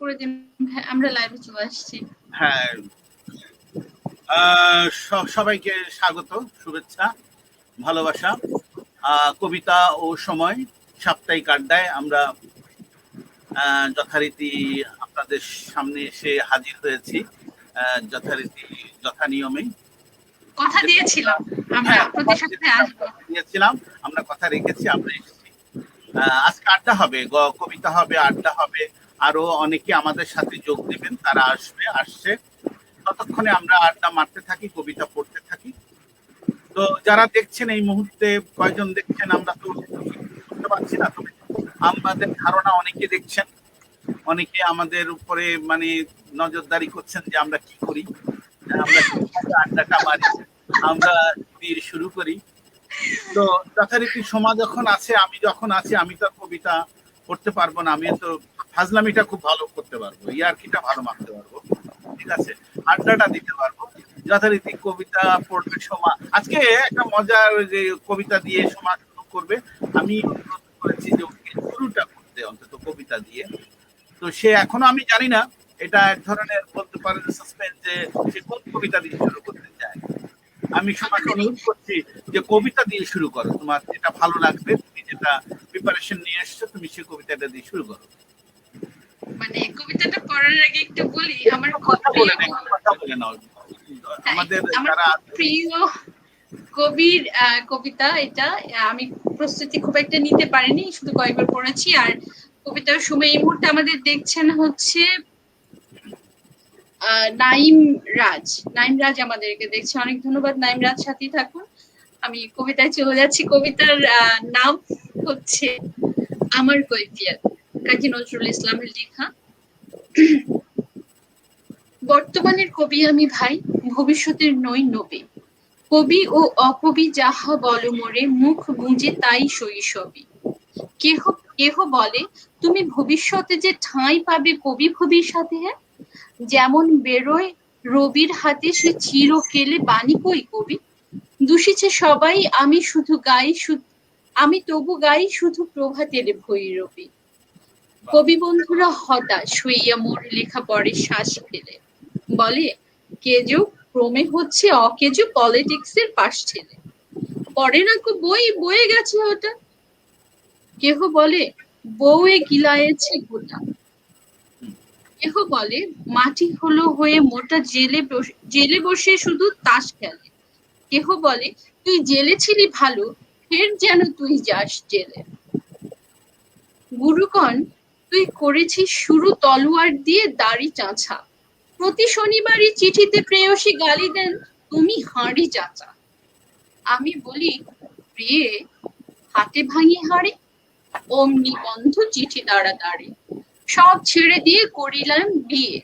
করে দিন। আমরা লাইভে চলে আসছি। হ্যাঁ, সবাইকে স্বাগত, শুভেচ্ছা, ভালোবাসা। কবিতা ও সময় সাপ্তাহিক আড্ডায় আমরা যথারীতি আপনাদের সামনে এসে হাজির হয়েছি, যথারীতি যথানিয়মে কথা দিয়েছিলাম আমরা প্রতি সপ্তাহে আসবো। আমরা কথা রেখেছি, আমরা এসেছি। আজকে আড্ডা হবে, কবিতা হবে, আড্ডা হবে, আরো অনেকে আমাদের সাথে যোগ দেবেন, তারা আসছে। ততক্ষণে আমরা আড্ডা মারতে থাকি, কবিতা পড়তে থাকি। তো যারা দেখছেন এই মুহূর্তে কয়জন দেখছেন আমরা তো বুঝতে পারছি না, তবে আমাদের ধারণা অনেকে দেখছেন, অনেকে আমাদের উপরে মানে নজরদারি করছেন যে আমরা কি করি, আমরা আড্ডাটা মারি, আমরা শুরু করি। তো যথারীতি সময় যখন আছে, আমি যখন আছি, আমি তো কবিতা পড়তে পারবো না, আমি তো ফাজলামিটা খুব ভালো করতে পারবো, ইয়ার্কিটা ভালো মারতে পারবো, ঠিক আছে, আড্ডাটা দিতে পারবো। যথারীতি কবিতা পড়বে সময়। আজকে একটা মজার যে কবিতা দিয়ে সময় শুরু করবে, আমি অনুরোধ করেছি যে ওকে শুরুটা করতে অন্তত কবিতা দিয়ে। তো সে এখনো আমি জানি না, এটা এক ধরনের বলতে পারেন সাসপেন্স, যে সে কোন কবিতা দিয়ে শুরু করতে চায়। আমি সবাইকে অনুরোধ করছি যে কবিতা দিয়ে শুরু করো, তোমার যেটা ভালো লাগবে, তুমি যেটা প্রিপারেশন নিয়ে এসছো, তুমি সেই কবিতাটা দিয়ে শুরু করো। মানে কবিতাটা পড়ার আগে একটু বলি, আমার কথা বলে নাও। আমাদের যারা প্রিয় কবির কবিতা এটা, আমি প্রস্তুতি খুব একটা নিতে পারিনি, শুধু কয়েকবার পড়েছি। আর কবিতার সময় এই মুহূর্তে আমাদের দেখছেন হচ্ছে নাইম রাজ আমাদেরকে দেখছে। অনেক ধন্যবাদ নাইম রাজ, সাথেই থাকুন। আমি কবিতায় চলে যাচ্ছি। কবিতার নাম হচ্ছে আমার কৈফিয়ত, কাজী নজরুল ইসলামের লেখা। বর্তমানের কবি আমি ভাই, ভবিষ্যতের নই নবী। কবি ও অকবি যাহা বল মোরে, মুখ বুঁজে তাই শৈশবী। কেহ বলে তুমি ভবিষ্যতে যে ঠাঁই পাবে কবি ভবিষ্যতে, হ্যাঁ যেমন বেরোয় রবির হাতে সে চিরকেলে বাণী কই কবি। দূষিছে সবাই, আমি তবু গাই শুধু প্রভাতের ভৈরবী। কবি বন্ধুরা হতাশ হইয়া মোর লেখা পড়ে শ্বাস ফেলে, বলে কেজো ক্রমে হচ্ছে অকেজো পলিটিক্সের পাশ ঠেলে। পড়ে না কো বই, বয়ে গেছে ওটা। কেহ বলে বউয়ে গিলায়েছে গোটা। কেহ বলে মাটি হলো হয়ে মোটা, জেলে বসে শুধু তাস খেলে। কেহ বলে তুই জেলে ছিলি ভালো, ফের যেন তুই যাস জেলে। গুরুগণ তুই করেছিস শুরু তলোয়ার দিয়ে দাড়ি চাঁচা। প্রতি শনিবারই চিঠিতে প্রেয়সী গালি দেন তুমি হাঁড়ি চাচা। আমি বলি প্রিয়ে হাতে ভাঙি হাঁড়ি, অমনি বন্ধ চিঠি তাড়াতাড়ি। সব ছেড়ে দিয়ে করিলাম বিয়ে,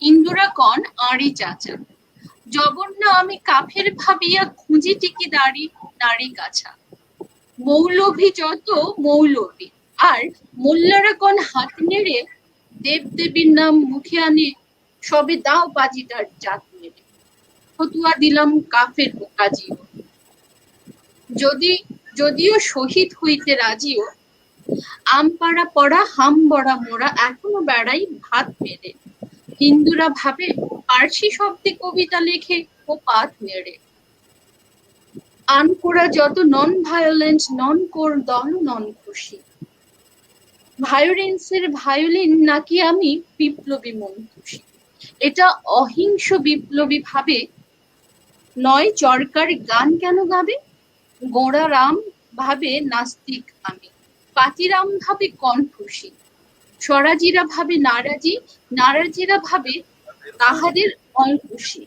ইন্দুরা কন আঁড়ি চাচা। জবন্য আমি কাফের ভাবিয়া খুঁজি টিকি দাড়ি কাছা। মৌলভী যত মৌলভী, আর মোল্লারা কন হাত নেড়ে দেবদেবীর নাম মুখে আনে, সবে দাও বাজিটার জাত নেড়ে। ফতুয়া দিলাম কাফের কাজিও, যদিও শহীদ হইতে রাজিও। আমপাড়া পড়া হাম বড়া মোড়া এখনো বেড়াই ভাত পেরে। হিন্দুরা ভাবে পার্সি শব্দে কবিতা লেখে ও পাত নেড়ে। আনকোরা যত নন ভায়োলেন্ট, নন কোর দল নন খুশি। ভায়োলেন্সের ভায়োলিন নাকি আমি বিপ্লবী মন্ত্রী। এটা অহিংস বিপ্লবী ভাবে নয়, চরকার গান কেন গাবে। গোড়ারাম ভাবে নাস্তিক আমি, পাতিরাম ভাবে কনফুসি। স্বরাজিরা ভাবে নারাজি, নারাজিরা ভাবে তাহাদের অঙ্কুশী।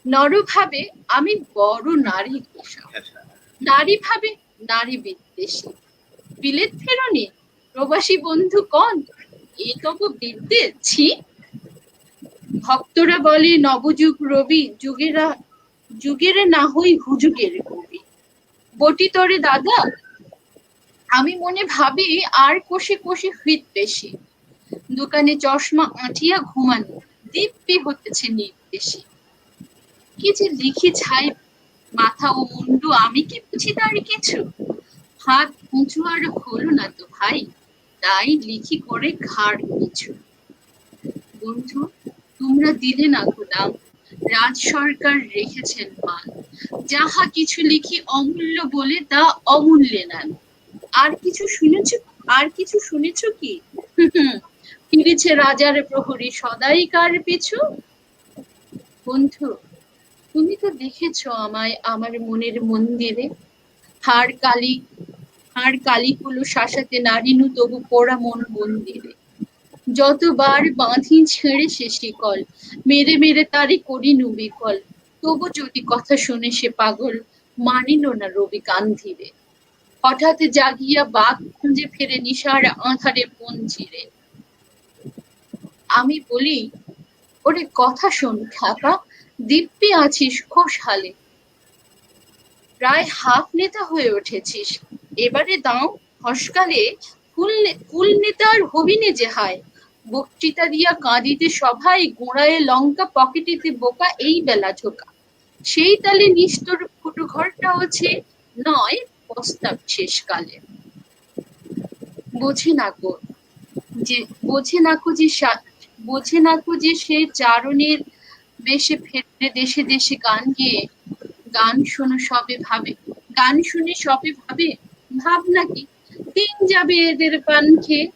নর ভাবে আমি বড় নারী ঘোষা, নারী ভাবে নারী বিদ্বেষী। বিলেত ফেরনি প্রবাসী বন্ধু কন, এই তব বিদ্বেষ ছি। ভক্তরা বলে নবযুগ রবি, যুগেরে না হই হুজুগের কবি। বটি তরে দাদা আমি মনে ভাবি, আর কোষে কোষে হৃদ বেশি। দোকানে চশমা আঁটিয়া ঘুমানো, দিব্যি হতেছে নির্দেশী। কি যে লিখি ছাই মাথা ও মুন্ডু, আমি কি বুঝি তার কিছু। হাত উঁচু আর হলো না তো ভাই, তাই লিখি করে ঘাড় পিছু। বন্ধু, তোমরা দিলে না গোলাম, রাজ সরকার রেখেছেন মান, যাহা কিছু লিখি অমূল্য বলে তা অমূল্যে নেন। আর কিছু শুনেছ, আর কিছু শুনেছ কি? ফিরেছে রাজার প্রহরী সদাই কার পিছু। বন্ধু, তুমি তো দেখেছো আমায় আমার মনের মন্দিরে, হাড় কালি হাড় কালিগুলো শাসাতে নারিনু তবু পোড়া মন মন্দিরে। যতবার বাঁধি ছেড়ে সে শিকল, মেরে মেরে তারি করিনু বিকল, তবু যদি কথা শুনে সে পাগল, মানিল না রবি কান্ধিরে। হঠাৎ জাগিয়া বাঘ খুঁজে ফেরে নিশার আঁধারে পঞ্জিরে। আমি বলি, ওরে কথা শোন খ্যাপা, দিব্যি আছিস খোশহালে, প্রায় হাফ নেতা হয়ে উঠেছিস, এবারে দাও হসকালে কুল নেতার হবিনে যে হায়। বক্তৃতা দিয়া কাঁদিতে সভায়, গোড়ায় লঙ্কা পকেটেতে বোকা, এই বেলা ঢোকা। সেই তালে নিষ্ঠুর ফুটো ঘরটা আছে, নয় প্রস্তাব শেষকালে। বোঝে না গো যে বোঝে নাকো যে বোঝে নাকো যে সে চারণের বেশে ফেরে দেশে দেশে গান গেয়ে, গান শোনো সবে ভাবে, গান শুনে সবে ভাবে, ভাব নাকি দিন যাবে এদের পান খেয়ে,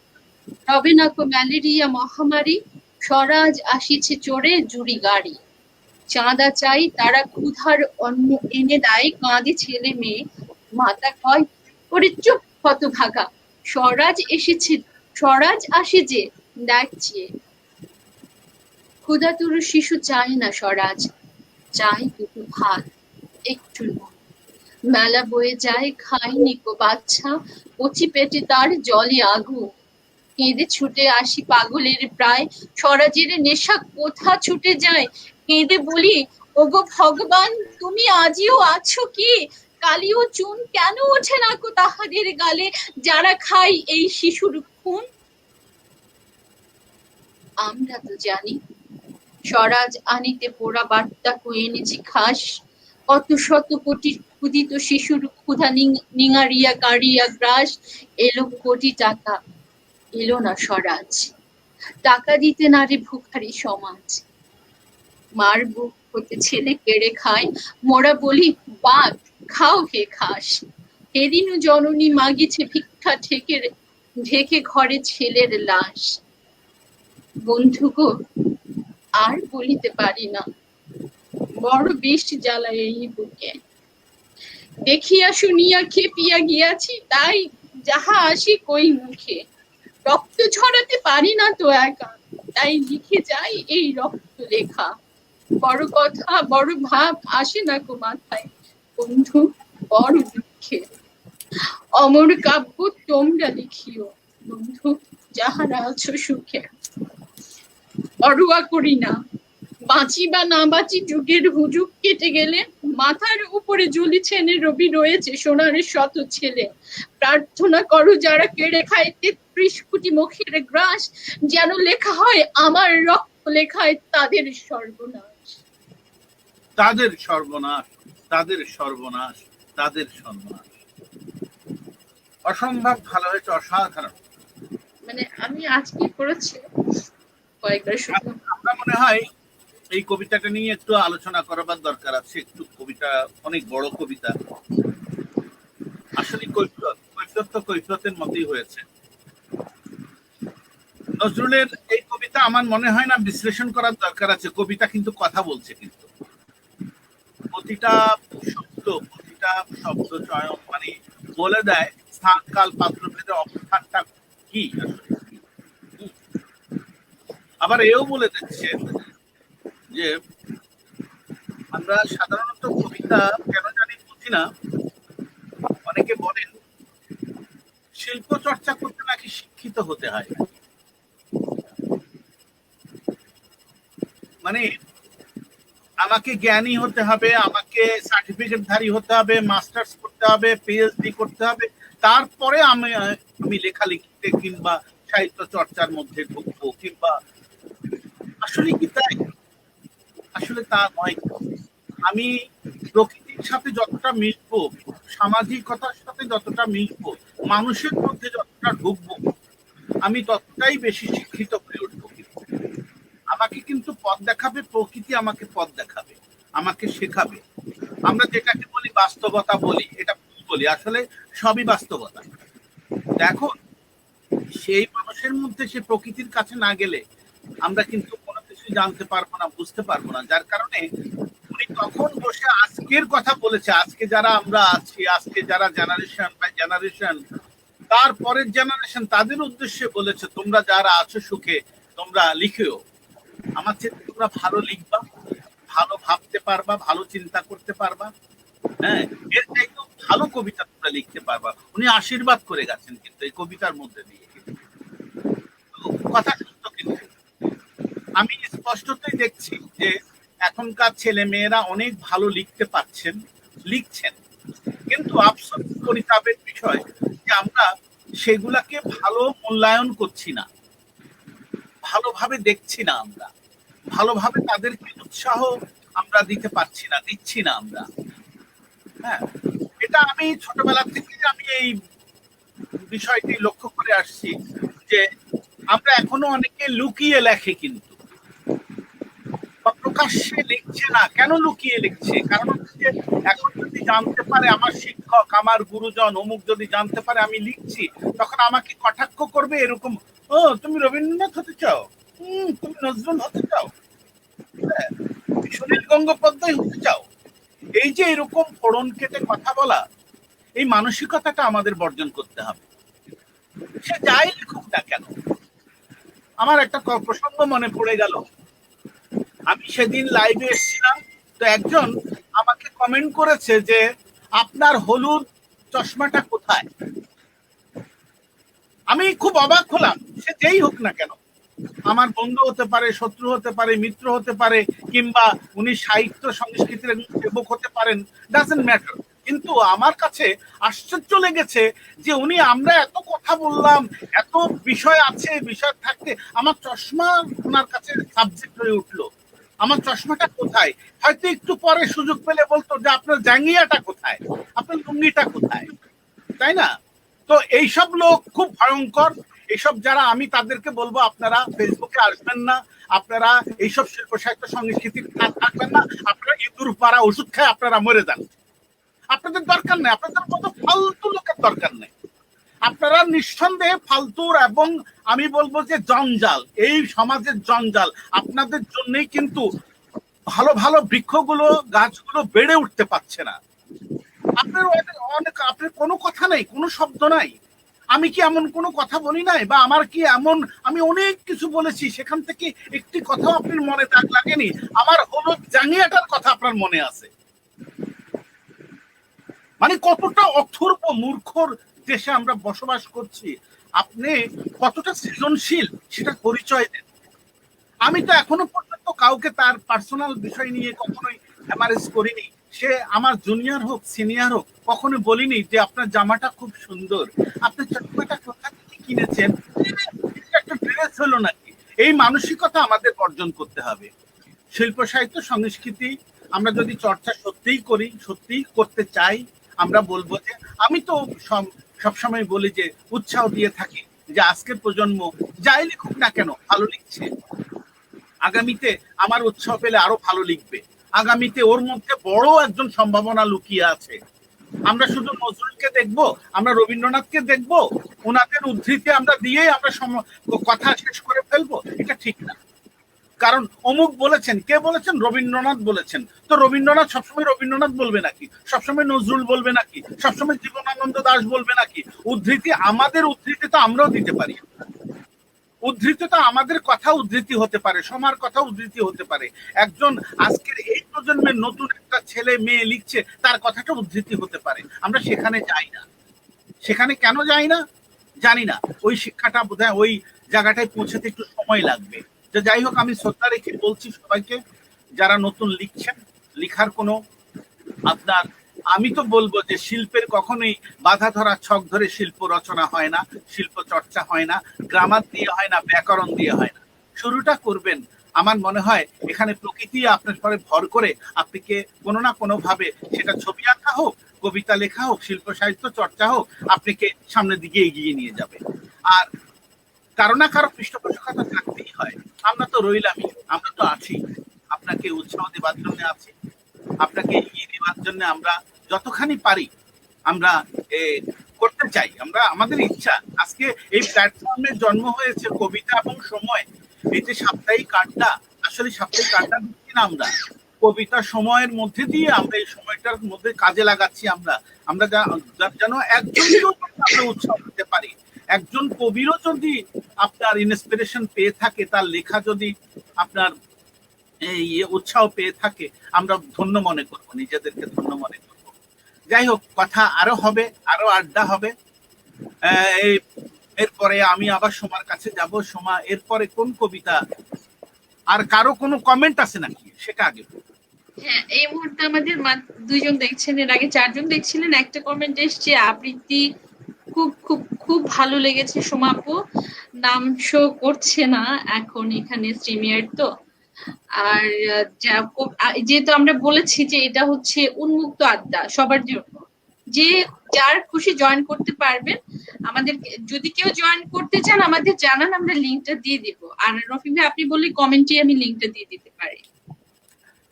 রবে নাকো ম্যালেরিয়া মহামারী, স্বরাজ আসিছে চড়ে জুড়ি গাড়ি। চাঁদা চাই তারা ক্ষুধার অন্ন এনে দেয়, কাঁদে ছেলে মেয়ে, মাতা কয় ওরে চুপ হতভাগা, স্বরাজ এসেছে, স্বরাজ আসে যে দেখ চেয়ে। ক্ষুধাতুর শিশু চায় না স্বরাজ, চাই দুটো ভাত, একটু নুন। মেলা বয়ে যায় খায়নি কো বাচ্চা, কচি পেটে তার জলে আগুন। কেঁদে ছুটে আসি পাগলের প্রায়, স্বরাজের নেশা কোথা ছুটে যায়। কেঁদে বলি, ওগো ভগবান তুমি আজিও আছো কি? কালি ও চুন কেন ওঠে না কো তাহাদের গালে, যারা খায় এই শিশুর খুন। আমরা তো জানি স্বরাজ আনিতে পোড়া বার্তা কো এনেছি খাস, কত শত কোটি ক্ষুদিত শিশুর ক্ষুধা নিঙারিয়া কাড়িয়া গ্রাস। এলো কোটি টাকা, এলো না স্বরাজ, টাকা দিতে না রে ভুখারি সমাজ। মার বুক হতে ছেলে কেড়ে খায়, মোরা বলি বাঘ খাও হে খাস। এদিনও জননী মাগিছে ভিক্ষা ঠেকে ঢেকে ঘরে ছেলের লাশ। বন্ধু গো, আর বলিতে পারি না, বড় বেশ জ্বালায় এই বুকে। দেখিয়া শুনিয়া খেপিয়া গিয়াছি, তাই যাহা আসি কই মুখে। রক্ত ঝরাতে পারি না তো একা, তাই লিখে যাই এই রক্ত লেখা। বড় কথা বড় ভাব আসে না কো মাথায়, বন্ধু বড় দুঃখে। অমর কাব্য তোমরা লিখিও বন্ধু, যাহারা আছো সুখে। অড়ুয়া করি না, বাঁচি বা না বাঁচি যুগের হুজুগ কেটে গেলে, মাথার উপরে জ্বলিছেন রবি রয়েছে সোনার শত ছেলে। প্রার্থনা করো যারা কেড়ে খায় ৩৩ কোটি মুখের গ্রাস, যেন লেখা হয় আমার রক্ত লেখায় তাদের সর্বনাশ। তাদের সর্বনাশ, তাদের সর্বনাশ, তাদের সর্বনাশ। অসম্ভব ভালো হয়েছে, অসাধারণ। মানে আমি আজকে পড়েছি কয়েকবার শুধু। আমার মনে হয় এই কবিতাটা নিয়ে একটু আলোচনা করার দরকার আছে। একটু কবিতা অনেক বড় কবিতা, আসলে কৈফিয়ত কৈফিয়ত তো কৈফিয়তের মতোই হয়েছে। নজরুলের এই কবিতা আমার মনে হয় না বিশ্লেষণ করার দরকার আছে। কবিতা কিন্তু কথা বলছে, কিন্তু প্রতিটা শব্দ, প্রতিটা শব্দ চয়ন মানে বলে দেয় স্থান কাল পাত্র ভেদে অবস্থানটা কি আসলে। আবার এও বলে দিচ্ছে যে আমরা সাধারণত কবিতা কেন জানি বুঝি না। অনেকে বলেন শিল্প চর্চা করতে নাকি শিক্ষিত হতে হয়, মানে আমাকে জ্ঞানী হতে হবে, আমাকে সার্টিফিকেটধারী হতে হবে, মাস্টার্স করতে হবে, পিএইচডি করতে হবে, তারপরে আমি লেখালেখিতে কিংবা সাহিত্য চর্চার মধ্যে ঢুকবো। কিংবা আসলে কি তাই? আসলে তা নয়। আমি প্রকৃতির সাথে যতটা মিশবো, সামাজিকতার সাথে যতটা মিশবো, মানুষের মধ্যে যতটা ঢুকবো, আমি ততটাই বেশি শিক্ষিত হয়ে উঠবো। কিন্তু আমাকে কিন্তু পথ দেখাবে প্রকৃতি, আমাকে পথ দেখাবে, আমাকে শেখাবে। আমরা যেটাকে বলি বাস্তবতা বলি, এটা ভুল বলি, আসলে সবই বাস্তবতা। দেখো, সেই মানুষের মধ্যে সে প্রকৃতির কাছে না গেলে আমরা কিন্তু কোনো কিছু জানতে পারবো না, বুঝতে পারবো না। যার কারণে উনি তখন বসে আজকের কথা বলেছে, আজকে যারা আমরা আছি, আজকে যারা জেনারেশন বাই জেনারেশন, তারপরের জেনারেশন, তাদের উদ্দেশ্যে বলেছে তোমরা যারা আছো সুখে তোমরা লিখেও, আমার চেয়ে তোমরা ভালো লিখবা, ভালো ভাবতে পারবা, ভালো চিন্তা করতে পারবা, হ্যাঁ, এর চাইতেও ভালো কবিতা তোমরা লিখতে পারবা। উনি আশীর্বাদ করে গেছেন কিন্তু এই কবিতার মধ্যে দিয়ে। কথা সত্য, কিন্তু আমি স্পষ্টতই দেখছি যে এখনকার ছেলে মেয়েরা অনেক ভালো লিখতে পারছেন, লিখছেন, কিন্তু আফসোস পরিতাপের বিষয় যে আমরা সেগুলাকে ভালো মূল্যায়ন করছি না, ভালোভাবে দেখছি না, আমরা ভালোভাবে তাদেরকে উৎসাহ আমরা দিতে পারছি না, দিচ্ছি না আমরা। হ্যাঁ, এটা আমি ছোটবেলা থেকে আমি এই বিষয়টি লক্ষ্য করে আসছি যে আমরা এখনো অনেকে লুকিয়ে লেখে, কিন্তু প্রকাশ্যে লিখছে না। কেন লুকিয়ে লিখছে? কারণ হচ্ছে এখন যদি জানতে পারে আমার শিক্ষক, আমার গুরুজন অমুক যদি জানতে পারে আমি লিখছি, তখন আমাকে কটাক্ষ করবে এরকম, ও তুমি রবীন্দ্রনাথ হতে চাও, তুমি নজরুল হতে চাও, হ্যাঁ, সুনীল গঙ্গোপাধ্যায় হতে চাও। এই যে এরকম ফোড়ন কেটে কথা বলা, এই মানসিকতাটা আমাদের বর্জন করতে হবে। সে যাই লিখুক না কেন। আমার একটা প্রসঙ্গ মনে পড়ে গেল, আমি সেদিন লাইভে এসেছিলাম, তো একজন আমাকে কমেন্ট করেছে যে আপনার হলুদ চশমাটা কোথায়। আমি খুব অবাক হলাম। সে যেই হোক না কেন, আমার বন্ধু হতে পারে, শত্রু হতে পারে, মিত্র হতে পারে, কিংবা উনি সাহিত্য সংস্কৃতির সেবক হতে পারেন, ডাজন্ট ম্যাটার। কিন্তু আমার কাছে আশ্চর্য লেগেছে যে উনি, আমরা এত কথা বললাম, এত বিষয় আছে, বিষয় থাকতে আমার চশমা ওনার কাছে সাবজেক্ট হয়ে উঠলো। আমার চশমাটা কোথায়? হয়তো একটু পরে সুযোগ পেলে বলতো যে আপনার জাঙ্গিয়াটা কোথায়, আপনার লুঙ্গিটা কোথায়, তাই না? তো এইসব লোক খুব ভয়ঙ্কর। এইসব যারা, আমি তাদেরকে বলবো আপনারা ফেসবুকে আসবেন না, আপনারা এইসব শিল্প সাহিত্য সংস্কৃতি থাকবেন না, আপনারা ইঁদুর পাড়া ওষুধ খায় আপনারা মরে যান। আপনাদের দরকার নেই, আপনাদের মতো ফালতু লোকের দরকার নেই। আপনারা নিঃসন্দেহে ফালতুর, এবং আমি বলবো যে জঞ্জাল, এই সমাজের জঞ্জাল। আপনাদের জন্যই কিন্তু ভালো ভালো বৃক্ষগুলো, গাছগুলো বেড়ে উঠতে পারছে না। আপনার অনেক, আপনার কোনো কথা নেই, কোনো শব্দ নাই। আমি কি এমন কোনো কথা বলি নাই? বা আমার কি এমন, আমি অনেক কিছু বলেছি, সেখান থেকে একটি কথা আপনার মনে দাগ লাগেনি? আমার হলুদ জাঙ্গিয়াটার কথা আপনার মনে আছে? মানে কতটা অথর্ব মূর্খর দেশে আমরা বসবাস করছি। আপনি কতটা সৃজনশীল সেটা পরিচয় দেন। আমি তো এখনো পর্যন্ত কাউকে তার পার্সোনাল বিষয় নিয়ে কখনোই হ্যামারেজ করিনি। সে আমার জুনিয়র হোক, সিনিয়র হোক, কখনো বলিনি যে আপনার জামাটা খুব সুন্দর, আপনার চশমাটা কোথা থেকে কিনেছেন, একটা ড্রেস হলো নাকি। এই মানসিকতা আমাদের বর্জন করতে হবে। শিল্প সাহিত্য সংস্কৃতি আমরা যদি চর্চা সত্যিই করি, সত্যিই করতে চাই, আমরা বলবো যে, আমি তো সবসময় বলি যে উৎসাহ দিয়ে থাকি যে আজকের প্রজন্ম যাই লিখুক না কেন ভালো লিখছে, আগামীতে আমার উৎসাহ পেলে আরো ভালো লিখবে, আগামীতে ওর মধ্যে বড় একজন সম্ভাবনা লুকিয়ে আছে। আমরা শুধু নজরুলকে দেখবো, আমরা রবীন্দ্রনাথকে দেখবো, ওনাদের উদ্ধৃতি আমরা দিয়ে আমরা কথা শেষ করে ফেলবো, এটা ঠিক না। কারণ অমুক বলেছেন, কে বলেছেন? রবীন্দ্রনাথ বলেছেন। তো রবীন্দ্রনাথ সবসময় রবীন্দ্রনাথ বলবে নাকি? সবসময় নজরুল বলবে নাকি? সবসময় জীবনানন্দ দাশ বলবে নাকি? উদ্ধৃতি, আমাদের উদ্ধৃতি তো আমরাও দিতে পারি। উদ্ধৃতি তো আমাদের কথা উদ্ধৃতি হতে পারে, সমার কথা উদ্ধৃতি হতে পারে। একজন আজকের এই প্রজন্মের নতুন একটা ছেলে মেয়ে লিখছে, তার কথাটা উদ্ধৃতি হতে পারে। আমরা সেখানে যাই না। সেখানে কেন যাই না জানি না। ওই শিক্ষাটা বোধহয় ওই জায়গাটায় পৌঁছাতে একটু সময় লাগবে। যে যাই হোক, আমি শ্রদ্ধা রেখে বলছি সবাইকে, যারা নতুন লিখছেন, লিখার কোনো আপনার, আমি তো বলবো যে শিল্পের কখনোই বাধা ধরা ছক ধরে শিল্প রচনা হয় না, শিল্প চর্চা হয় না, গ্রামার দিয়ে হয় না, ব্যাকরণ দিয়ে হয় না। শুরুটা করবেন, আমার মনে হয় এখানে প্রকৃতি আপনার পরে ভর করে আপনাকে কোনো না কোনো ভাবে, সেটা ছবি আঁকা হোক, কবিতা লেখা হোক, শিল্প সাহিত্য চর্চা হোক, আপনাকে সামনের দিকে এগিয়ে নিয়ে যাবে। আর কারো না কারো পৃষ্ঠপোষকতা থাকতেই হয়। আমরা তো রইলামই, আমরা তো আছি, আপনাকে উৎসাহ দেবার জন্য আছি, আপনাকে এগিয়ে দেবার জন্য আমরা যতখানি পারি আমরা এ, করতে চাই। আমরা আমাদের ইচ্ছা, আজকে এই প্ল্যাটফর্মে জন্ম হয়েছে কবিতা এবং সময়, এই যে সাপ্তাহিক আড্ডা, আসলে সাপ্তাহিক আড্ডা দিচ্ছি না আমরা, কবিতা সময়ের মধ্যে দিয়ে আমরা এই সময়টার মধ্যে কাজে লাগাচ্ছি। আমরা আমরা যেন একজনকেও আমরা উৎসাহ দিতে পারি, একজন কবিরও যদি আপনার ইন্সপিরেশন পেয়ে থাকে, তার লেখা যদি আপনার এই উৎসাহ পেয়ে থাকে, আমরা ধন্য মনে করব, নিজেদেরকে ধন্য মনে করব। যাই হোক, কথা আরো হবে, আরো আড্ডা হবে। এই এরপরে আমি আবার সোমার কাছে যাব। সোমা, এরপরে কোন কবিতা, আর কারো কোনো কমেন্ট আছে নাকি সেটা আগে বলুন। হ্যাঁ, এই মুহূর্তে আমাদের দুইজন দেখছেন, এর আগে চারজন দেখছিলেন। একটা কমেন্ট এসছে, আবৃত্তি খুব খুব খুব ভালো লেগেছে সোমা আপু, নাম শো করছে না এখন এখানে স্ট্রিমিয়ার তো। আর যেহেতু আমরা বলেছি যে এটা হচ্ছে উন্মুক্ত আড্ডা সবার জন্য, যে যার খুশি জয়েন করতে পারবেন। আমাদের যদি কেউ জয়েন করতে চান আমাদের জানান, আমরা লিংকটা দিয়ে দিব। আর রফিক ভাই আপনি বললে কমেন্টে আমি লিংকটা দিয়ে দিতে পারি।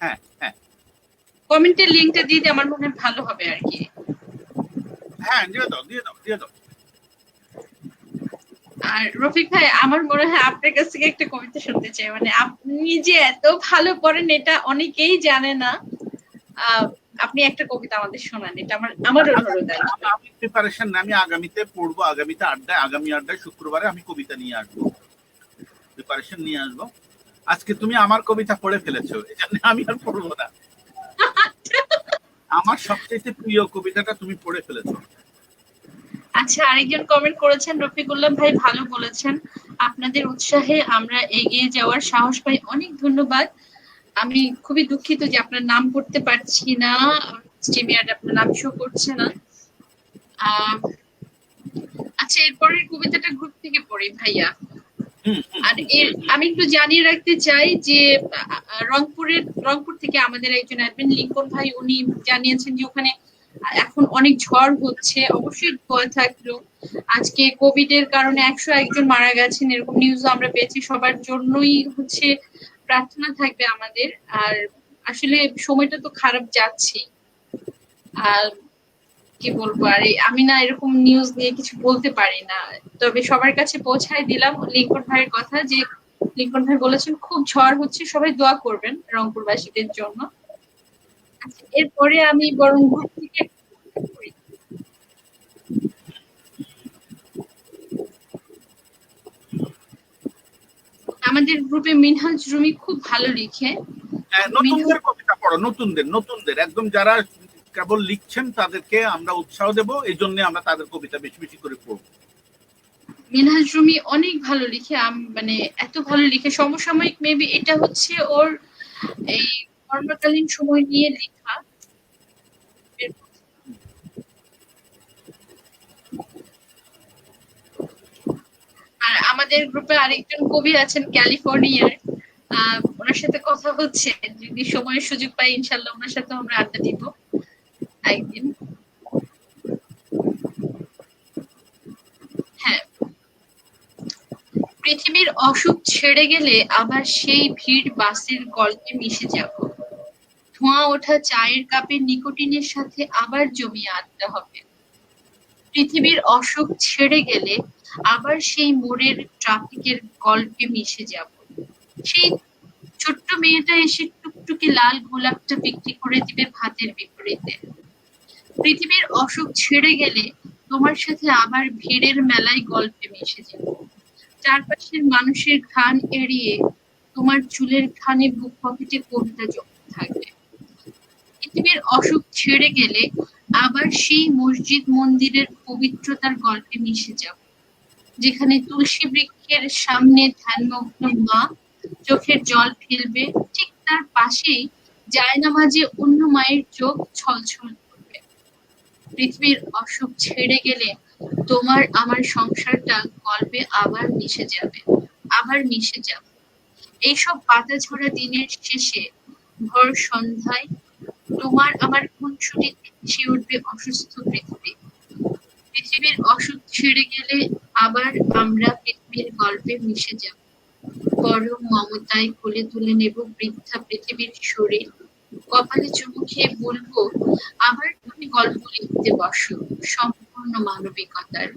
হ্যাঁ হ্যাঁ, কমেন্টের লিংকটা দিয়ে দিলে আমার মনে হয় ভালো হবে আর কি। হ্যাঁ, দিয়ে দাও দিয়ে দাও দিয়ে দাও। আর রফিক ভাই, আমার মনে হয় আপনার কাছ থেকে একটা কবিতা শুনতে চাই। মানে আপনি যে এত ভালো পড়েন এটা অনেকেই জানে না। আপনি একটা কবিতা আমাদের শোনান, এটা আমার অনুরোধ আর কি। আমি প্রিপারেশন, আমি আগামীতে পড়বো, আগামীতে আড্ডায়, আগামী আড্ডায় শুক্রবারে আমি কবিতা নিয়ে আসবো, প্রিপারেশন নিয়ে আসবো। আজকে তুমি আমার কবিতা পড়ে ফেলেছো, এই জন্য আমি আর পড়বো না। আমার সবচেয়ে প্রিয় কবিতাটা তুমি পড়ে ফেলেছো। আচ্ছা, আরেকজন কমেন্ট করেছেন, রফিকুল্লাহ ভাই ভালো বলেছেন, আপনাদের উৎসাহে আমরা এগিয়ে যাওয়ার সাহস পাই, অনেক ধন্যবাদ। আমি খুবই দুঃখিত যে আপনার নাম পড়তে পারছি না, স্ট্রিমিয়ার আপনার নাম শো করছে না। আচ্ছা, এরপরের কবিতাটা গ্রুপ থেকে পড়ি ভাইয়া। আর আমি একটু জানিয়ে রাখতে চাই যে রংপুর থেকে আমাদের একজন অ্যাডমিন লিঙ্কন ভাই, উনি জানিয়েছেন যে ওখানে এখন অনেক ঝড় হচ্ছে, অবশ্যই দোয়া থাকলো। আজকে কোভিড এর কারণে 101 জন মারা গেছেন, এরকম নিউজ আমরা পেয়েছি। সবার জন্যই হচ্ছে প্রার্থনা থাকবে আমাদের। আর আসলে সময়টা তো খারাপ যাচ্ছে, আর কি বলবো, আর আমি না এরকম নিউজ নিয়ে কিছু বলতে পারি না। তবে সবার কাছে পৌঁছায় দিলাম লিঙ্কন ভাইয়ের কথা, যে লিঙ্কন ভাই বলেছেন খুব ঝড় হচ্ছে, সবাই দোয়া করবেন রংপুরবাসীদের জন্য। এরপরে আমি বরং গ্রুপ থেকে আমাদের গ্রুপে মিনহাজ রুমি খুব ভালো লিখে। নতুনদের কবিতা পড়ো, নতুনদের একদম যারা কেবল লিখছেন তাদেরকে আমরা উৎসাহ দেব, এই জন্য আমরা তাদের কবিতা বেশি বেশি করে পড়বো। মিনহাজ রুমি অনেক ভালো লিখে, মানে এত ভালো লিখে, সমসাময়িক মেবি এটা হচ্ছে ওর এই কর্মকালীন সময় নিয়ে লেখা। আর আমাদের গ্রুপে আরেকজন কবি আছেন ক্যালিফোর্নিয়ার, ওনার সাথে কথা হচ্ছে, যদি সময়ের সুযোগ পাই ইনশাল্লাহ ওনার সাথে আমরা আড্ডা দিব একদিন। হ্যাঁ, পৃথিবীর অসুখ ছেড়ে গেলে আবার সেই ভিড় বাসের গল্পে মিশে যাব, ধোঁয়া ওঠা চায়ের কাপে নিকোটিনের সাথে আবার জমিয়ে আড্ডা হবে। পৃথিবীর অসুখ ছেড়ে গেলে আবার সেই মোড়ের ট্রাফিকের গল্পে মিশে যাব, সেই ছোট্ট মেয়েটা এসে টুকটুকে লাল গোলাপটা বিক্রি করে দিবে ভাতের বিপরীতে। পৃথিবীর অসুখ ছেড়ে গেলে তোমার সাথে আবার ভিড়ের মেলায় গল্পে মিশে যাব, চারপাশের মানুষের ঘ্রাণ এড়িয়ে তোমার চুলের ঘ্রাণে বুক পকেটে কবিতা জমতে থাকবে। পৃথিবীর অসুখ ছেড়ে গেলে আবার সেই মসজিদ মন্দিরের পবিত্রতার গল্পে মিশে যাব, যেখানে তুলসী বৃক্ষের সামনে ধ্যানমগ্ন মা চোখের জল ফেলবে, ঠিক তার পাশেই জায়নামাজে অন্য মায়ের চোখ ছলছল করবে। পৃথিবীর অসুখ ছেড়ে গেলে তোমার আমার সংসারটা গল্পে আবার মিশে যাবে, আবার মিশে যাবে। এইসব পাতা ঝরা দিনের শেষে ভোর সন্ধ্যায় তোমার আমার খুনসুটিতে ভেসে উঠবে অসুস্থ পৃথিবী। পৃথিবীর অসুখ ছেড়ে গেলে আবার আমরা পৃথিবীর গল্পে মিশে যাব, পরম মমতায় কোলে তুলে নেব বৃদ্ধা পৃথিবীর শরীর, কপালে চুমু খেয়ে বলবো আবার তুমি গল্প লিখতে বসো, সম্পূর্ণ মানবিকতার,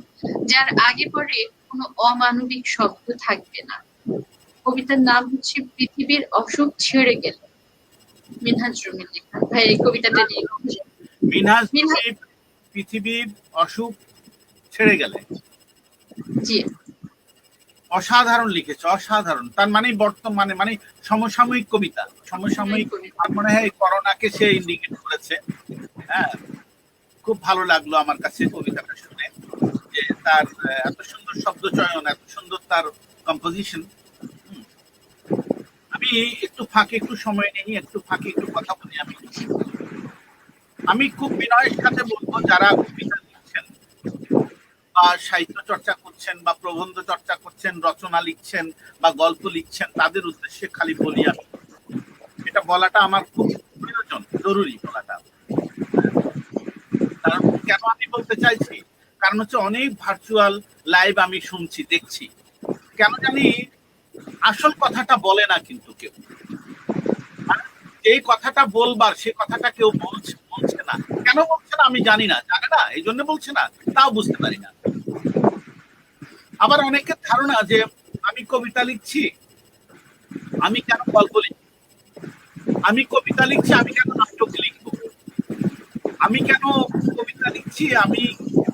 যার আগে পরে কোনো অমানবিক শব্দ থাকবে না। কবিতার নাম হচ্ছে পৃথিবীর অসুখ ছেড়ে গেলে। মিনহাজ রুমির লেখা। ভাই এই কবিতাটা নিয়ে মিনহাজ রুমি, পৃথিবীর অসুখ ছেড়ে গেলে। জি, অসাধারণ লিখেছে, অসাধারণ। তার মানে বর্তমানে মানে সমসাময়িক কবিতা, সমসাময়িক। আমার মনে হয় করোনাকে সে ইন্ডিকেট করেছে। হ্যাঁ, খুব ভালো লাগলো আমার কাছে কবিতাটা শুনে, যে তার এত সুন্দর শব্দ চয়ন, এত সুন্দর তার কম্পোজিশন। আমি একটু ফাঁকে একটু সময় নিই, একটু ফাঁকে একটু কথা বলি। আমি খুব বিনয়ের সাথে বলবো, যারা কবিতা লিখছেন বা সাহিত্য চর্চা করছেন বা প্রবন্ধ চর্চা করছেন, রচনা লিখছেন বা গল্প লিখছেন, তাদের উদ্দেশ্যে খালি বলি, আমি এটা বলাটা আমার খুব প্রয়োজন, জরুরি বলাটা। কারণ কেন আমি বলতে চাইছি, কারণ হচ্ছে অনেক ভার্চুয়াল লাইভ আমি শুনছি, দেখছি, কেন জানি আসল কথাটা বলে না কিন্তু কেউ। এই কথাটা বলবার, সে কথাটা কেউ বলছে না। কেন বলছে না আমি জানি না, জানে না এই জন্য বলছে না, তাও বুঝতে পারি না। আবার অনেকের ধারণা যে আমি কবিতা লিখছি, আমি কেন গল্প লিখছি, আমি কবিতা লিখছি, আমি কেন নাটক লিখবো, আমি কেন কবিতা লিখছি, আমি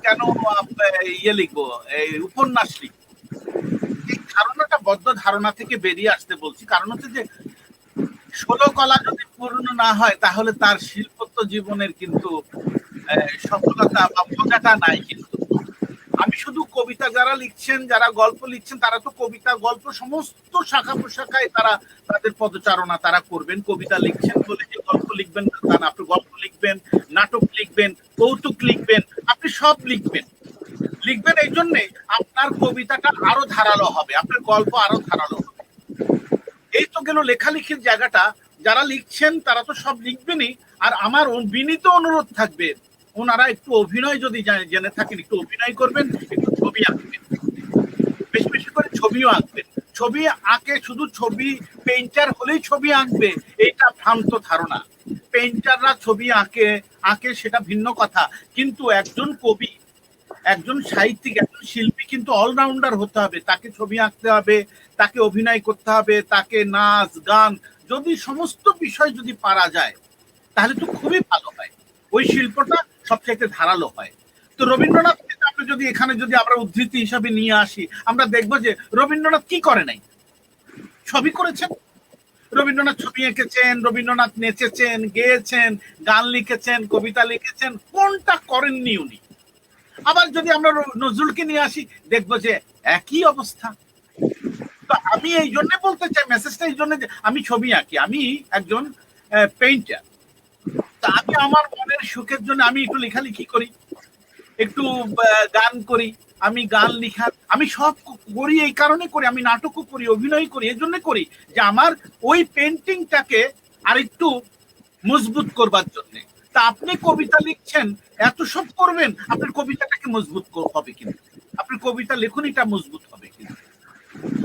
কেন ইয়ে লিখবো, এই উপন্যাস লিখবো। এই ধারণাটা বদ্ধ ধারণা থেকে বেরিয়ে আসতে বলছি। কারণ হচ্ছে যে 16 কলা যদি পূর্ণ না হয়, তাহলে তার শিল্পত্ব জীবনের কিন্তু সফলতা বা মজাটা নাই। কিন্তু আমি শুধু কবিতা, যারা লিখছেন, যারা গল্প লিখছেন, তারা তো কবিতা গল্প সমস্ত শাখা প্রশাখায় তারা তাদের পদচারণা তারা করবেন। কবিতা লিখছেন বলে যে গল্প লিখবেন তা না, আপনি গল্প লিখবেন, নাটক লিখবেন, কৌতুক লিখবেন, আপনি সব লিখবেন। লিখবেন এই জন্যে আপনার কবিতাটা আরো ধারালো হবে, আপনার গল্প আরো ধারালো হবে। এই তো গেল লেখালেখির জায়গাটা। যারা লিখছেন তারা তো সব লিখবেনই। আর আমার বিনীত অনুরোধ থাকবে, ওনারা একটু অভিনয় যদি জেনে থাকেন, একটু অভিনয় করবেন, একটু ছবি আঁকবেন, বেশি বেশি করে ছবিও আঁকবেন। ছবি আঁকে, শুধু ছবি পেইন্টার হলেই ছবি আঁকবে, এটা ভ্রান্ত ধারণা। পেইন্টাররা ছবি আঁকে সেটা ভিন্ন কথা, কিন্তু একজন কবি, একজন সাহিত্যিক, একজন শিল্পী কিন্তু অলরাউন্ডার হতে হবে। তাকে ছবি আঁকতে হবে, তাকে অভিনয় করতে হবে, তাকে নাচ গান, যদি সমস্ত বিষয় যদি পারা যায় তাহলে তো খুবই ভালো হয়, ওই শিল্পটা সবচেয়ে ধারালো হয়। তো রবীন্দ্রনাথ আপনি যদি এখানে যদি আমরা উদ্ধৃতি হিসাবে নিয়ে আসি, আমরা দেখবো যে রবীন্দ্রনাথ কি করে নাই, সবই করেছেন। রবীন্দ্রনাথ ছবি এঁকেছেন, রবীন্দ্রনাথ নেচেছেন, গেয়েছেন, গান লিখেছেন, কবিতা লিখেছেন, কোনটা করেননি উনি? আবার যদি আমরা নজরুলকে নিয়ে আসি, দেখবো যে একই অবস্থা। তো আমি এই জন্য বলতে চাই, মেসেজটা এই জন্য যে আমি ছবি আঁকি, আমি একজন পেইন্টার। তা আমি আমার মনের সুখের জন্য আমি একটু লেখালেখি করি, একটু গান করি, আমি গান লিখা, আমি সব করি এই কারণে করি। আমি নাটকও করি, অভিনয় করি, এই জন্য করি যে আমার ওই পেন্টিংটাকে আরেকটু মজবুত করবার জন্য। তা আপনি কবিতা লিখছেন, এত সব করবেন, আপনার কবিতাটাকে মজবুত হবে কিন্তু, আপনার কবিতা লেখনীটা মজবুত হবে কিন্তু।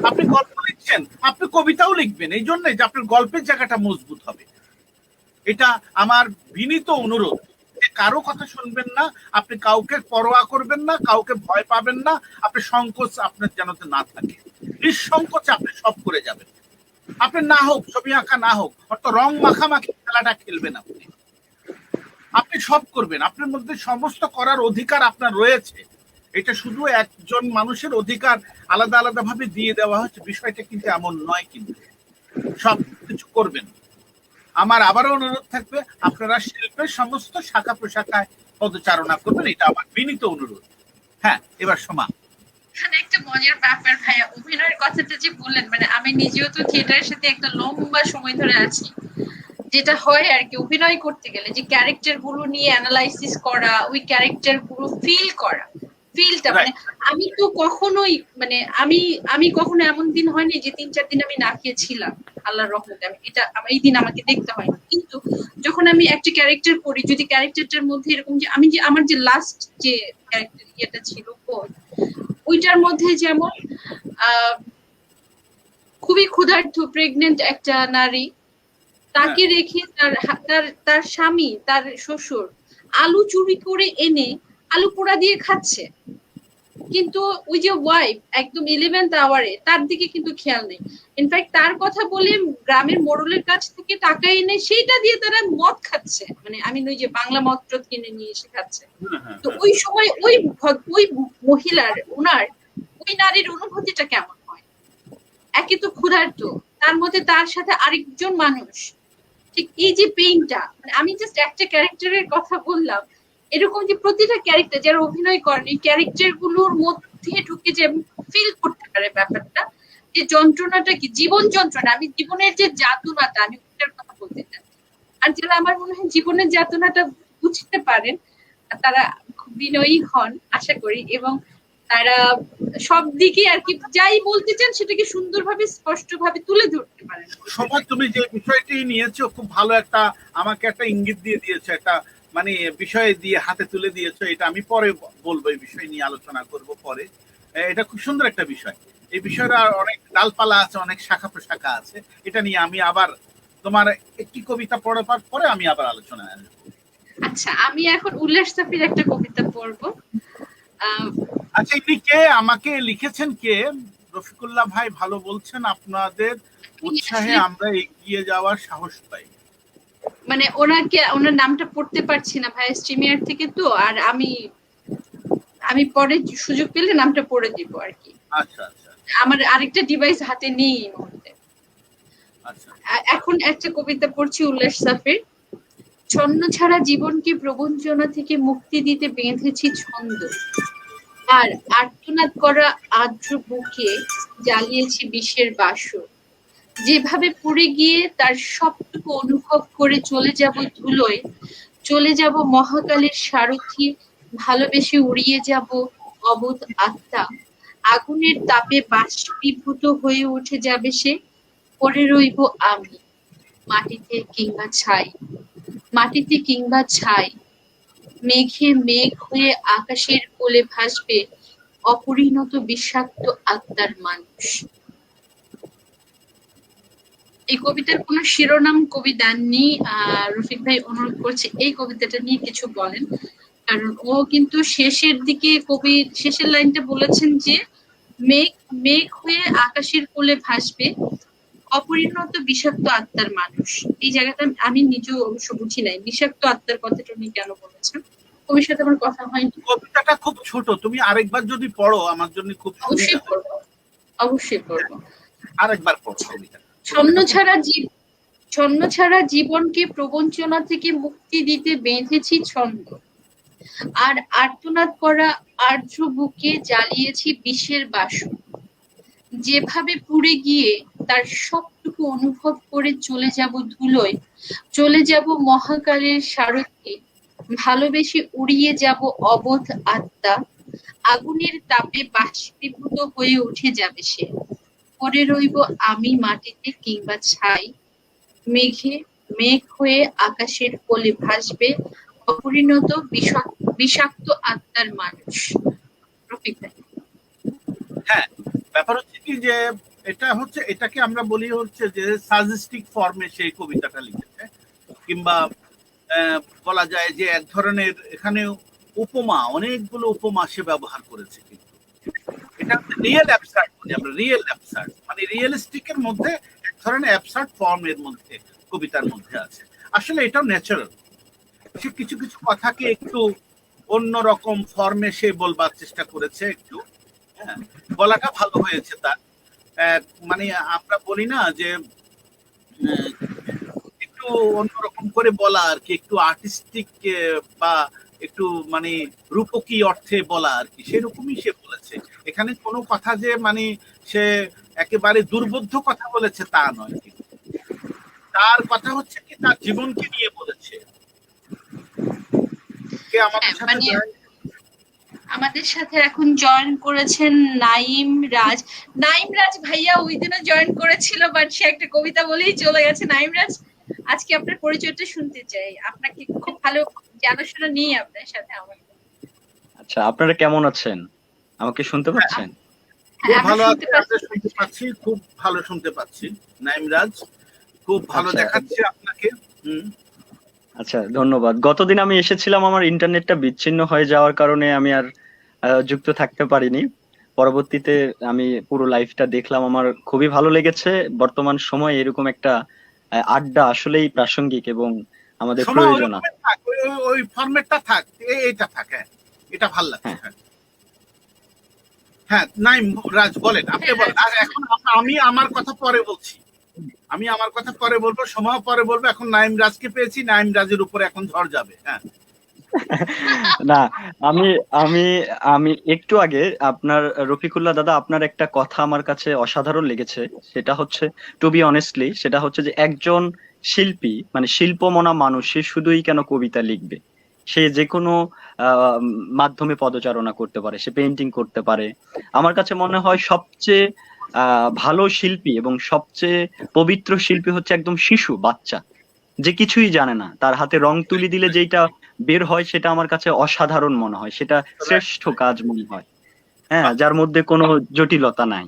আপনি গল্প লিখছেন, আপনি কবিতাও লিখবেন এই জন্য যে আপনার গল্পের জায়গাটা মজবুত হবে। এটা আমার বিনীত অনুরোধ, যে কারো কথা শুনবেন না, আপনি কাউকে পরোয়া করবেন না, কাউকে ভয় পাবেন না, আপনি সংকোচ আপনার যেন না থাকে, নিঃসংকোচে আপনি সব করে যাবেন। আপনি না হোক ছবি আঁকা, না হোক অর্থাৎ রং মাখামাখি খেলাটা খেলবেন, আপনি সব করবেন, আপনার মধ্যে সমস্ত করার অধিকার আপনার রয়েছে। এটা শুধু একজন মানুষের অধিকার আলাদা আলাদা ভাবে দিয়ে দেওয়া হচ্ছে, বিষয়টা কিন্তু এমন নয়, কিন্তু সব কিছু করবেন। আমার আবারও অনুরোধ থাকবে, আপনারা শিল্পের সমস্ত শাখা প্রশাখায় পদচারণা করবেন, এটা আমার বিনীত অনুরোধ। হ্যাঁ, এবার সমা। এখানে একটা মজার ব্যাপার ভাইয়া, অভিনয়ের কথাটা যে বললেন, মানে আমি নিজেও তো থিয়েটারের সাথে একটা লম্বা সময় ধরে আছি। যেটা হয় আর কি, অভিনয় করতে গেলে যে ক্যারেক্টার গুলো নিয়ে অ্যানালাইসিস করা, ওই ক্যারেক্টার গুলো ফিল করা, ফিলটা, মানে আমি তো কখনোই মানে আমি আমি কখনো এমন দিন হয়নি যে 3-4 দিন আমি না খেয়েছিলাম, আল্লাহর রহমতে আমি এটা এই দিন আমাকে দেখতে হয়নি। কিন্তু যখন আমি একটা ক্যারেক্টার করি, যদি ক্যারেক্টারটার মধ্যে এরকম যে আমি যে আমার যে লাস্ট যে ক্যারেক্টার ইয়েটা ছিল ওইটার মধ্যে যেমন আহ খুবই ক্ষুধার্ত প্রেগনেন্ট একটা নারী, তাকে রেখে তার স্বামী, তার শ্বশুর আলু চুরি করে এনে আলু পোড়া দিয়ে খাচ্ছে, কিন্তু ওই যে ওয়াইফ একদম 11th আওয়ারে তার দিকে কিন্তু খেয়াল নেই। ইনফ্যাক্ট তার কথা বলে গ্রামের মোড়লের কাছ থেকে টাকা এনে সেইটা দিয়ে তারা মদ খাচ্ছে, মানে আমি ওই যে বাংলা মদ টদ কিনে নিয়ে এসে খাচ্ছে। তো ওই সময় ওই মহিলার ওনার ওই নারীর অনুভূতিটা কেমন হয়? একে তো ক্ষুধার্ত, তার মধ্যে তার সাথে আরেকজন মানুষ, ঠিক এই যে পেইনটা, মানে আমি জাস্ট একটা ক্যারেক্টারের কথা বললাম, এরকম যে প্রতিটা ক্যারেক্টার যারা অভিনয় করেন এই ক্যারেক্টার গুলোর মধ্যে ঢুকে যে ফিল করতে পারে ব্যাপারটা, যে যন্ত্রণাটা কি জীবন যন্ত্রণা, আমি জীবনের যে যাতনাটা আমি ওটার কথা বলতে চাই। আর যারা আমার মনে হয় জীবনের যাতনাটা বুঝতে পারেন তারা খুব বিনয়ী হন আশা করি, এবং তারা সব দিকে আর কি যাই বলতে চান সেটাকে সুন্দরভাবে স্পষ্টভাবে তুলে ধরতে পারেন। সবাই তুমি যে বিষয়টি নিয়েছো খুব ভালো একটা আমাকে একটা ইঙ্গিত দিয়ে দিয়েছো, একটা মানে বিষয় দিয়ে হাতে তুলে দিয়েছো। এটা আমি পরে বলবো, এই বিষয় নিয়ে আলোচনা করব পরে। এটা খুব সুন্দর একটা বিষয়। এই বিষয়টা অনেক ডালপালা আছে, অনেক শাখা প্রশাখা আছে। এটা নিয়ে আমি আবার তোমার একটি কবিতা পড়ার পরে আমি আবার আলোচনায় আসবো। আচ্ছা, আমি এখন উল্লাস সাফির একটা কবিতা পড়বো। আচ্ছা, ইনি কে? আমাকে লিখেছেন কে? রফিকুল্লাহ ভাই ভালো বলছেন, আপনাদের উৎসাহে আমরা এগিয়ে যাওয়ার সাহস পাই। মানে ওনার নামটা পড়তে পারছি না ভাই, স্ট্রিমিয়ার থেকে তো, আর আমি পরে সুযোগ পেলে নামটা পড়ে দিব আর কি। আচ্ছা আচ্ছা, আমার আরেকটা ডিভাইস হাতে নেই এই মুহূর্তে। আচ্ছা, এখন একটা কবিতা পড়ছি উল্লাস সাফির। ছন্ন ছাড়া জীবনকে প্রবঞ্চনা থেকে মুক্তি দিতে বেঁধেছি ছন্দ, আর আর্তনাদ করা আর্দ্র বুকে জ্বালিয়েছি বিষের বাসর। যেভাবে পুড়ে গিয়ে তার সবটুকু অনুভব করে চলে যাব ধুলোয়, চলে যাব মহাকালের সারথি, ভালোবেসে উড়িয়ে যাব অবোধ আত্মা। আগুনের তাপে বাষ্পীভূত হয়ে উঠে যাবে সে, পড়ে রইব আমি মাটিতে কিংবা ছাই, মাটিতে কিংবা ছাই। মেঘে মেঘ হয়ে আকাশের কোলে ভাসবে অপরিণত বিষাক্ত আত্মার মানুষ। এই কবিতার কোনো শিরোনাম কবি দেননি। রফিক ভাই অনুরোধ করছে এই কবিতাটা নিয়ে কিছু বলেন, কারণ ও কিন্তু শেষের দিকে শেষের লাইনটা বলেছেন যে মেঘ মেঘ হয়ে আকাশের কোলে ভাসবে অপরিণত বিষাক্ত আত্মার মানুষ। এই জায়গাটা আমি নিজেও অবশ্য বুঝি নাই, বিষাক্ত আত্মার কথাটা উনি কেন বলেছেন। কবির সাথে আমার কথা হয়নি। কবিতাটা খুব ছোট, তুমি আরেকবার যদি পড়ো আমার জন্য খুব অবশ্যই পড়বো, অবশ্যই পড়বো। আরেকবার পড়ো কবিতা। ছন্ন ছাড়া জীবনকে প্রবঞ্চনা থেকে মুক্তি দিতে বেঁধেছি ছন্দ, আর আর্তনাদ করা আর্দ্র বুকে জ্বালিয়েছি বিষের বাসর। যেভাবে পুড়ে গিয়ে তার সবটুকু অনুভব করে চলে যাব ধুলোয়, চলে যাব মহাকালের সারথি, ভালোবেসে উড়িয়ে যাব অবোধ আত্মা। আগুনের তাপে বাষ্পীভূত হয়ে উঠে যাবে সে, পড়ে রইব আমি মাটিতে কিংবা ছাই। মেঘে মেঘ হয়ে আকাশের কোলে ভাসবে অপরিণত বিষাক্ত আত্মার মানুষ। রফিক ভাই। হ্যাঁ, ব্যাপার হচ্ছে কি যে এটাকে আমরা বলি হচ্ছে যে সাজেস্টিক ফর্মে সেই কবিতাটা লিখেছে, কিংবা বলা যায় যে এক ধরনের এখানে উপমা, অনেকগুলো উপমা সে ব্যবহার করেছে। কিন্তু এটা রিয়েল অ্যাবসার্ড বলি আমরা, রিয়েল অ্যাবসার্ড মানে রিয়েলিস্টিকের মধ্যে এক ধরনের অ্যাবসার্ড ফর্মের মধ্যে কবিতার মধ্যে আছে। আসলে এটাও ন্যাচারাল। সে কিছু কিছু কথাকে একটু অন্যরকম ফর্মে সে বলবার চেষ্টা করেছে, একটু হ্যাঁ, গলাটা ভালো হয়েছে তার। মানে আমরা বলি না যে একটু অন্যরকম করে বলা আর কি, একটু আর্টিস্টিক বা একটু মানে রূপকী অর্থে বলা আর কি, সেরকমই সে বলেছে। এখানে কোনো কথা যে মানে সে একেবারে দুর্বোধ্য কথা বলেছে তা নয়, কিন্তু তার কথা হচ্ছে কি তার জীবনকে নিয়ে বলেছে। কে আমাদের সাথে আমাদের সাথে এখন জয়েন করেছেন নাইম রাজ। নাইম রাজ ভাইয়া ওই দিনও জয়েন করেছিল, বাট সে একটা কবিতা বলেই চলে গেছে। নাইম রাজ, আজকে আপনার পরিচয়টা শুনতে চাই। আপনাকে খুব ভালো জানাশোনা নেই আপনার সাথে আমার। আচ্ছা, আপনারা কেমন আছেন? আমাকে শুনতে পাচ্ছেন? খুব আমরা ভালো শুনতে আছি, পাচ্ছি। আমরা শুনতে পাচ্ছি, খুব ভালো শুনতে পাচ্ছি। নাইমরাজ, খুব ভালো আচ্ছা, দেখাচ্ছে আপনাকে। হুম। আচ্ছা, ধন্যবাদ। গতদিন আমি এসেছিলাম, আমার ইন্টারনেটটা বিচ্ছিন্ন হয়ে যাওয়ার কারণে আমি আর যুক্ত থাকতে পারিনি। পরবর্তীতে আমি পুরো লাইভটা দেখলাম, আমার খুবই ভালো লেগেছে। বর্তমান সময়ে এরকম একটা আড্ডা আসলেই প্রাসঙ্গিক এবং আমাদের সময় প্রয়োজন। ওরকমের থাক, ওই ফরম্যাটটা থাক, এইটা থাক, হ্যাঁ, এটা ভালো লাগছে। হ্যাঁ। হ্যাঁ, হ্যাঁ, নাইম রাজ বলেন, আপনি বলেন। আর এখন আমি আমার কথা পরে বলছি, আমি আমার কথা পরে বলবো, সময় পরে বলবো। এখন নাইম রাজকে পেয়েছি, নাইম রাজের উপরে এখন ঝড় যাবে। হ্যাঁ, না, আমি আমি আমি একটু আগে আপনার রফিকুল্লাহ দাদা, আপনার একটা কথা আমার কাছে অসাধারণ লেগেছে। সেটা হচ্ছে, টু বি অনেস্টলি, সেটা হচ্ছে যে একজন শিল্পী, মানে শিল্পমনা মানুষ, সে শুধুই কেন কবিতা লিখবে? সে যে কোনো আহ মাধ্যমে পদচারণা করতে পারে, সে পেইন্টিং করতে পারে। আমার কাছে মনে হয় সবচেয়ে ভালো শিল্পী এবং সবচেয়ে পবিত্র শিল্পী হচ্ছে একদম শিশু, বাচ্চা, যে কিছুই জানে না। তার হাতে রং তুলি দিলে যেটা বের হয় সেটা আমার কাছে অসাধারণ মনে হয়, সেটা শ্রেষ্ঠ কাজ মনে হয়। হ্যাঁ, যার মধ্যে কোনো জটিলতা নাই।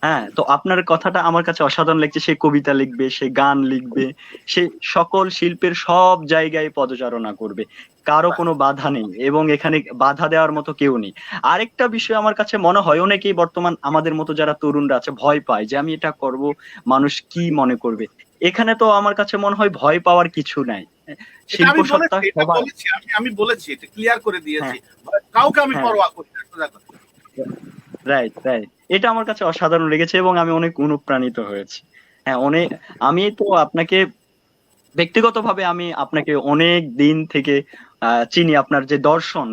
হ্যাঁ, তো আপনার কথাটা আমার কাছে অসাধারণ লাগছে। সে কবিতা লিখবে, সে গান লিখবে, সে সকল শিল্পের সব জায়গায় পদচারণা করবে, কারো কোনো বাধা নেই এবং এখানে বাধা দেওয়ার মতো কেউ নেই। আরেকটা বিষয় আমার কাছে মনে হয়, অনেকেই বর্তমান আমাদের মতো যারা তরুণরা আছে ভয় পায় যে আমি এটা করব, মানুষ কি মনে করবে। এখানে তো আমার কাছে মনে হয় ভয় পাওয়ার কিছু নাই। এটা শিল্প আমি সত্তা বলেছি, এটা সবার। বলেছি, আমি বলেছি, এটা ক্লিয়ার করে দিয়েছি। হ্যাঁ, কাউকে আমি হ্যাঁ, পরোয়া করি না, সোজা কথা। Right, right. এটা আমার কাছে অসাধারণ লেগেছে এবং আমি অনেক অনুপ্রাণিত হয়েছি। হ্যাঁ, অনেক। আমি তো আপনাকে ব্যক্তিগতভাবে, আমি আপনাকে অনেক দিন থেকে চিনি। আপনার যে দর্শন,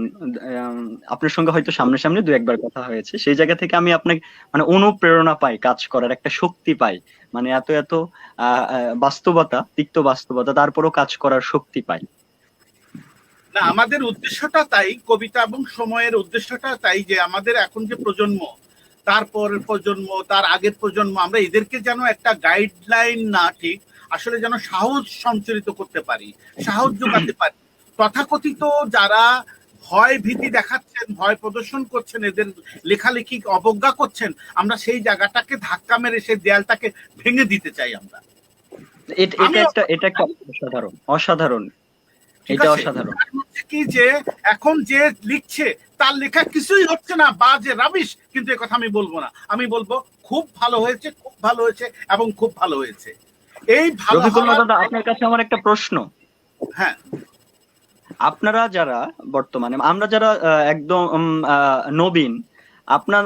আম, আপনার সঙ্গে হয়তো সামনাসামনি দু একবার কথা হয়েছে, সেই জায়গা থেকে আমি আপনাকে মানে অনুপ্রেরণা পাই, কাজ করার একটা শক্তি পাই। মানে এত এত বাস্তবতা, তিক্ত বাস্তবতা, তারপরও কাজ করার শক্তি পাই। না, আমাদের উদ্দেশ্যটা তাই, কবিতা এবং সময়ের উদ্দেশ্যটা তাই, যে আমাদের এখন যে প্রজন্ম, তারপরের প্রজন্ম, তার আগের প্রজন্ম, আমরা এদেরকে যেন একটা গাইডলাইন না, ঠিক আসলে যেন সাহস সঞ্চারিত করতে পারি, সাহস যোগাতে পারি। তথাকথিত যারা ভয় ভীতি দেখাচ্ছেন, ভয় প্রদর্শন করছেন, এদের লেখালেখি অবজ্ঞা করছেন, আমরা সেই জায়গাটাকে ধাক্কা মেরে সেই দেয়ালটাকে ভেঙে দিতে চাই আমরা। এটা আমি এটা একটা অসাধারণ, অসাধারণ। ঠিক এটা আছে, অসাধারণ। কারণ হচ্ছে কি যে এখন যে লিখছে তার লেখা কিছুই হচ্ছে না, বা যে রাবিশ, কিন্তু এ কথা আমি বলবো না। আমি বলবো খুব ভালো হয়েছে, খুব ভালো হয়েছে এবং খুব ভালো হয়েছে। এই ভালো রফিকুল্লাহ হওয়ার, দাদা, আপনার কাছে আমার একটা প্রশ্ন। হ্যাঁ, আপনারা যারা বর্তমানে, আমরা যারা একদম নবীন, আপনার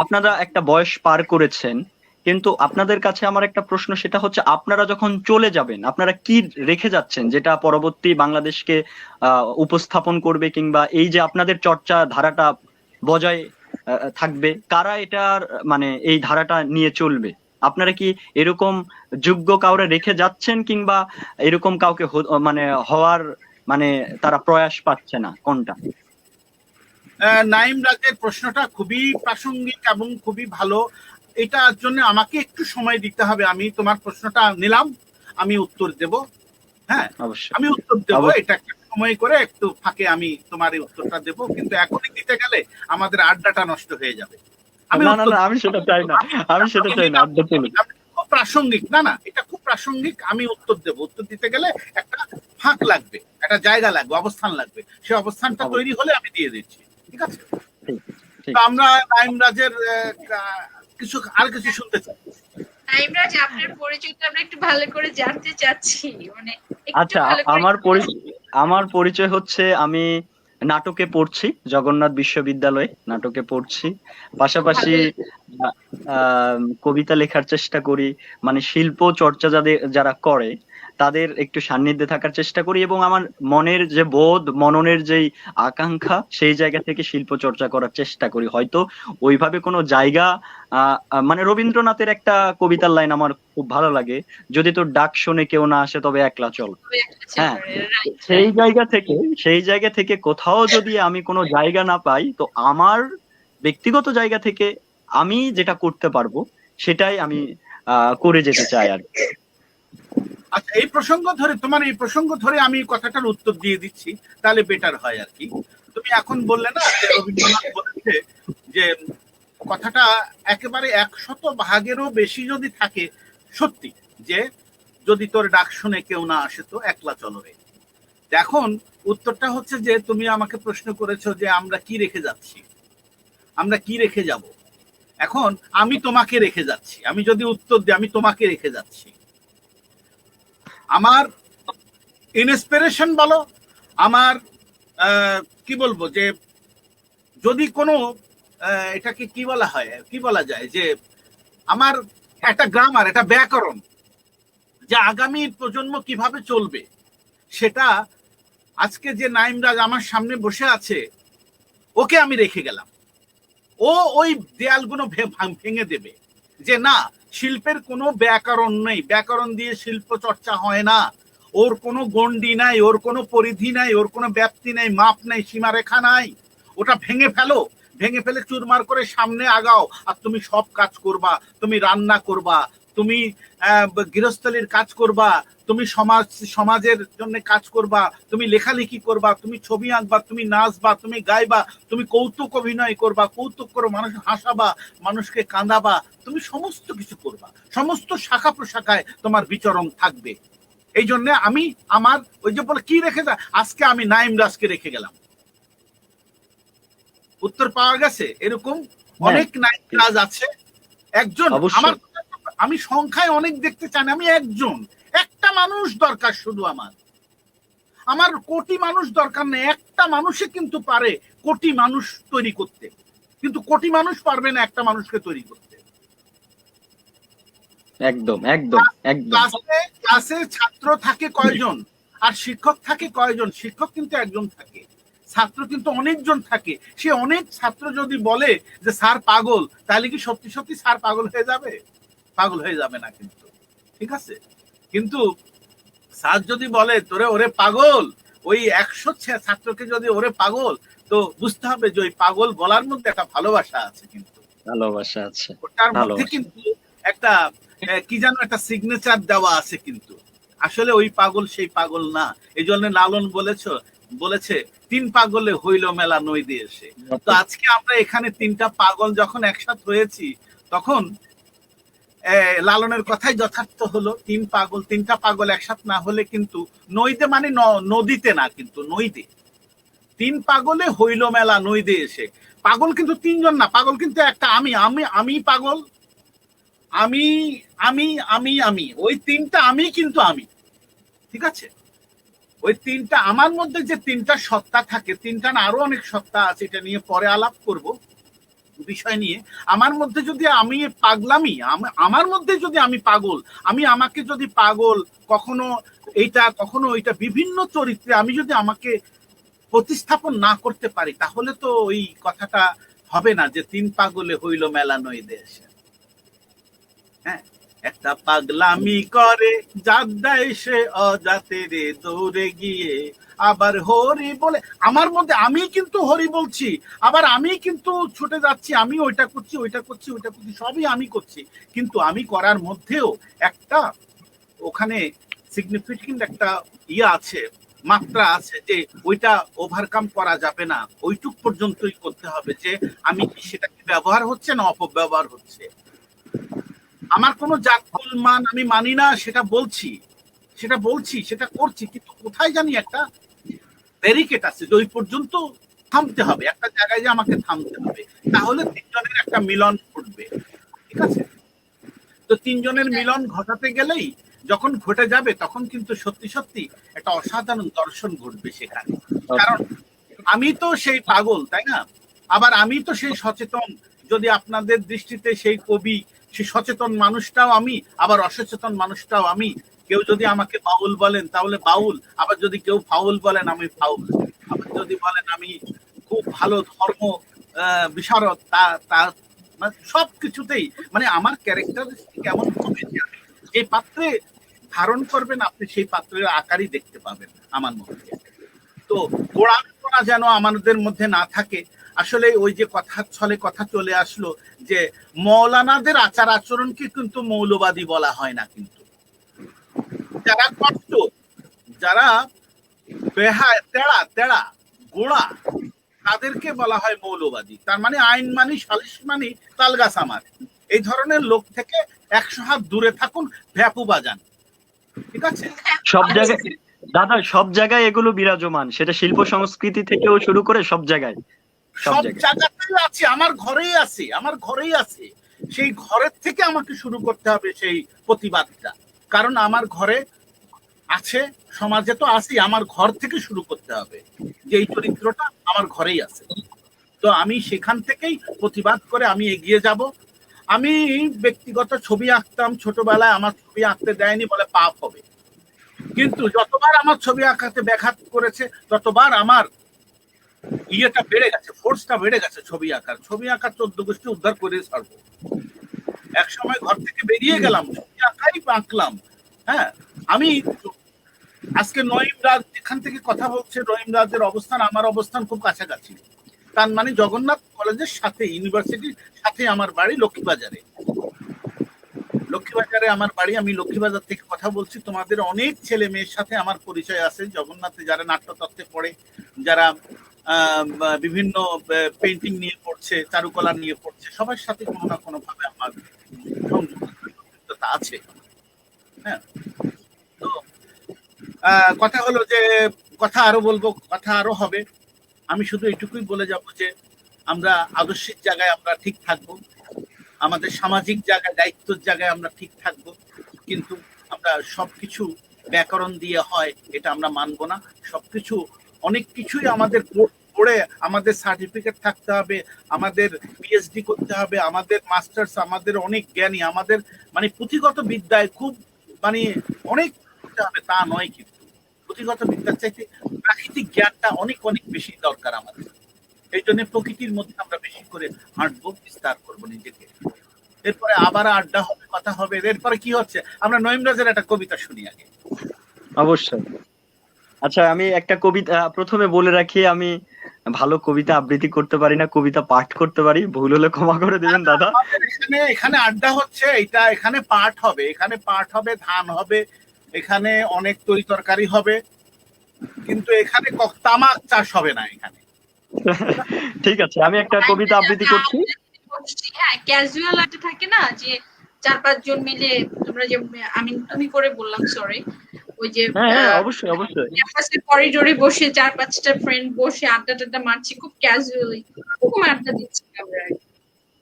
আপনারা একটা বয়স পার করেছেন, কিন্তু আপনাদের কাছে আমার একটা প্রশ্ন, সেটা হচ্ছে আপনারা যখন চলে যাবেন আপনারা কি রেখে যাচ্ছেন, যেটা পরবর্তী বাংলাদেশকে উপস্থাপন করবে, কিংবা এই যে আপনাদের চর্চা ধারাটা বজায় থাকবে, কারা এটার মানে এই ধারাটা নিয়ে চলবে? আপনারা কি এরকম যোগ্য কাউরে রেখে যাচ্ছেন, কিংবা এরকম কাউকে মানে হওয়ার মানে তারা প্রয়াস পাচ্ছে না, কোনটা? নাইম রাজের প্রশ্নটা খুবই প্রাসঙ্গিক এবং খুবই ভালো। এটার জন্য আমাকে একটু সময় দিতে হবে। আমি তোমার প্রশ্নটা নিলাম, আমি উত্তর দেব। হ্যাঁ, অবশ্যই, আমি উত্তর দেবো, অবশ্যই। এটা একটা সময় করে একটু ফাঁকে আমি তোমার এই উত্তরটা দেবো, কিন্তু এখনই দিতে গেলে আমাদের আড্ডাটা নষ্ট হয়ে যাবে। আমি না, না, উত্তর না, আমি সেটা চাই না, আমি সেটা চাই না, আড্ডা চলুক। খুব প্রাসঙ্গিক, না না, এটা খুব প্রাসঙ্গিক। আমি উত্তর দেব, উত্তর দিতে গেলে একটা ফাঁক লাগবে, একটা জায়গা লাগবে, অবস্থান লাগবে। সেই অবস্থানটা অবশ্যই। তৈরি হলে আমি দিয়ে দিচ্ছি, ঠিক আছে? ঠিক, ঠিক। তো আমরা নাইম রাজের কিছু আর কিছু শুনতে চাই। নাইমরাজ, আপনার পরিচয়টা আমরা একটু ভালো করে জানতে চাচ্ছি, মানে একটু আচ্ছা, ভালো করে। আমার পরিচয় হচ্ছে, আমি নাটকে পড়ছি, জগন্নাথ বিশ্ববিদ্যালয়ে নাটকে পড়ছি। পাশাপাশি কবিতা লেখার চেষ্টা করি। মানে শিল্প চর্চা যারা করে তাদের একটু সান্নিধ্যে থাকার চেষ্টা করি এবং আমার মনের যে বোধ, মননের যেই আকাঙ্ক্ষা, সেই জায়গা থেকে শিল্প চর্চা করার চেষ্টা করি। হয়তো ওইভাবে কোনো জায়গা মানে রবীন্দ্রনাথের একটা কবিতার লাইন আমার খুব ভালো লাগে, যদি তোর ডাক শুনে কেউ না আসে তবে একলা চল। হ্যাঁ, সেই জায়গা থেকে কোথাও যদি আমি কোনো জায়গা না পাই, তো আমার ব্যক্তিগত জায়গা থেকে আমি যেটা করতে পারবো সেটাই আমি করে যেতে চাই আর কি। আচ্ছা, এই প্রসঙ্গ ধরে আমি কথাটার উত্তর দিয়ে দিচ্ছি, তাহলে বেটার হয় আর কি। তুমি এখন বললে না যে রবীন্দ্রনাথ বলেছে যে কথাটা একেবারে 100% বেশি যদি থাকে সত্যি, যে যদি তোর ডাক শুনে কেউ না আসে তো একলা চলো রে। এখন উত্তরটা হচ্ছে যে তুমি আমাকে প্রশ্ন করেছো যে আমরা কি রেখে যাচ্ছি, আমরা কি রেখে যাব। এখন আমি তোমাকে রেখে যাচ্ছি, আমি যদি উত্তর দিই আমি তোমাকে রেখে যাচ্ছি। আমার ইন্সপিরেশন বলো, আমার কি বলবো, যে যদি কোনো এটাকে কি বলা হয়, কি বলা যায়, যে আমার একটা গ্রামার, একটা ব্যাকরণ, যে আগামী প্রজন্ম কিভাবে চলবে, সেটা আজকে যে নাইমরাজ আমার সামনে বসে আছে ওকে আমি রেখে গেলাম। ও ওই দেয়ালগুলো ভেঙে দেবে, যে না, শিল্পের কোনো ব্যাকরণ নেই, ব্যাকরণ দিয়ে শিল্প চর্চা হয় না, ওর কোনো গণ্ডি নাই, ওর কোনো পরিধি নাই, ওর কোনো ব্যাপ্তি নাই, মাপ নাই, সীমারেখা নাই। ওটা ভেঙে ফেলো, ভেঙে ফেলে চুরমার করে সামনে আগাও, আর তুমি সব কাজ করবা, তুমি রান্না করবা, তুমি গৃহস্থলীর কাজ করবা, তুমি সমাজের জন্য কাজ করবা, তুমি লেখালেখি করবা, তুমি ছবি আঁকবা, তুমি নাচবা, তুমি গাইবা, তুমি কৌতুক অভিনয় করবা, কৌতুক করে মানুষ হাসাবা, মানুষকে কাঁদাবা, তুমি সমস্ত কিছু করবা, সমস্ত শাখা প্রশাখায় তোমার বিচরণ থাকবে। এই জন্য আমি আমার ওই যে বলে কি রেখে যা, আজকে আমি নাইম রাজকে রেখে গেলাম। উত্তর পাওয়া গেছে? এরকম অনেক নাইম রাজ আছে। একজন আমার, আমি সংখ্যায় অনেক দেখতে চাই না, আমি একজন, একটা মানুষ দরকার শুধু। আমার কোটি মানুষ দরকার নেই, একটা মানুষে কিন্তু পারে কোটি মানুষ তৈরি করতে, কিন্তু কোটি মানুষ পারবে না একটা মানুষকে তৈরি করতে। একদম একদম একদম। ক্লাসে ছাত্র থাকে কয়জন আর শিক্ষক থাকে কয়জন? শিক্ষক কিন্তু একজন থাকে, ছাত্র কিন্তু অনেকজন থাকে। সে অনেক ছাত্র যদি বলে যে স্যার পাগল, তাহলে কি সত্যি সত্যি স্যার পাগল হয়ে যাবে? পাগল হয়ে যাবে না কিন্তু, ঠিক আছে? কিন্তু স্যার যদি বলে তোরে ওরে পাগল, ওই 100 ছাত্রকে যদি ওরে পাগল, তো বুঝতে হবে যে ওই পাগল বলার মধ্যে একটা ভালোবাসা আছে, কিন্তু ভালোবাসা আছে, ওটার মধ্যে কিন্তু একটা কি যেন একটা সিগনেচার দেওয়া আছে, কিন্তু আসলে ওই পাগল সেই পাগল না। এই জন্য লালন বলেছে 3 পাগলে হইল মেলা নই দিয়ে এসে। তো আজকে আমরা এখানে 3টা পাগল যখন একসাথে হয়েছি, তখন লালনের কথাই যথার্থ হলো। 3টা পাগল একসাথে না হলে কিন্তু নইতে, মানে নদীতে না, কিন্তু নইতে 3 পাগলে হইল মেলা নই দিয়ে এসে। পাগল কিন্তু 3জন না, পাগল কিন্তু একটা। আমি পাগল, আমি আমি আমি আমি ওই 3টা আমি, কিন্তু আমি, ঠিক আছে? ওই 3টা আমার মধ্যে যে 3টা সত্তা থাকে, 3টা না আরো অনেক সত্তা আছে, এটা নিয়ে পরে আলাপ করব বিষয় নিয়ে। আমার মধ্যে যদি আমি পাগলামি, আমার মধ্যে যদি আমি পাগল, আমি আমাকে যদি পাগল কখনো এইটা কখনো ওইটা বিভিন্ন চরিত্রে আমি যদি আমাকে প্রতিস্থাপন না করতে পারি, তাহলে তো ওই কথাটা হবে না যে 3 পাগলে হইল মেলা নই দেশে। হ্যাঁ, একটা পাগলামি করে যাদ্দায় সে অজাতে রে দৌড়ে গিয়ে আবার হরি বলে। আমার মধ্যে আমি কিন্তু হরি বলছি, আবার আমি কিন্তু ছুটে যাচ্ছি, আমি ওইটা করছি, সবই আমি করছি। কিন্তু আমি করার মধ্যেও একটা ওখানে সিগনিফিকেন্ট একটা আছে, মাত্রা আছে, যে ওইটা ওভারকাম করা যাবে না, ওইটুক পর্যন্তই করতে হবে, যে আমি কি সেটা কি ব্যবহার হচ্ছে না অপব্যবহার হচ্ছে। আমার কোনো জাতকুল মান আমি মানি না, সেটা বলছি, সেটা করছি, কিন্তু কোথায় জানি একটা ব্যারিকেড আছে, যে ওই পর্যন্ত থামতে হবে, একটা জায়গায় যে আমাকে থামতে হবে, তাহলে 3জনের একটা মিলন ঘটবে, ঠিক আছে? তো 3জনের মিলন ঘটাতে গেলেই যখন ঘটে যাবে, তখন কিন্তু সত্যি সত্যি একটা অসাধারণ দর্শন ঘটবে সেখানে। কারণ আমি তো সেই পাগল, তাই না? আবার আমি তো সেই সচেতন, যদি আপনাদের দৃষ্টিতে সেই কবি, সেই সচেতন মানুষটাও আমি, আবার অসচেতন মানুষটাও আমি, কেউ যদি আমাকে বাউল বলেন তাহলে বাউল, আবার যদি কেউ ফাউল বলেন আমি ফাউল, আবার যদি বলেন আমি খুব ভালো ধর্ম বিশারদ, তা তা মানে সবকিছুতেই মানে আমার ক্যারেক্টারিস্টিক এমন হবে যে যে পাত্রে ধারণ করবেন আপনি সেই পাত্রের আকারই দেখতে পাবেন আমার মধ্যে। তো গোড়ামিপনা যেন আমাদের মধ্যে না থাকে। আসলে ওই যে কথার ছলে কথা চলে আসলো যে মৌলানাদের আচার আচরণকে কিন্তু মৌলবাদী বলা হয় না, কিন্তু যারা কষ্ট, যারা বেহায় তেড়া তেড়া গোড়া, তাদেরকে বলা হয় মৌলবাদী। তার মানে আইন মানি, সালিশ মানি, তালগাছ আমার, এই ধরনের লোক থেকে 100 হাত দূরে থাকুন, ভ্যাপু বাজান। ঠিক আছে? সব জায়গায় দাদা, সব জায়গায় এগুলো বিরাজমান, সেটা শিল্প সংস্কৃতি থেকেও শুরু করে সব জায়গায়, সব সব জায়গায়। জায়গাতেই আছে, আমার ঘরেই আছে, আমার ঘরেই আছে। সেই ঘরের থেকে আমাকে শুরু করতে হবে সেই প্রতিবাদটা, কারণ আমার ঘরে আছে, সমাজে তো আছি, আমার ঘর থেকে শুরু করতে হবে যে এই চরিত্রটা আমার ঘরেই আছে। তো আমি সেখান থেকেই প্রতিবাদ করে আমি এগিয়ে যাব। আমি ব্যক্তিগত ছবি আঁকতাম ছোটবেলায়, আমার ছবি আঁকতে দেয়নি বলে পাপ হবে, কিন্তু যতবার আমার ছবি আঁকাতে ব্যাঘাত করেছে ততবার আমার ইয়েটা বেড়ে গেছে, ফোর্সটা বেড়ে গেছে ছবি আঁকার। ছবি আঁকার 14 গোষ্ঠী উদ্ধার করে ছাড়বো। এক সময় ঘর থেকে বেরিয়ে গেলাম, ছবি আঁকাই আঁকলাম। হ্যাঁ, আমি আজকে নঈম রাজ যেখান থেকে কথা বলছে, নঈম রাজের অবস্থান আমার অবস্থান খুব কাছাকাছি। তার মানে জগন্নাথ কলেজের সাথে, ইউনিভার্সিটির সাথে আমার বাড়ি লক্ষ্মীবাজারে। লক্ষ্মীবাজারে আমার বাড়ি, আমি লক্ষ্মীবাজার থেকে কথা বলছি। তোমাদের অনেক ছেলে মেয়ের সাথে আমার পরিচয় আছে জগন্নাথে, যারা নাট্যতত্ত্বে পড়ে, যারা বিভিন্ন পেন্টিং নিয়ে পড়ছে, চারুকলা নিয়ে পড়ছে, সবার সাথে কোনো না কোনো ভাবে আমার সংযুক্ততা আছে। হ্যাঁ, তো কথা হলো যে কথা আরো বলবো, কথা আরো হবে। আমি শুধু এটুকুই বলে যাব যে আমরা আদর্শিক জায়গায় আমরা ঠিক থাকবো, আমাদের সামাজিক জায়গায়, দায়িত্বের জায়গায় আমরা ঠিক থাকবো, কিন্তু আমরা সবকিছু ব্যাকরণ দিয়ে হয় এটা আমরা মানবো না। সবকিছু, অনেক কিছুই আমাদের পড়ে আমাদের সার্টিফিকেট থাকতে হবে, আমাদের পিএইচডি করতে হবে, আমাদের মাস্টার্স, আমাদের অনেক জ্ঞানী, আমাদের মানে পুঁথিগত বিদ্যায় খুব মানে অনেক করতে হবে তা নয়, কিন্তু পুঁথিগত বিদ্যার চাইতে প্রাকৃতিক জ্ঞানটা অনেক অনেক বেশি দরকার আমাদের। এই জন্য প্রকৃতির মধ্যে আমরা বেশি করে হাঁটবো, বিস্তার করবো নিজেকে। এরপরে আবার আড্ডা হবে, কথা হবে। এরপরে কি হচ্ছে, আমরা নঈম রাজের একটা কবিতা শুনি আগে। অবশ্যই। আচ্ছা, আমি একটা কবিতা প্রথমে বলে রাখি, আমি ভালো কবিতা আবৃত্তি করতে পারি না, কবিতা পাঠ করতে পারি, ভুল হলে ক্ষমা করে দিবেন দাদা। এখানে এখানে আড্ডা হচ্ছে, এটা এখানে পাঠ হবে, এখানে পাঠ হবে, ধান হবে, এখানে অনেক তরি তরকারি হবে, কিন্তু এখানে তামাক চাষ হবে না এখানে। ঠিক আছে, আমি একটা কবিতা আবৃত্তি করছি। হ্যাঁ, ক্যাজুয়াল একটা থাকে না যে 4-5 জন মিলে, তোমরা যে আমি তুমি করে বললাম, সরি, ওই যে হ্যাঁ, অবশ্যই অবশ্যই। ক্যাম্পাসের করিডোরে বসে 4-5টা ফ্রেন্ড বসে আড্ডা টাড্ডা মারছি খুব ক্যাজুয়ালি, এরকম আড্ডা দিচ্ছি আমরা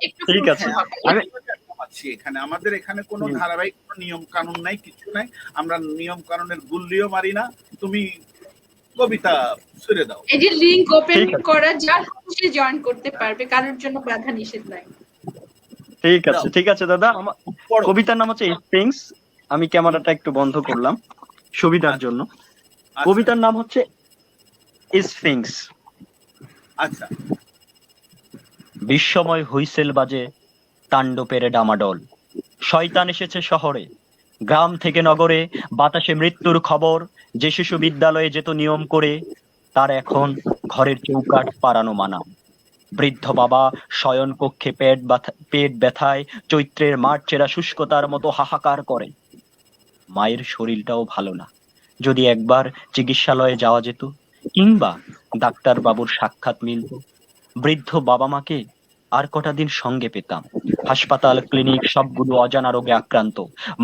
একটু। ঠিক আছে, আমি এখানে আমাদের এখানে কোনো ধারাবাহিক নিয়ম কানুন নাই, কিছু নাই। আমরা নিয়ম কানুনের গুল্লিও মারি না। তুমি কবিতা ছুড়ে দাও। এই যে লিংক ওপেন করা, যার খুশি জয়েন করতে পারবে, কারোর জন্য বাধা নিষেধ নাই। ঠিক আছে, ঠিক আছে দাদা। আমার কবিতার নাম হচ্ছে স্ফিংস। আমি ক্যামেরাটা একটু বন্ধ করলাম সুবিধার জন্য। কবিতার নাম হচ্ছে স্ফিংস। আচ্ছা। বিশ্বময় হুইসেল বাজে, তাণ্ডবের ডামাডোল, শয়তান এসেছে শহরে, গ্রাম থেকে নগরে, বাতাসে মৃত্যুর খবর। যে শিশু বিদ্যালয়ে যেত নিয়ম করে, তার এখন ঘরের চৌকাঠ পাড়ানো মানা। বৃদ্ধ বাবা শয়ন কক্ষে পেট ব্যথায় চৈত্রের মাঠ চেরা শুষ্কতার মতো হাহাকার করে। মায়ের শরীরটাও ভালো না, যদি একবার চিকিৎসালয়ে যাওয়া যেত, কিংবা ডাক্তার বাবুর সাক্ষাৎ মিলত, বৃদ্ধ বাবা মাকে আর কটা দিন সঙ্গে পেতাম। হাসপাতাল, ক্লিনিক সবগুলো অজানা রোগে আক্রান্ত।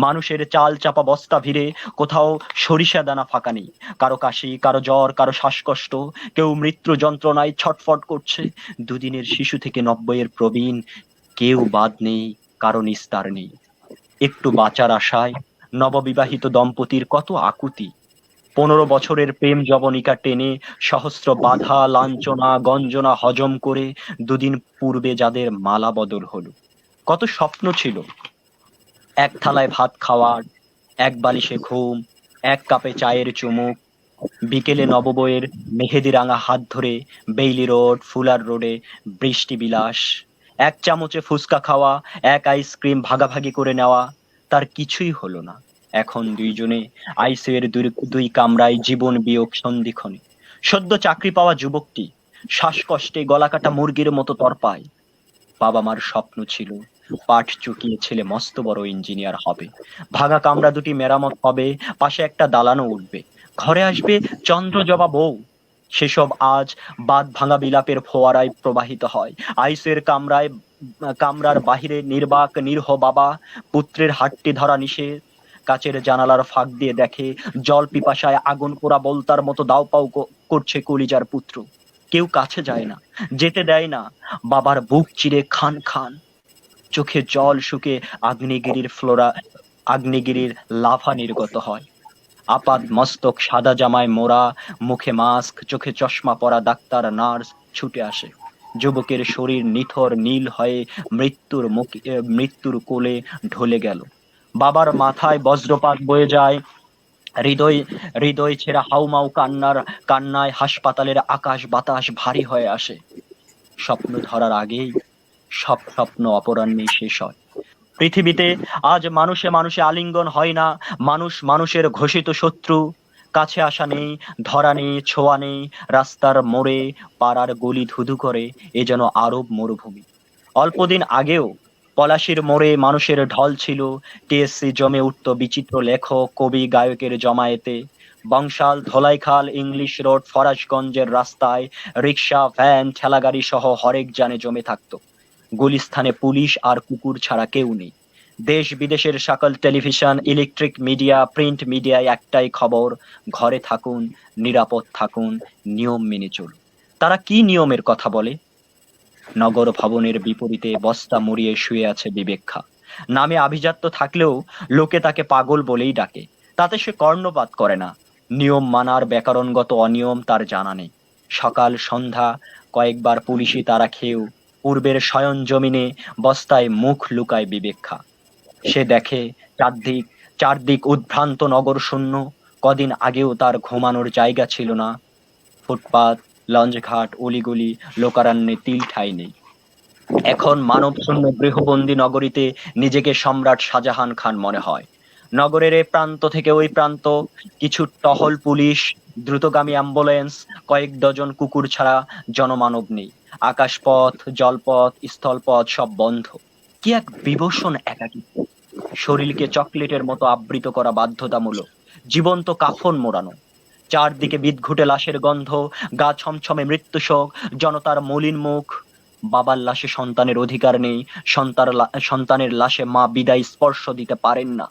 মানুষের চাল চাপা বস্তা ভিড়ে, কোথাও সরিষা দানা ফাঁকা নেই। কারো কাশি, কারো জ্বর, কারো শ্বাসকষ্ট, কেউ মৃত্যু যন্ত্রণায় ছটফট করছে। দুদিনের শিশু থেকে 90-এর প্রবীণ, কেউ বাদ নেই, কারো নিস্তার নেই। একটু বাঁচার আশায় নববিবাহিত দম্পতির কত আকুতি। 15 বছরের প্রেম জবনিকা টেনে সহস্র বাধা, লাঞ্ছনা, গঞ্জনা হজম করে দুদিন পূর্বে যাদের মালা বদল হলো। কত স্বপ্ন ছিল, এক থালায় ভাত খাওয়ার, এক বালিশে ঘুম, এক কাপে চায়ের চুমুক, বিকেলে নববইয়ের মেহেদি রাঙা হাত ধরে বেইলি রোড, ফুলার রোডে বৃষ্টি বিলাস, এক চামচে ফুচকা খাওয়া, এক আইসক্রিম ভাগাভাগি করে নেওয়া। তার কিছুই হলো না। এখন দুইজনে আইসিইউর দুই কামরায় জীবন বিয়োগ সন্ধিক্ষণে। সদ্য চাকরি পাওয়া যুবকটি শ্বাসকষ্টে গলাকাটা মুরগির মতো তরপায়। বাবা মার স্বপ্ন ছিল পাঠ চুকিয়ে ছেলে মস্ত বড় ইঞ্জিনিয়ার হবে, ভাঙা কামরা দুটি মেরামত হবে, পাশে একটা দালানও উঠবে, ঘরে আসবে চন্দ্রজবা বউ। সেসব আজ বাঁধ ভাঙা বিলাপের ফোয়ারায় প্রবাহিত হয়। আইসের কামরার বাহিরে নির্বাক নিরহ বাবা পুত্রের হাতটি ধরা নিষেধ। কাচের জানালার ফাঁক দিয়ে দেখে জল পিপাসায় আগুন পোড়া বলতার মতো দাউপাউ করছে কলিজার পুত্র। কেউ কাছে যায় না, যেতে দেয় না। বাবার বুক চিরে খান খান, চোখে জল শুকে আগ্নেয়গিরির লাভা নির্গত হয়। আপাদ মস্তক সাদা জামায় মোড়া, মুখে মাস্ক, চোখে চশমা পরা ডাক্তার নার্স ছুটে আসে। যুবকের শরীর নিথর নীল হয়ে মৃত্যুর কোলে ঢলে গেল। বাবার মাথায় বজ্রপাত বয়ে যায়, হৃদয় হৃদয় ছেঁড়া হাউমাউ কান্নায় হাসপাতালের আকাশ বাতাস ভারী হয়ে আসে। স্বপ্ন ধরার আগেই সব স্বপ্ন অপরাহ্নে শেষ হয়। পৃথিবীতে আজ মানুষে মানুষে আলিঙ্গন হয় না, মানুষ মানুষের ঘোষিত শত্রু। কাছে আসা নেই, ধরা নেই, ছোঁয়া নেই। রাস্তার মোড়ে পাড়ার গলি ধুধু করে, এ যেন আরব মরুভূমি। অল্পদিন আগেও পলাশির মোড়ে মানুষের ঢল ছিল, টিএসসি জমে উঠত বিচিত্র লেখক, কবি, গায়কের জমায়েতে। বংশাল, ধোলাইখাল, ইংলিশ রোড, ফরাজগঞ্জের রাস্তায় রিক্সা, ভ্যান, ঠেলাগাড়ি সহ হরেক যানে জমে থাকতো। গুলিস্থানে পুলিশ আর কুকুর ছাড়া কেউ নেই। দেশ বিদেশের সকল টেলিভিশন, ইলেকট্রিক মিডিয়া, প্রিন্ট মিডিয়ায় একটাই খবর, ঘরে থাকুন, নিরাপদ থাকুন, নিয়ম মেনে চলুন। তারা কি নিয়মের কথা বলে? নগর ভবনের বিপরীতে বস্তা মুড়িয়ে শুয়ে আছে বিবেক্ষা। নামে আভিজাত্য থাকলেও লোকে তাকে পাগল বলেই ডাকে। তাতে সে কর্ণপাত করে না। নিয়ম মানার ব্যাকরণগত অনিয়ম তার জানা নেই। সকাল সন্ধ্যা কয়েকবার পুলিশি তারা খেয়েও পূর্বের শয়ন জমিনে বস্তায় মুখ লুকায় বিবেক্ষা। সে দেখে চারদিক উদ্ভ্রান্ত, নগর শূন্য। কদিন আগেও তার ঘুমানোর জায়গা ছিল না। ফুটপাত, লঞ্চঘাট, অলিগলি, লোকারণ্যে তিল ঠাঁই নেই। এখন মানব শূন্য গৃহবন্দী নগরীতে নিজেকে সম্রাট শাহজাহান খান মনে হয়। নগরের এ প্রান্ত থেকে ওই প্রান্ত কিছু টহল পুলিশ, দ্রুতগামী অ্যাম্বুলেন্স, কয়েক ডজন কুকুর ছাড়া জনমানব নেই। আকাশপথ, জলপথ, স্থলপথ সব বন্ধ। কি এক বিভৎস একাকিত্ব! শরীরকে চকলেটের মতো আবৃত করা বাধ্যতামূলক, জীবন্ত কাফন মোড়ানো। চারদিকে বিদঘুটে লাশের গন্ধ, গা ছমছমে মৃত্যুশোক, জনতার মলিন মুখ। বাবার লাশে সন্তানের অধিকার নেই, সন্তানের লাশে মা বিদায় স্পর্শ দিতে পারেন না।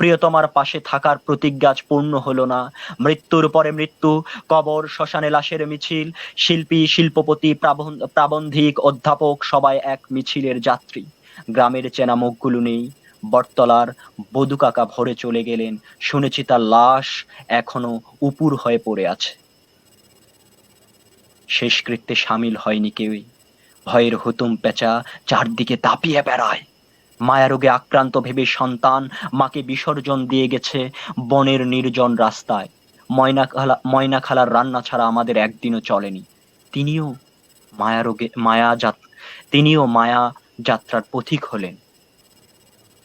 প্রিয়তমার পাশে থাকার প্রতিজ্ঞা পূর্ণ হলো না। মৃত্যুর পরে মৃত্যু, কবর, শ্মশানে লাশের মিছিল। শিল্পী, শিল্পপতি, প্রাবন্ধিক, অধ্যাপক সবাই এক মিছিলের যাত্রী। গ্রামের চেনা মুখগুলো নেই। বটতলার বধু কাকা ভোরে চলে গেলেন, শুনেছি তার লাশ এখনো উপুর হয়ে পড়ে আছে। শেষকৃত্যে সামিল হয়নি কেউই। ভয়ের হুতুম পেঁচা চারদিকে দাপিয়ে বেড়ায়। মায়ারোগে আক্রান্ত ভেবে সন্তান মাকে বিসর্জন দিয়ে গেছে বনের নির্জন রাস্তায়। ময়না খালার রান্না ছাড়া আমাদের একদিনও চলেনি। তিনিও মায়া যাত্রার পথিক হলেন।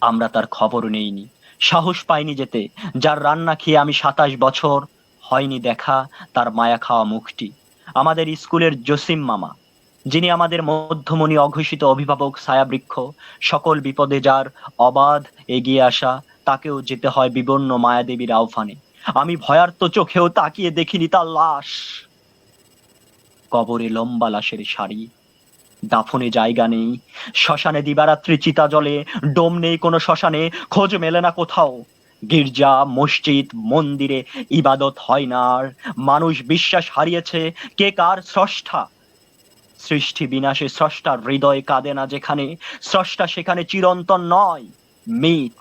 আমরা তার খবর নেইনি, সাহস পাইনি যেতে। যার রান্না খেয়ে আমি 27 বছর, হয়নি দেখা তার মায়া খাওয়া মুখটি। আমাদের স্কুলের জসিম মামা, যিনি আমাদের মধ্যমণি, অঘোষিত অভিভাবক, ছায়াবৃক্ষ, সকল বিপদে যার অবাধ এগিয়ে আসা, তাকেও যেতে হয় বিবর্ণ মায়াদেবীর আহ্বানে। আমি ভয়ার্ত চোখেও তাকিয়ে দেখিনি তার লাশ। কবরে লম্বা লাশের সারি, দাফনে জায়গা নেই। শ্মশানে দিবারাত্রি চিতা জ্বলে, ডোম নেই কোনো শ্মশানে, খোঁজ মেলে না কোথাও। গির্জা, মসজিদ, মন্দিরে ইবাদত হয় না আর। মানুষ বিশ্বাস হারিয়েছে কে কার স্রষ্টা। সৃষ্টি বিনাশে স্রষ্টার হৃদয় কাঁদে না যেখানে, স্রষ্টা সেখানে চিরন্তন নয়, মিথ।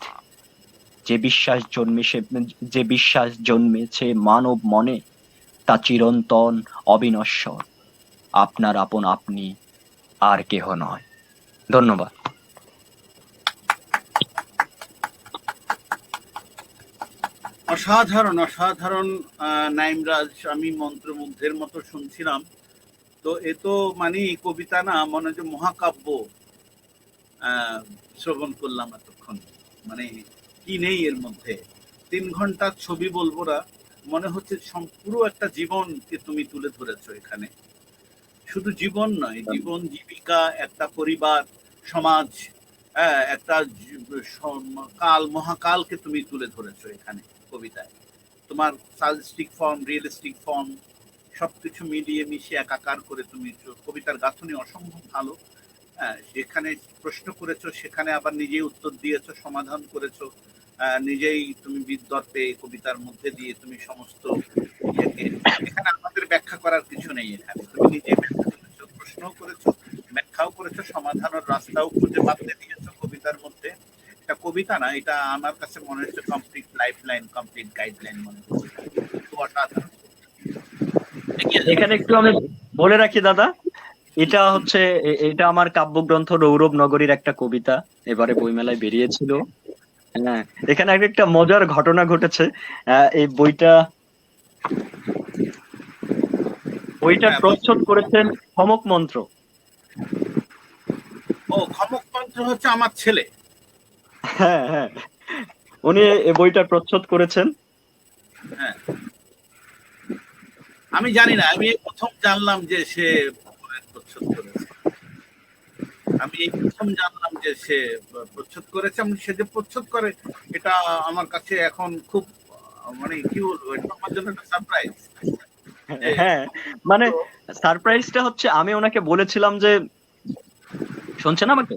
যে বিশ্বাস জন্মেছে মানব মনে, তা চিরন্তন, অবিনশ্বর। আপনার আপন আপনি, আর কেহ নয়। ধন্যবাদ। অসাধারণ অসাধারণ। নাইমরাজ, আমি মন্ত্রমুগ্ধের মতো শুনছিলাম। তো এ তো মানে কবিতা না, মনে হয় যে মহাকাব্য আহ, শ্রবণ করলাম এতক্ষণ। মানে কি নেই এর মধ্যে। 3 ঘন্টার ছবি বলবো না, মনে হচ্ছে পুরো একটা জীবনকে তুমি তুলে ধরেছো এখানে। শুধু জীবন নয়, জীবন জীবিকা, একটা পরিবার, সমাজ, একটা কাল, মহাকালকে তুমি তুলে ধরেছো এখানে কবিতায়। তোমার সাজেস্টিক ফর্ম, রিয়েলিস্টিক ফর্ম সবকিছু মিলিয়ে মিশিয়ে একাকার করে তুমি কবিতার গাঁথনি অসম্ভব ভালো। হ্যাঁ, যেখানে প্রশ্ন করেছো সেখানে আবার নিজেই উত্তর দিয়েছো, সমাধান করেছো। নিজেই তুমি বিদ্যর্পে কবিতার মধ্যে দিয়ে তুমি সমস্ত ইয়েকে, এখানে আমাদের ব্যাখ্যা করার কিছু নেই। এখানে তুমি নিজে ব্যাখ্যা করেছো, প্রশ্নও করেছো, ব্যাখ্যাও করেছো, সমাধানের রাস্তাও খুঁজে বাতলে দিয়েছো কবিতার মধ্যে। এটা কবিতা না, এটা আমার কাছে মনে হচ্ছে complete life line, complete guideline মনে হচ্ছে। খুব অসাধারণ। এগিয়ে যাও। এখানে একটু আমি বলে রাখি দাদা, এটা হচ্ছে এটা আমার কাব্যগ্রন্থ রৌরব নগরীর একটা কবিতা, এবারে বইমেলায় বেরিয়েছিল। হ্যাঁ, এখানে একটা মজার ঘটনা ঘটেছে। এই বইটার হ্যাঁ, প্রচ্ছদ করেছেন খমক মন্ত্র। ও খমক মন্ত্র হচ্ছে আমার ছেলে। হ্যাঁ হ্যাঁ, উনি এই বইটার প্রচ্ছদ করেছেন। হ্যাঁ, আমি জানি না, আমি এই প্রথম জানলাম যে সে প্রচ্ছদ করেছে। আমি এই প্রথম জানলাম যে সে প্রচ্ছদ করেছে, এবং সে যে প্রচ্ছদ করে এটা আমার কাছে এখন খুব মানে কি বলবো, এটা আমার জন্য একটা সারপ্রাইজ। হ্যাঁ, মানে সারপ্রাইজটা হচ্ছে আমি ওনাকে বলেছিলাম যে, শুনছেন আমাকে?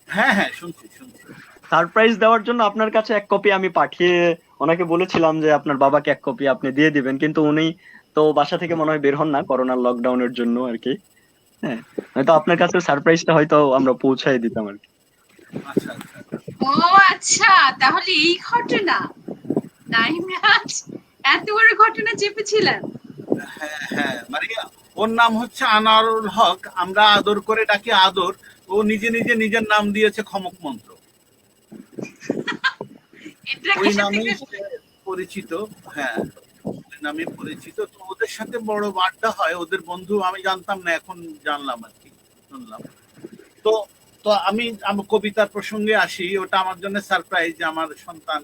হ্যাঁ হ্যাঁ, শুনছি শুনছি। সারপ্রাইজ দেওয়ার জন্য আপনার কাছে এক কপি আমি পাঠিয়ে ওনাকে বলেছিলাম যে আপনার বাবাকে এক কপি আপনি দিয়ে দিবেন, কিন্তু উনি তো বাসা থেকে মনে হয় বের হন না করোনার লকডাউনের জন্য আর কি। হ্যাঁ, হয়তো আপনার কাছে সারপ্রাইজটা হয়তো আমরা পৌঁছায় দিতাম আর কি। আচ্ছা আচ্ছা। ও আচ্ছা, তাহলে এই ঘটনা। নাইমরাজ এত বড় ঘটনা চেপেছিলেন। হ্যাঁ হ্যাঁ, মানে ওর নাম হচ্ছে আনারুল হক, আমরা আদর করে ডাকি আদর। ও নিজে নিজে নিজের নাম দিয়েছে খমক মন্ত্র। এটা ওই কিসের নামেই থেকে? সে পরিচিত। হ্যাঁ, ওই নামে পরিচিত। তো ওদের সাথে বড় আড্ডা হয়, ওদের বন্ধু আমি জানতাম না, এখন জানলাম আর কি, শুনলাম। তো তো আমি কবিতার প্রসঙ্গে আসি। ওটা আমার জন্য সারপ্রাইজ যে আমার সন্তান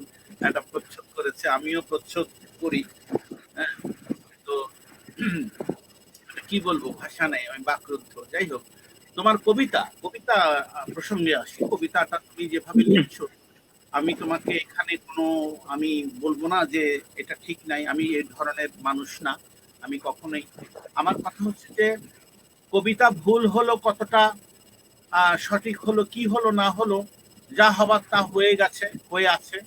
একটা প্রচ্ছদ করেছে, আমিও প্রচ্ছদ করি। হ্যাঁ, তো কি বলবো, ভাষা নেই, আমি বাকরুদ্ধ। যাই হোক, তোমার কবিতা কবিতা প্রসঙ্গে আসি। কবিতাটা তুমি যেভাবে লিখছো, আমি তোমাকে এখানে কোনো, আমি বলবো না যে এটা ঠিক নাই, আমি এই ধরনের মানুষ না। আমি কখনোই, আমার কথা হচ্ছে যে কবিতা ভুল হলো কতটা, সঠিক হলো কি হলো না হলো, যা হবার তা হয়ে গেছে, হয়ে আছে।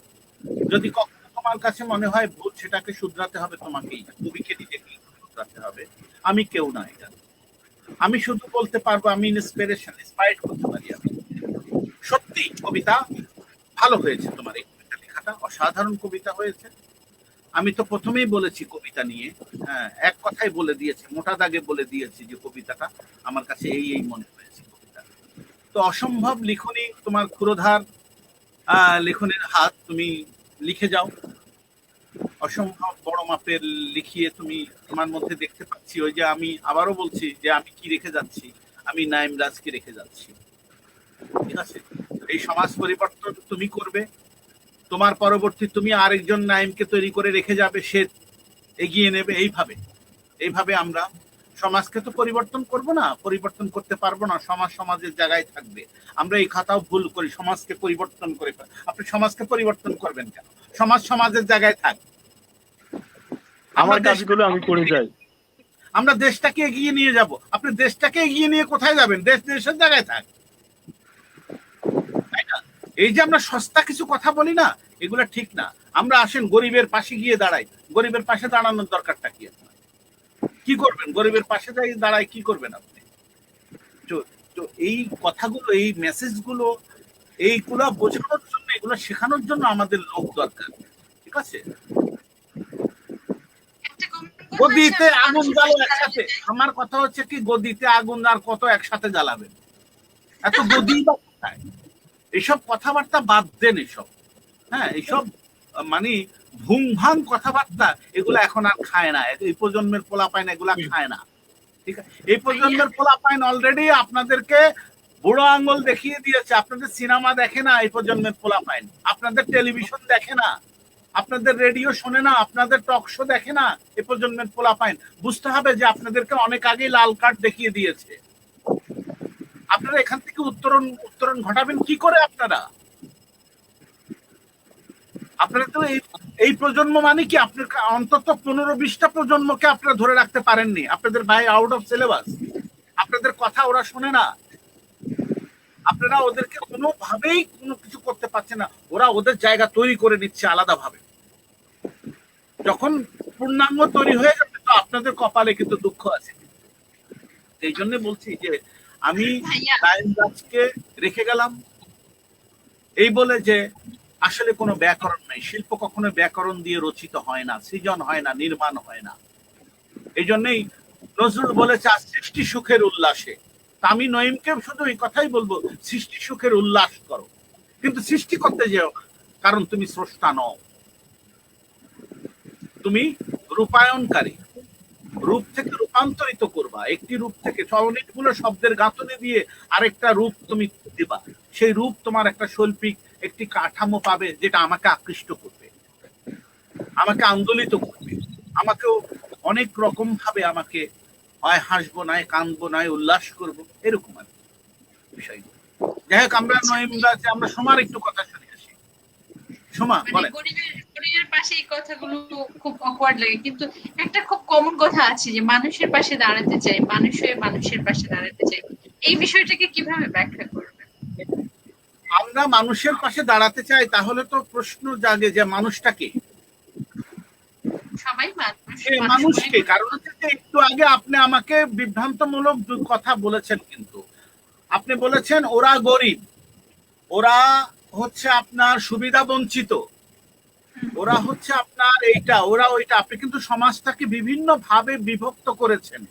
যদি কখনো তোমার কাছে মনে হয় ভুল, সেটাকে শুধরাতে হবে তোমাকেই, কবিকে নিজেকেই শুধরাতে হবে। আমি কেউ না এটা। আমি শুধু বলতে পারবো, আমি ইন্সপায়ার্ড করতে পারি। আমি সত্যি কবিতা ভালো হয়েছে, তোমার এই কবিতা লেখাটা অসাধারণ কবিতা হয়েছে। আমি তো প্রথমেই বলেছি কবিতা নিয়ে, হ্যাঁ, এক কথাই বলে দিয়েছি, মোটা দাগে বলে দিয়েছি যে কবিতাটা আমার কাছে এই এই মনে হয়েছে কবিতা। তো অসম্ভব লিখনি, তোমার ক্ষুরধার লেখনের হাত, তুমি লিখে যাও। অসম্ভব বড় মাপের লিখিয়ে তুমি, তোমার মধ্যে দেখতে পাচ্ছি ওই যে, আমি আবারও বলছি যে আমি কি রেখে যাচ্ছি, আমি নাইম রাজকে রেখে যাচ্ছি। ঠিক আছে, এই সমাজ পরিবর্তন তুমি করবে, তোমার পরবর্তী তুমি আরেকজন নাইমকে তৈরি করে রেখে যাবে, সে এগিয়ে নেবে। এইভাবে এইভাবে আমরা সমাজকে তো পরিবর্তন করব না, পরিবর্তন করতে পারবো না, সমাজ সমাজের জায়গায় থাকবে। আমরা এই কথাও ভুল করি, সমাজকে পরিবর্তন করে। আপনি সমাজকে পরিবর্তন করবেন কেন? সমাজ সমাজের জায়গায় থাক। আমরা আমার কাজগুলো আমি করে যাই। আমরা দেশটাকে এগিয়ে নিয়ে যাব। আপনি দেশটাকে এগিয়ে নিয়ে কোথায় যাবেন? দেশ দেশের জায়গায় থাক, তাই না? এই যে আমরা সস্তা কিছু কথা বলি না, এগুলা ঠিক না। আমরা আসেন গরিবের পাশে গিয়ে দাঁড়াই। গরিবের পাশে দাঁড়ানোর দরকারটা কি? কি করবেন গরিবের পাশে দাঁড়ায়, কি করবেন আপনি? তো তো এই কথাগুলো, এই মেসেজগুলো, এইগুলা বোঝানোর জন্য, এগুলো শেখানোর জন্য আমাদের লোক দরকার। ঠিক আছে, একটা কমেন্ট গদিতে আগুন মানুষের জ্বালো পাশে একসাথে। দাঁড়াতে। আমার কথা হচ্ছে কি, গদিতে আগুন আর কত একসাথে জ্বালাবেন? এত গদি বা কোথায়? এইসব কথাবার্তা বাদ দেন এসব। হ্যাঁ, এইসব মানে ভুং ভাং কথাবার্তা এগুলা এখন আর খায় না, এই প্রজন্মের পোলাপাইন এগুলা খায় না। ঠিক আছে, এই প্রজন্মের পোলাপাইন অলরেডি আপনাদেরকে বুড়ো আঙ্গুল দেখিয়ে দিয়েছে। আপনাদের সিনেমা দেখে না এই প্রজন্মের পোলাপাইন, আপনাদের টেলিভিশন দেখে না, আপনাদের রেডিও শোনে না, আপনাদের টক শো দেখে না এই প্রজন্মের পোলাপাইন। বুঝতে হবে যে আপনাদেরকে অনেক আগেই লাল কার্ড দেখিয়ে দিয়েছে। আপনারা এখান থেকে উত্তরণ ঘটাবেন কি করে? আপনারা তো এই প্রজন্ম মানে কি, আপনার অন্তত 15-20টা প্রজন্মকে আপনারা ধরে রাখতে পারেননি। আপনাদের ভাই আউট অফ সিলেবাস, আপনাদের কথা ওরা শোনে না, আপনারা ওদেরকে কোনোভাবেই কোনো কিছু করতে পারছে না। ওরা ওদের জায়গা তৈরি করে নিচ্ছে আলাদাভাবে। যখন পূর্ণাঙ্গ তৈরি হয়ে যাবে তো আপনাদের কপালে কিন্তু দুঃখ আছে। এই জন্য বলছি যে আমি নারায়ণদাসকে রেখে গেলাম এই বলে যে আসলে কোনো ব্যাকরণ নাই। শিল্প কখনো ব্যাকরণ দিয়ে রচিত হয় না, সৃজন হয় না, নির্মাণ হয় না। এই জন্যই নজরুল বলেছে সৃষ্টি সুখের উল্লাসে। আমি নঈমকে শুধু এই কথাই বলবো, সৃষ্টি সুখের উল্লাস করো, কিন্তু সৃষ্টি করতে যেও না, কারণ তুমি স্রষ্টা নও, তুমি রূপায়ণকারী। রূপ থেকে রূপান্তরিত করবা, একটি রূপ থেকে অনেকগুলো শব্দের গাঁথনি দিয়ে আরেকটা রূপ তুমি দিবা। সেই রূপ তোমার একটা শৈল্পিক একটি কাঠামো পাবে, যেটা আমাকে আকৃষ্ট করবে, আমাকে আন্দোলিত করবে, আমাকেও অনেক রকম ভাবে আমাকে হয় হাসবো নয় কাঁদবো নয় উল্লাস করবো, এরকম আর বিষয়গুলো। যাই হোক, আমরা নইমরাজে আমরা সোমার একটু কথা শুনে আসি। সোমা বলেন। গরিবের পাশে এই কথাগুলো খুব অকওয়ার্ড লাগে, কিন্তু একটা খুব কমন কথা আছে যে মানুষের পাশে দাঁড়াতে চাই, মানুষ হয়ে মানুষের পাশে দাঁড়াতে চাই। এই বিষয়টাকে কিভাবে ব্যাখ্যা করবেন? আমরা মানুষের পাশে দাঁড়াতে চাই, তাহলে তো প্রশ্ন জাগে যে মানুষটাকে, সবাই মানুষকে। কারণ হচ্ছে যে একটু আগে আপনি আমাকে বিভ্রান্তমূলক কথা বলেছেন, কিন্তু আপনি বলেছেন ওরা গরিব, ওরা হচ্ছে আপনার সুবিধা বঞ্চিত, ওরা হচ্ছে আপনার এইটা, ওরা ওইটা। আপনি কিন্তু সমাজটাকে বিভিন্ন ভাবে বিভক্ত করেছেন।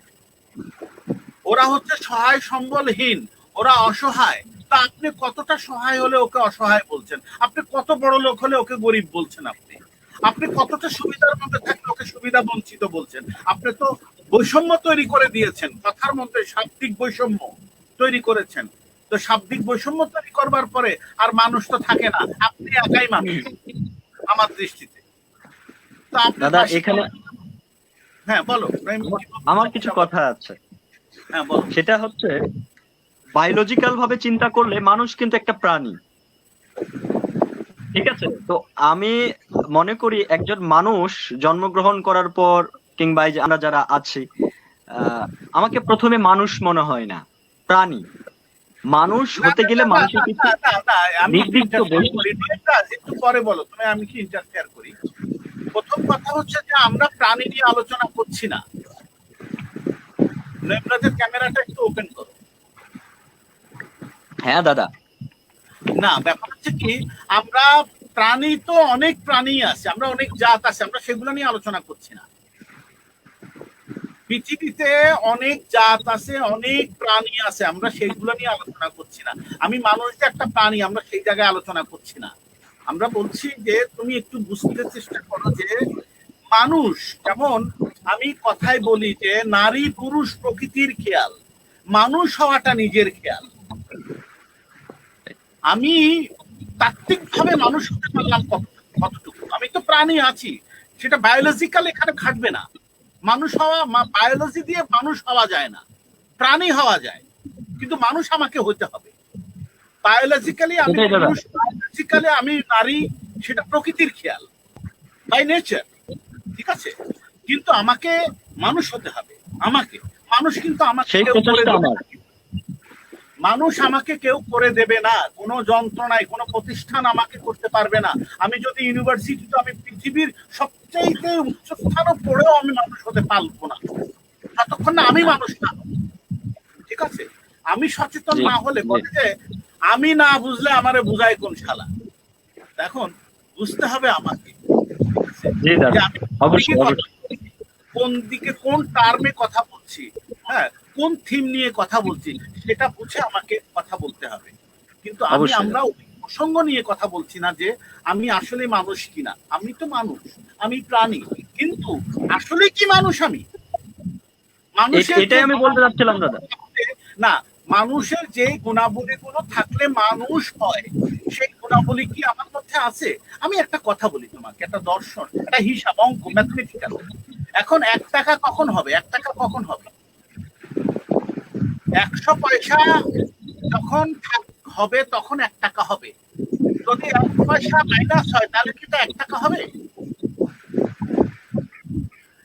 ওরা হচ্ছে সহায় সম্বলহীন, ওরা অসহায়। তা আপনি কতটা সহায় হলে ওকে অসহায় বলছেন? আপনি কত বড় লোক হলে ওকে গরিব বলছেন? আপনি কতটা সুবিধার মধ্যে থাকলে ওকে সুবিধা বঞ্চিত বলছেন? আপনি তো বৈষম্য তৈরি করে দিয়েছেন, কথার মধ্যে শাব্দিক বৈষম্য তৈরি করেছেন। তো শাব্দিক বৈষম্য তৈরি করবার পরে আর মানুষ তো থাকে না, আপনি একাই মানুষ আমার দৃষ্টিতে। তো দাদা এখানে হ্যাঁ বলো, আমার কিছু কথা আছে। হ্যাঁ বলো। সেটা হচ্ছে বায়োলজিক্যাল ভাবে চিন্তা করলে মানুষ কিন্তু একটা প্রাণী, ঠিক আছে? তো আমি মনে করি একজন মানুষ জন্মগ্রহণ করার পর কিংবা এই যে আমরা যারা আছি, আমাকে প্রথমে মানুষ মনে হয় না, প্রাণী। মানুষ হতে গেলে মানুষের কিছু নির্দিষ্ট একটু পরে বলো তুমি, আমি কি ইন্টারফেয়ার করি? প্রথম কথা হচ্ছে যে আমরা প্রাণী নিয়ে আলোচনা করছি না। নৈমরাজের ক্যামেরাটা একটু ওপেন করো। হ্যাঁ দাদা। না, ব্যাপার হচ্ছে কি, আমরা প্রাণী তো অনেক প্রাণী আছে, আমরা অনেক জাত আছে, আমরা সেগুলো নিয়ে আলোচনা করছি না। পৃথিবীতে অনেক জাত আছে, অনেক প্রাণী আছে, আমরা সেইগুলো নিয়ে আলোচনা করছি না। আমি মানুষ যে একটা প্রাণী, আমরা সেই জায়গায় আলোচনা করছি না। আমরা বলছি যে তুমি একটু বুঝতে চেষ্টা করো যে মানুষ, যেমন আমি কথায় বলি যে নারী পুরুষ প্রকৃতির খেয়াল, মানুষ হওয়াটা নিজের খেয়াল। আমি তাত্ত্বিক ভাবে মানুষ হতে পারলাম কতটুকু? আমি তো প্রাণী আছি, সেটা বায়োলজিক্যাল এখানে খাটবে না। মানুষ হওয়া, বায়োলজি দিয়ে মানুষ হওয়া যায় না, প্রাণী হওয়া যায়, কিন্তু মানুষ আমাকে হতে হবে। বায়োলজিক্যালি আমি পুরুষ, বায়োলজিক্যালি আমি নারী, সেটা প্রকৃতির খেয়াল, বাই নেচার, ঠিক আছে? কিন্তু আমাকে মানুষ হতে হবে। আমাকে মানুষ, কিন্তু আমাকে মানুষ আমাকে কেউ করে দেবে না, কোনো যন্ত্রণায় কোনো প্রতিষ্ঠান আমাকে করতে পারবে না। আমি যদি ইউনিভার্সিটিতে, আমি পৃথিবীর সবচেয়ে উচ্চস্থানও পড়েও আমি মানুষ হতে পারবো না যতক্ষণ না আমি মানুষ না, ঠিক আছে? আমি সচেতন না হলে, বলে যে আমি না বুঝলে আমারে বুঝায় কোন শালা। এখন বুঝতে হবে আমাকে কোন দিকে, কোন টার্মে কথা বলছি, হ্যাঁ, কোন থিম নিয়ে কথা বলছি, সেটা বুঝে আমাকে কথা বলতে হবে। কিন্তু আমরা প্রসঙ্গ নিয়ে কথা বলছি না যে আমি আসলে মানুষ কিনা। আমি তো মানুষ, আমি প্রাণী, কিন্তু আসলে কি মানুষ আমি? মানুষের এটাই আমি বলতে চাচ্ছিলাম দাদা। না, মানুষের যে গুণাবলী গুলো থাকলে মানুষ হয়, সেই গুণাবলী কি আমার মধ্যে আছে? আমি একটা কথা বলি তোমাকে, একটা দর্শন, একটা হিসাব, অঙ্ক, ম্যাথমেটিক্যাল। এখন 1 টাকা কখন হবে? 1 টাকা কখন হবে? 100 পয়সা যখন হবে তখন 1 টাকা হবে। যদি 1 পয়সা মাইনাস হয় তাহলে কি এটা 1 টাকা হবে?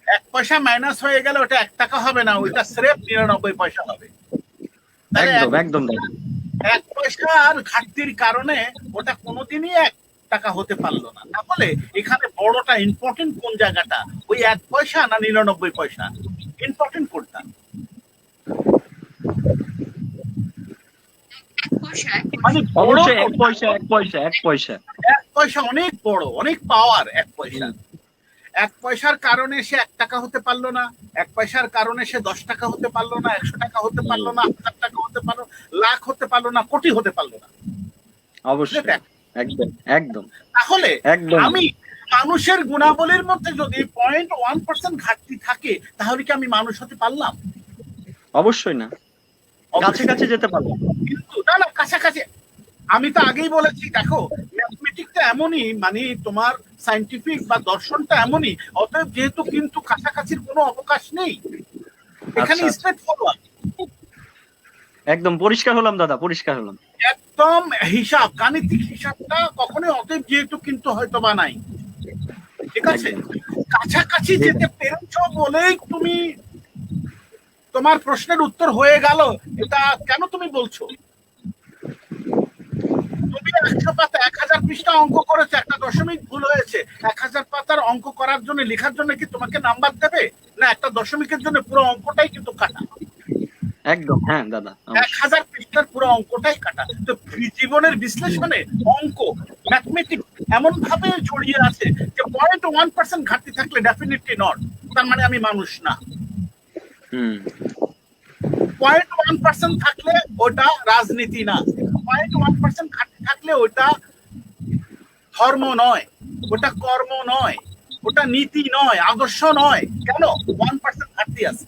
1 পয়সা মাইনাস হয়ে গেলে ওটা 1 টাকা হবে না, ওইটা স্রেফ 99 পয়সা হবে। একদম একদম দাদা। 1 পয়সার ঘাটতির কারণে ওটা কোনোদিনই 1 টাকা হতে পারলো না। তাহলে এখানে বড়টা ইম্পর্টেন্ট কোন জায়গাটা? ওই 1 পয়সা না 99 পয়সা? ইম্পর্টেন্ট কোনটা? মানে অবশ্যই 1 পয়সা 1 পয়সা 1 পয়সা। 1 পয়সা অনেক বড়, অনেক পাওয়ার 1 পয়সা। 1 পয়সার কারণে সে 1 টাকা হতে পারলো না, 1 পয়সার কারণে সে 10 টাকা হতে পারলো না, 100 টাকা হতে পারলো না, 1000 টাকা হতে পারলো, লাখ হতে পারলো না, কোটি হতে পারলো না। অবশ্যই একদম একদম। তাহলে একদম আমি মানুষের গুণাবলীর মধ্যে যদি 0.1% ঘাটতি থাকে, তাহলে কি আমি মানুষ হতে পারলাম? অবশ্যই না, কাছাকাছি যেতে পারবো। কিন্তু না, কাছাকাছি। আমি তো আগেই বলেছি, দেখো ম্যাথমেটিক্সটা এমনই, মানে তোমার সায়েন্টিফিক বা দর্শনটা এমনই, অতএব যেহেতু কিন্তু কাছাকাছির কোনো অবকাশ নেই, এখানে স্ট্রেট ফরওয়ার্ড। একদম পরিষ্কার হলাম দাদা, পরিষ্কার হলাম। একদম হিসাব, গাণিতিক হিসাবটা কখনোই অতএব যেহেতু কিন্তু হয়তো বা নাই, ঠিক আছে? কাছাকাছি যেতে পেরেছো বলেই তুমি, তোমার প্রশ্নের উত্তর হয়ে গেল, এটা কেন তুমি বলছো? তুমি 100 পাতা 1000 পৃষ্ঠা অঙ্ক করেছো, একটা দশমিক ভুল হয়েছে, 1000 পাতার অঙ্ক করার জন্য, লেখার জন্য কি তোমাকে নাম্বার দেবে? না, একটা দশমিকের জন্য পুরো অঙ্কটাই কিন্তু কাটা। একদম, হ্যাঁ দাদা, 1000 পৃষ্ঠার পুরো অঙ্কটাই কাটা। তো জীবনের বিশ্লেষণে অঙ্ক, ম্যাথমেটিক্স এমন ভাবে জড়িয়ে আছে যে 0.1% ঘাটতি থাকলে ডেফিনেটলি নট, তার মানে আমি মানুষ না। 0.1% থাকলে ওটা রাজনীতি না, 0.1% ঘাটতি থাকলে ওটা ধর্ম নয়, ওটা কর্ম নয়, ওটা নীতি নয়, আদর্শ নয়। কেন? 1% ঘাটতি আছে।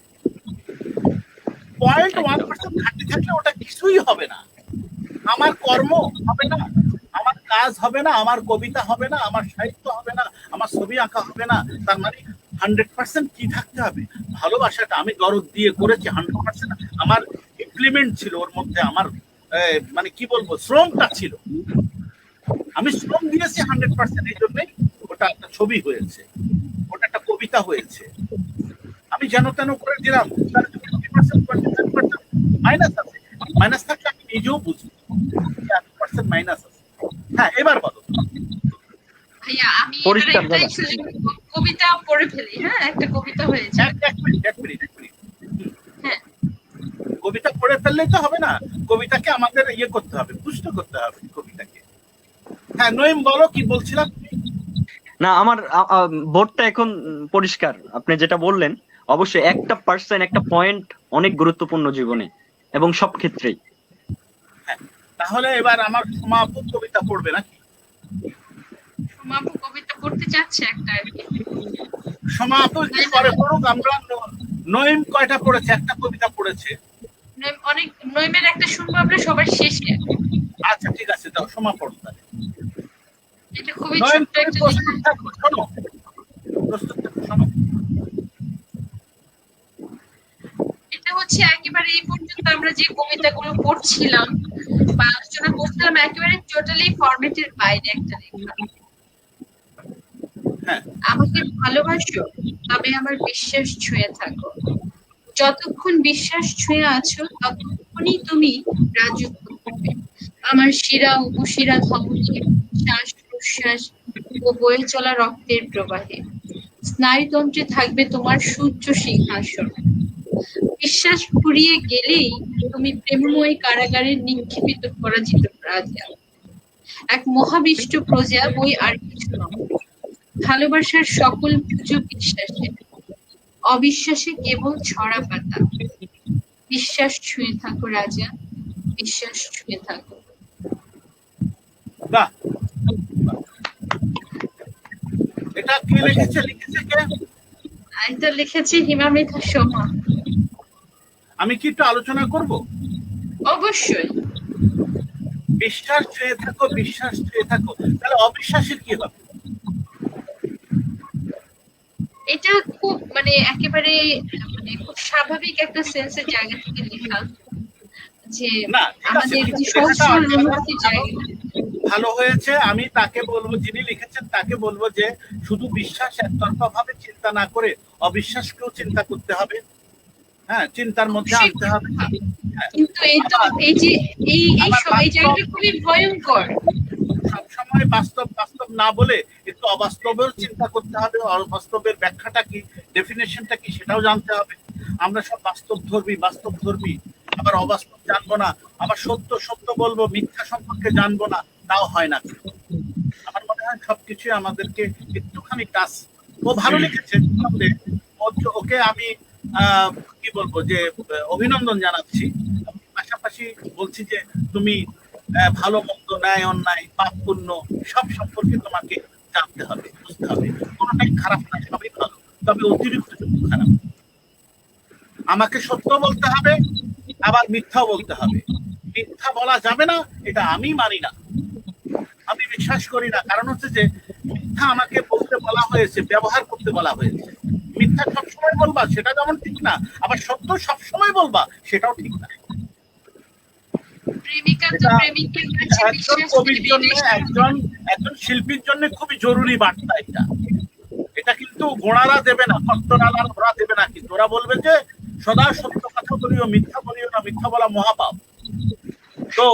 0.1% ঘাটতি থাকলে ওটা কিছুই হবে না। আমার কর্ম হবে না, আমার কাজ হবে না, আমার কবিতা হবে না, আমার সাহিত্য হবে না, আমার ছবি আঁকা হবে না। তার মানে 100% কি থাকতে হবে? ভালোবাসাটা আমি দরদ দিয়ে করেছি, 100% আমার ইমপ্লিমেন্ট ছিল ওর মধ্যে, আমার মানে কি বলবো, শ্রমটা ছিল, আমি শ্রম দিয়েছি 100%। এই জন্যই ওটা একটা ছবি হয়েছে, ওটা একটা কবিতা হয়েছে। আমি যেন তেন করে দিলাম, তার 20% মাইনাস আছে। মাইনাস থাকলে আমি নিজেও বুঝবো 1% মাইনাস আছে। হ্যাঁ, এবার বলো। ভাইয়া আমি এবার একটা কবিতা পড়ে ফেলি। হ্যাঁ, একটা কবিতা হয়েছে। এক মিনিট। হ্যাঁ, কবিতা পড়ে ফেললেই তো হবে না, কবিতাকে আমাদের ইয়ে করতে হবে, পুষ্ট করতে হবে কবিতাকে। হ্যাঁ নঈম, বলো কি বলছিলাম। না, আমার বোর্ডটা এখন পরিষ্কার। আপনি যেটা বললেন, অবশ্যই 1% একটা পয়েন্ট অনেক গুরুত্বপূর্ণ জীবনে এবং সব ক্ষেত্রেই। তাহলে এবার আমার সমাপু কবিতা পড়বে নাকি? সমাপু কবিতা পড়তে চাচ্ছে একটা আর কি। সমাপু কি করে পড়ুক, আমরা। নঈম কয়টা পড়েছে? একটা কবিতা পড়েছে। অনেক, নঈমের একটা শুনবো আমরা সবার শেষে। আচ্ছা ঠিক আছে, দাও সমা পড়ো তাহলে। এটা খুবই ছোট্ট একটা শোনো, প্রস্তুত থাকো, শোনো। এটা হচ্ছে একেবারে এই পর্যন্ত আমরা যে কবিতাগুলো পড়ছিলাম বা আলোচনা করছিলাম, একেবারে টোটালি ফরম্যাটের বাইরে একটা লেখা। আমাকে ভালোবাসো, তবে আমার বিশ্বাস ছুঁয়ে থাকো। যতক্ষণ বিশ্বাস ছুঁয়ে আছো, ততক্ষণই তুমি রাজত্ব করবে। আমার শিরা উপশিরা ধমনী, শ্বাস প্রশ্বাস ও বয়ে চলা রক্তের প্রবাহে স্নায়ুতন্ত্রে থাকবে তোমার সূর্য সিংহাসন। বিশ্বাস ফুরিয়ে গেলেই তুমি প্রেমময় কারাগারে নিক্ষেপিত পরাজিত রাজা, এক মহাবিষ্ট প্রজা, বই আর কিছু নয়। ভালোবাসার সকল পুজো বিশ্বাসে, অবিশ্বাসে কেবল ছড়া পাতা। বিশ্বাস ছুঁয়ে থাকো রাজা, বিশ্বাস ছুঁয়ে থাকো। বাহ, এটা কে লিখেছে কে? এটা লিখেছি হিমামিতা সোমা। আমি কি একটু আলোচনা করব? অবশ্যই। বিশ্বাস চেয়ে থাকো, বিশ্বাস চেয়ে থাকো, তাহলে অবিশ্বাসের কি হবে? এটা খুব মানে একেবারে মানে খুব স্বাভাবিক একটা সেন্সের জায়গা থেকে লেখা, যে না ঠিক আছে, আমাদের যে লেখাটা সহজ অসাধারণ, অনুভূতির জায়গা। ভালো হয়েছে। আমি তাকে বলবো, যিনি লিখেছেন তাকে বলবো যে শুধু বিশ্বাস একতরফা ভাবে চিন্তা না করে অবিশ্বাসকেও চিন্তা করতে হবে, হ্যাঁ, চিন্তার মধ্যে আনতে হবে। হ্যাঁ, কিন্তু এই তো এই যে এই জায়গাটা খুবই ভয়ঙ্কর। সবসময় বাস্তব বাস্তব না বলে একটু অবাস্তবের চিন্তা করতে হবে, অবাস্তবের ব্যাখ্যাটা কি, ডেফিনেশনটা কি সেটাও জানতে হবে। আমরা সব বাস্তব ধর্মী, আবার অবাস্তব জানবো না, আবার সত্য সত্য বলবো, মিথ্যা সম্পর্কে জানবো না, তাও হয় না। আমার মনে হয় সবকিছু আমাদেরকে একটুখানি কাজ, ও ভালো লিখেছে, ওকে আমি কি বলবো যে অভিনন্দন জানাচ্ছি। পাশাপাশি বলছি যে তুমি ভালো মন্দ, ন্যায় অন্যায়, পাপ পুণ্য সব সম্পর্কে তোমাকে জানতে হবে, বুঝতে হবে। কোনোটাই খারাপ না, সবই ভালো, তবে অতিরিক্ত খারাপ। আমাকে সত্য বলতে হবে, আবার মিথ্যা বলতে হবে। মিথ্যা বলা যাবে না, এটা আমি মানি না, আমি বিশ্বাস করি না। কারণ হচ্ছে যে মিথ্যা আমাকে বলতে বলা হয়েছে, ব্যবহার করতে বলা হয়েছে। মিথ্যা সবসময় বলবা সেটা যেমন ঠিক না, আবার সত্য সবসময় বলবা সেটাও ঠিক না। একজন কবির জন্য, একজন শিল্পীর জন্য খুবই জরুরি বার্তা এটা। এটা কিন্তু গোড়ারা দেবে না, ভক্তরালা ওরা দেবে না, কিন্তু ওরা বলবে যে সদা সত্য কথা বলিও, মিথ্যা বলিও না, মিথ্যা বলা মহাপাপ। তো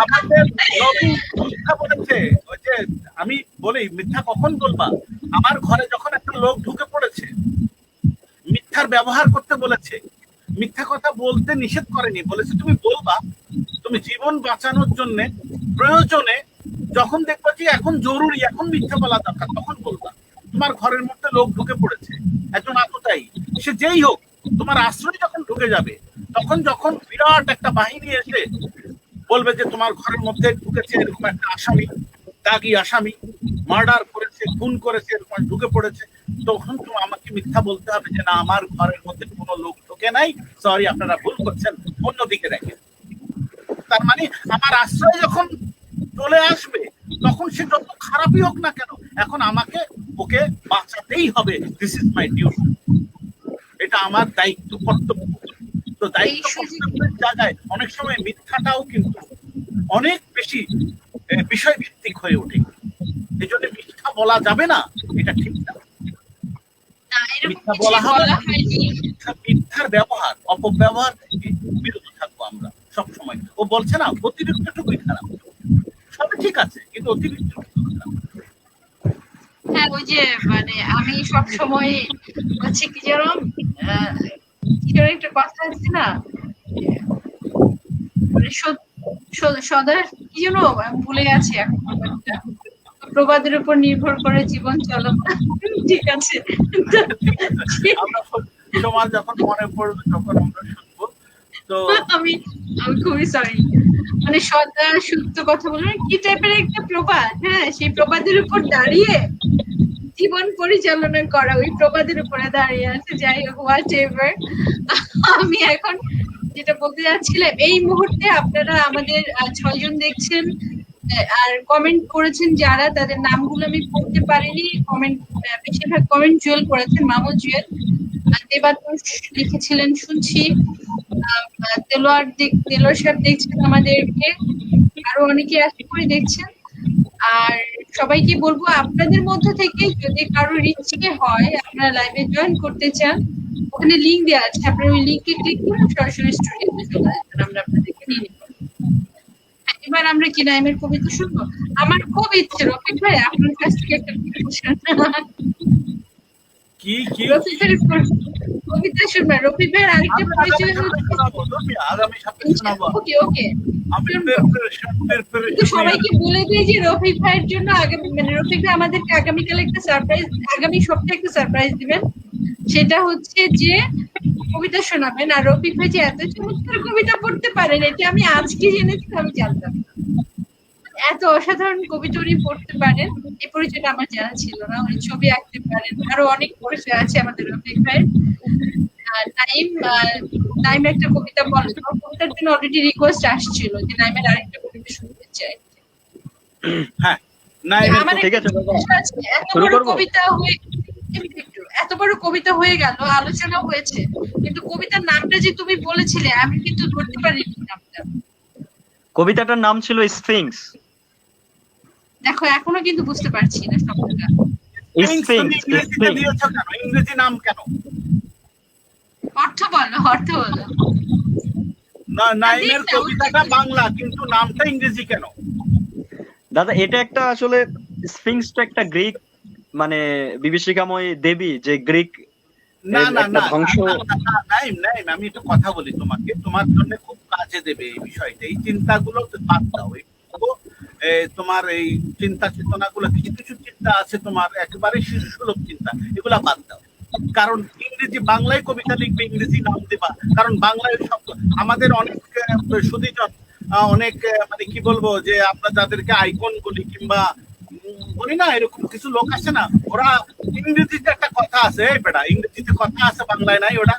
আমাদের নবী মিথ্যা বলেছে, ওই যে আমি বলি মিথ্যা কখন বলবা, আমার ঘরে যখন একটা লোক ঢুকে পড়েছে, মিথ্যার ব্যবহার করতে বলেছে, মিথ্যা কথা বলতে নিষেধ করেনি, বলেছে তুমি বলবা, তুমি জীবন বাঁচানোর জন্য প্রয়োজনে যখন দেখবা যে এখন জরুরি, এখন মিথ্যা বলা দরকার, তখন বলবা। তোমার ঘরের মধ্যে লোক ঢুকে পড়েছে, একজন আততায়ী, সে যেই হোক, তোমার আশ্রয় যখন ঢুকে যাবে, তখন যখন বিরাট একটা বাহিনী এসে বলবে যে তোমার ঘরের মধ্যে ঢুকেছে এরকম একটা আসামি, দাগি আসামি, মার্ডার করেছে, খুন করেছে, এরকম ঢুকে পড়েছে, তখন তো আমাকে মিথ্যা বলতে হবে যে না, আমার ঘরের মধ্যে কোনো লোক ঢোকে নাই, সরি আপনারা ভুল করছেন, অন্যদিকে দেখেন। তার মানে আমার আশ্রয় যখন চলে আসবে, তখন সে যত খারাপই হোক না কেন, এখন আমাকে ওকে বাঁচাতেই হবে, দিস ইজ মাই ডিউটি, এটা আমার দায়িত্ব, কর্তব্য। তো দায়িত্ব কর্তব্যের জায়গায় অনেক সময় মিথ্যাটাও কিন্তু অনেক বেশি বিষয় ভিত্তিক হয়ে ওঠে। এই জন্য মিথ্যা বলা যাবে না, এটা ঠিক না। মিথ্যা বলা হবে, মিথ্যার ব্যবহার, অপব্যবহার থেকে বিরত থাকবো আমরা সব সময়। ও বলছে না অতিরিক্ত টুকুই খারাপ, সবই ঠিক আছে, কিন্তু অতিরিক্ত খারাপ। হ্যাঁ, ওই যে মানে আমি সব সময় হচ্ছে কি যেরকম একটা কথা আছে না, মানে সদা কি যেন আমি ভুলে গেছি এখন, প্রবাদের উপর নির্ভর করে জীবন চলমান। ঠিক আছে, আমরা সমাজ যখন মনে পড়বে তখন আমরা শুনবো। তো আমি খুবই সরি, মানে সদা সত্য কথা বলবেন কি টাইপের একটা প্রবাদ, হ্যাঁ, সেই প্রবাদের উপর দাঁড়িয়ে জীবন পরিচালনা করা, ওই প্রবাদের উপরে দাঁড়িয়ে আছে। যাই হোক, হোয়াট এভার, আমি এখন যেটা বলতে যাচ্ছিলাম, এই মুহূর্তে আপনারা আমাদের 6 জন দেখছেন আর কমেন্ট করেছেন যারা, তাদের নামগুলো আমি পড়তে পারিনি। কমেন্ট বেশিরভাগ কমেন্ট জুয়েল করেছেন, মামুন জুয়েল, দেবাতুষ লিখেছিলেন শুনছি, দেলোয়ার সাহেব দেখছেন আমাদেরকে, আরো অনেকে আশা করে দেখছেন। আর সবাইকে বলবো, আপনাদের মধ্য থেকে যদি কারো ইচ্ছে হয় আপনারা লাইভে জয়েন করতে চান, ওখানে লিংক দেওয়া আছে, আপনারা ওই লিংকে ক্লিক করে সরাসরি স্টুডিওতে চলে আসবেন, আমরা আপনাদেরকে নিয়ে নিব। এবার আমরা কি নাইমের কবিতা শুনবো? আমার খুব ইচ্ছে রফিক ভাই আপনার কাছ থেকে একটা কি কি রফিক ভাই কবিতা শুনবেন। রফিক ভাইয়ের আরেকটা পরিচয় হচ্ছে, আগামী সপ্তাহে শোনাবো। ওকে ওকে, আমি সবাইকে বলে দিই যে রফিক ভাইয়ের জন্য আগামী, মানে রফিক ভাই আমাদেরকে আগামীকাল একটা সারপ্রাইজ, আগামী সপ্তাহে একটা সারপ্রাইজ দিবেন। সেটা হচ্ছে যে কবিতা শোনাবেন। আর রফিক ভাই যে এত চমৎকার কবিতা পড়তে পারেন, এটা আমি আজকে জেনেছি, আমি জানতাম। এত অসাধারণ কবিতা উনি পড়তে পারেন, এই পরিচয়টা আমার জানা ছিল না। উনি ছবি আঁকতে পারেন, আরো অনেক পরিচয় আছে আমাদের রফিক ভাইয়ের। নাইম নাইম একটা কবিতা বলে, তোমার কবিতার জন্য অলরেডি রিকোয়েস্ট আসছিল যে নাইমের আরেকটা কবিতা শুনতে চাই। হ্যাঁ, নাইমের আমার ঠিক একটা আছে দাদা, জিজ্ঞাসা আছে, এত শুরু বড় করবো। কবিতা হয়ে এত বড় কবিতা হয়ে গেল, আলোচনা হয়েছে, কিন্তু কবিতার নামটা যে তুমি বলেছিলে আমি কিন্তু ধরতে পারিনি নামটা। কবিতাটার নাম ছিল স্ফিংস। দেখো এখনো কিন্তু বুঝতে পারছি না শব্দটা। তুমি স্ফিংস, ইংরেজিতে স্ফিংস। দিয়েছো কেন? ইংরেজি নাম কেন? অর্থ বলো, অর্থ বলো। নাইমের কবিতাটা বাংলা, কিন্তু নামটা ইংরেজি কেন? দাদা এটা একটা আসলে স্ফিংসটা একটা গ্রিক মানে বিভীষিকাময় দেবী, যে গ্রিক না এর না একটা না ধ্বংস। নাইম নাইম, আমি একটা কথা বলি তোমাকে, তোমার জন্য খুব কাজে দেবে এই বিষয়টা। এই চিন্তাগুলো বাদ দাও, তোমার এই চিন্তা চেতনা গুলো, কিছু কিছু চিন্তা আছে তোমার একেবারে শিশুসুলভ চিন্তা, এগুলা বাদ দাও। কারণ ইংরেজি বাংলায় কবিতা লিখবে, ইংরেজি নাম দেবা, কারণ বাংলায় শব্দ আমাদের অনেক সুদীজন, অনেক মানে কি বলবো, যে আমরা যাদেরকে আইকন বলি কিংবা বলি না, এরকম কিছু লোক আছে না, ওরা ইংরেজিতে একটা কথা আছে, এই বেটা ইংরেজিতে কথা আছে বাংলায় নাই, ওটা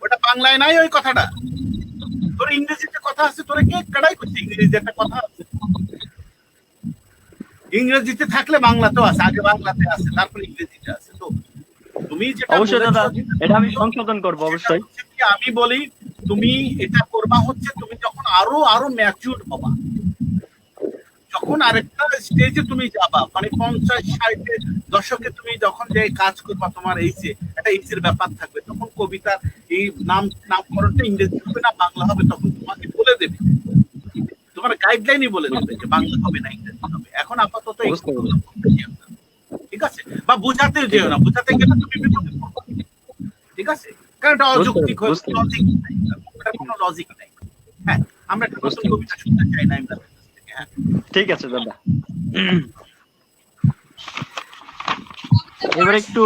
ওটা বাংলায় নাই ওই কথাটা। তোর ইংরেজিতে কথা আছে, তোরে কে কাড়াই করছে? ইংরেজিতে একটা কথা আছে, ইংরেজিতে থাকলে বাংলাতেও আছে, আগে বাংলাতে আছে তারপরে ইংরেজিতে আছে। তো তুমি যেটা অবশ্যই দাদা, বলেছো, এটা আমি সংশোধন করবো অবশ্যই। আমি বলি তুমি এটা করবা হচ্ছে তুমি যখন আরো আরো ম্যাচিউর হবা, যখন আরেকটা স্টেজে তুমি যাবা, মানে 50-60-এর দশকে তুমি যখন যে কাজ করবা, তোমার এই যে একটা এইচের ব্যাপার থাকবে, তখন কবিতার এই নামকরণটা ইংরেজি হবে না বাংলা হবে, তখন তোমাকে বলে দেবে, তোমার গাইডলাইনই বলে দেবে যে বাংলা হবে না ইংরেজি হবে। এখন আপাতত এই কথাগুলো বলতে যেও না, ঠিক আছে? বা বোঝাতে যেও না, বোঝাতে গেলে তুমি বিপদে পড়বে, ঠিক আছে? কারণ এটা অযৌক্তিক, লজিক নাই, কোনো লজিক নাই। হ্যাঁ, আমরা একটা নতুন কবিতা শুনতে চাই না ইমরান থেকে। হ্যাঁ, ঠিক আছে দাদা। এবার একটু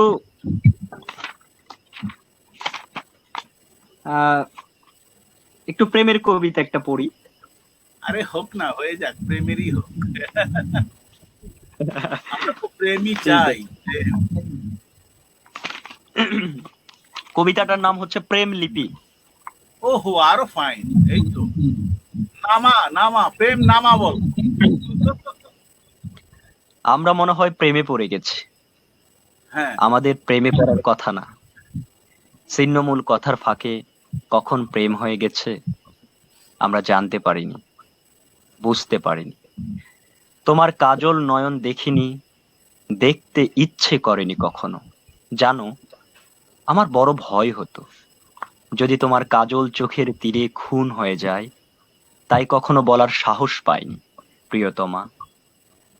একটু প্রেমের কবিতা একটা পড়ি। আরে হোক না, হয়ে যাক, প্রেমেরই হোক। আমরা তো প্রেমই চাই। কবিতাটার নাম হচ্ছে প্রেম লিপি। ওহো, আরো ফাইন। এই তো, নামা নামা, প্রেম নামা বল। আমরা মনে হয় প্রেমে পড়ে গেছি। হ্যাঁ, আমাদের প্রেমে পড়ার কথা না। ছিন্নমূল কথার ফাঁকে কখন প্রেম হয়ে গেছে আমরা জানতে পারিনি, বুঝতে পারিনি। তোমার কাজল নয়ন দেখিনি, দেখতে ইচ্ছে করেনি কখনো। জানো, আমার বড় ভয় হতো যদি তোমার কাজল চোখের তীরে খুন হয়ে যায়। তাই কখনো বলার সাহস পাইনি, প্রিয়তমা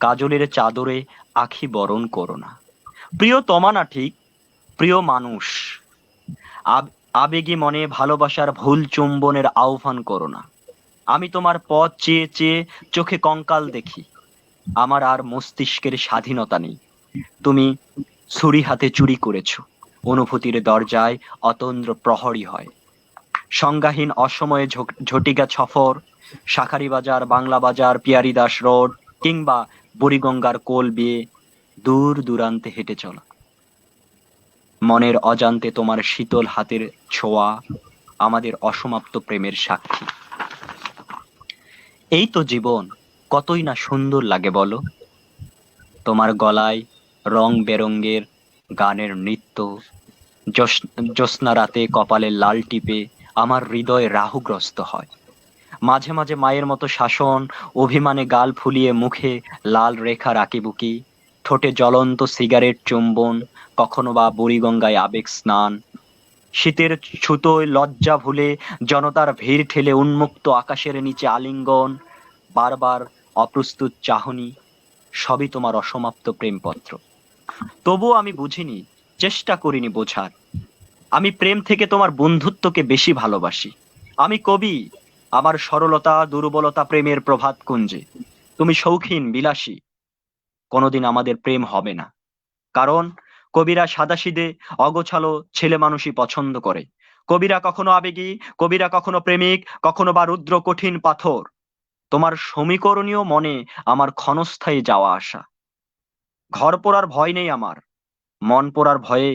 কাজলের চাদরে আখি বরণ করো না। প্রিয়তমা না ঠিক, প্রিয় মানুষ। আবেগী মনে ভালোবাসার ভুল চুম্বনের আহ্বান করো না। আমি তোমার পথ চেয়ে চেয়ে চোখে কঙ্কাল দেখি, আমার আর মস্তিষ্কের স্বাধীনতা নেই। তুমি ছুরি হাতে চুরি করেছো, অনুভূতির দরজায় অতন্দ্র প্রহরী হয়। সংজ্ঞাহীন অসময়ে ঝটিকা সফর, শাখারি বাজার, বাংলা বাজার, পিয়ারিদাস রোড কিংবা বুড়িগঙ্গার কোল বেয়ে দূর দূরান্তে হেঁটে চলা। মনের অজান্তে তোমার শীতল হাতের ছোঁয়া আমাদের অসমাপ্ত প্রেমের সাক্ষী। এই তো জীবন, কতই না সুন্দর লাগে বলো। তোমার গলায় রং বেরঙ্গের গানের নৃত্য, জ্যোৎস্না রাতে কপালে লাল টিপে আমার হৃদয় রাহুগ্রস্ত হয়। মাঝে মাঝে মায়ের মতো শাসন, অভিমানে গাল ফুলিয়ে মুখে লাল রেখার আঁকিবুকি, ঠোঁটে জ্বলন্ত সিগারেট চুম্বন, কখনো বা বুড়িগঙ্গায় আবেগ স্নান। শীতের ছুতোয় লজ্জা ভুলে জনতার ভিড় ঠেলে উন্মুক্ত আকাশের নিচে আলিঙ্গন, বারবার অপ্রস্তুত চাহনি, সবই তোমার অসমাপ্ত প্রেমপত্র। তবুও আমি বুঝিনি, চেষ্টা করিনি বোঝার। আমি প্রেম থেকে তোমার বন্ধুত্বকে বেশি ভালোবাসি। আমি কবি, আমার সরলতা দুর্বলতা প্রেমের প্রভাত কুঞ্জে। তুমি শৌখিন বিলাসী, কোনোদিন আমাদের প্রেম হবে না। কারণ কবিরা সাদাসিধে অগোছালো ছেলে মানুষই পছন্দ করে। কবিরা কখনো আবেগী, কবিরা কখনো প্রেমিক, কখনো বা রুদ্র কঠিন পাথর। তোমার সমীকরণীয় মনে আমার ক্ষণস্থায়ী যাওয়া আসা। ঘর পোড়ার ভয় নেই আমার, মন পোড়ার ভয়ে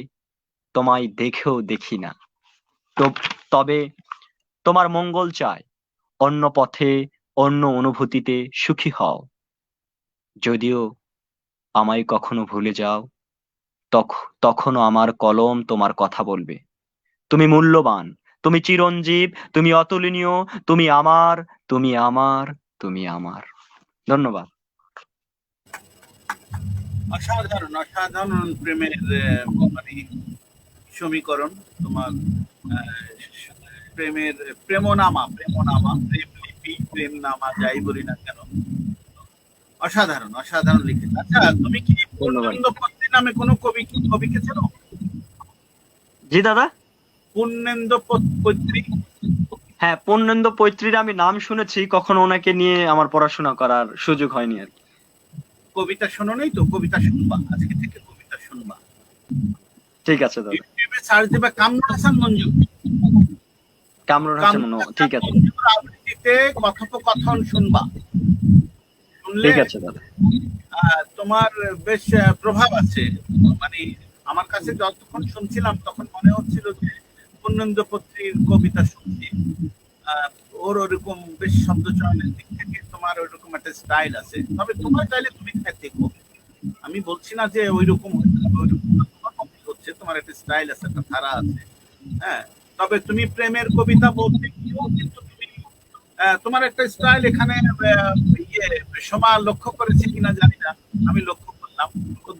তোমায় দেখেও দেখি না। তবে তোমার মঙ্গল চায়, অন্য পথে অন্য অনুভূতিতে সুখী হও। যদিও আমায় কখনো ভুলে যাও, তখনও আমার কলম তোমার কথা বলবে। তুমি মূল্যবান, তুমি চিরঞ্জীব, তুমি অতুলনীয়, তুমি আমার, তুমি আমার, তুমি আমার। ধন্যবাদ। অসাধারণ অসাধারণ প্রেমের মানে সমীকরণ তোমার। আহ, প্রেমের প্রেমনামা প্রেম লিপি প্রেম নামা যাই বলি না কেন, অসাধারণ অসাধারণ লিখেছে। আচ্ছা, তুমি কি ধন্যবাদ। পূর্ণেন্দু পত্রী নামে কোনো কবিকে চেনো? জি দাদা। পূর্ণেন্দু পৈতৃক। হ্যাঁ, পূর্ণেন্দু পৈতৃর আমি নাম শুনেছি, কখনো ওনাকে নিয়ে আমার পড়াশোনা করার সুযোগ হয়নি আর কি। কবিতা শোনো নাই তো? কবিতা শুনবা, আজকে থেকে কবিতা শুনবা। ঠিক আছে দাদা। ইউটিউবে সার্চ দেবা কামরুল হাসান মঞ্জু। কামরুল হাসান মনো, ঠিক আছে। মঞ্জুর আবৃত্তিতে কথোপকথন শুনবা। শুনলে ঠিক আছে দাদা। তোমার বেশ প্রভাব আছে। মানে আমার কাছে যতক্ষণ শুনছিলাম তখন মনে হচ্ছিল যে পূর্ণেন্দু পত্রীর কবিতা শুনছি। ওর ওরকম বেশ শব্দ চয়নের দিক থেকে তোমার ওইরকম একটা স্টাইল আছে। তবে তোমার চাইলে তুমি দেখো, আমি বলছি না যে ওইরকম হচ্ছে, তোমার একটা স্টাইল আছে, একটা ধারা আছে। হ্যাঁ, তবে তুমি প্রেমের কবিতা বলতে গিয়েও কিন্তু তুমি তোমার একটা স্টাইল এখানে ইয়ে সমা লক্ষ্য করেছে কিনা জানি না, আমি লক্ষ্য করলাম।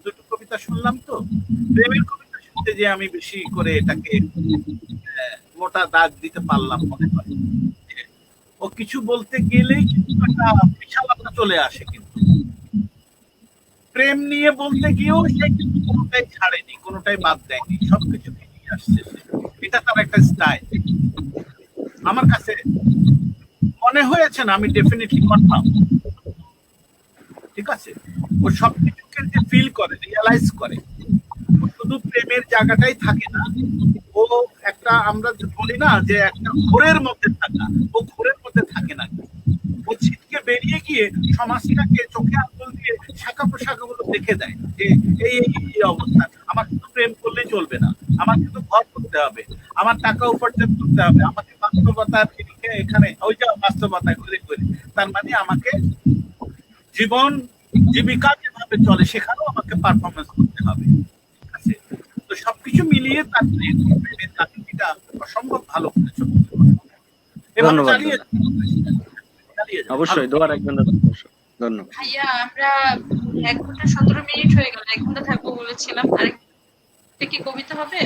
দুটো কবিতা শুনলাম তো, প্রেমের কবিতা শুনতে যে আমি বেশি করে এটাকে মোটা দাগ দিতে পারলাম মনে হয়। ও কিছু বলতে গেলেই কিন্তু একটা বিশালতা চলে আসে, কিন্তু প্রেম নিয়ে বলতে গিয়েও সে কিন্তু কোনোটাই ছাড়েনি, কোনোটাই বাদ দেয়নি, সবকিছু নিয়ে আসছে। এটা তার একটা স্টাইল আমার কাছে মনে হয়েছে, না আমি ডেফিনেটলি করতাম। ঠিক আছে, ও সবকিছুকে যে ফিল করে, রিয়ালাইজ করে, শুধু প্রেমের জায়গাটাই থাকে না। ও একটা, আমরা বলি না যে একটা ঘোরের মধ্যে থাকা, ও ঘোরের মধ্যে থাকে না। ও ছিটকে বেরিয়ে গিয়ে সমাজটাকে চোখে আঙুল দিয়ে শাখা প্রশাখা গুলো দেখে দেয় যে এই অবস্থা। আমার শুধু প্রেম করলে চলবে না, আমার কিন্তু ঘর করতে হবে, আমার টাকা উপার্জন করতে হবে, আমাকে বাস্তবতার এখানে ওই যে বাস্তবতা ঘুরে ঘুরে, তার মানে আমাকে জীবন জীবিকা যেভাবে চলে সেখানেও আমাকে পারফরমেন্স করতে হবে। ঠিক আছে, তো সবকিছু মিলিয়ে তার প্রেমের কাহিনীটা অসম্ভব ভালো করেছে। এভাবে ধন্যবাদ চালিয়ে দাদা। অবশ্যই দোয়া রাখবেন দাদা। ধন্যবাদ। ভাইয়া, আমরা 1 ঘন্টা 17 মিনিট হয়ে গেল, 1 ঘন্টা থাকবো বলেছিলাম। আরেকটা কি কবিতা হবে?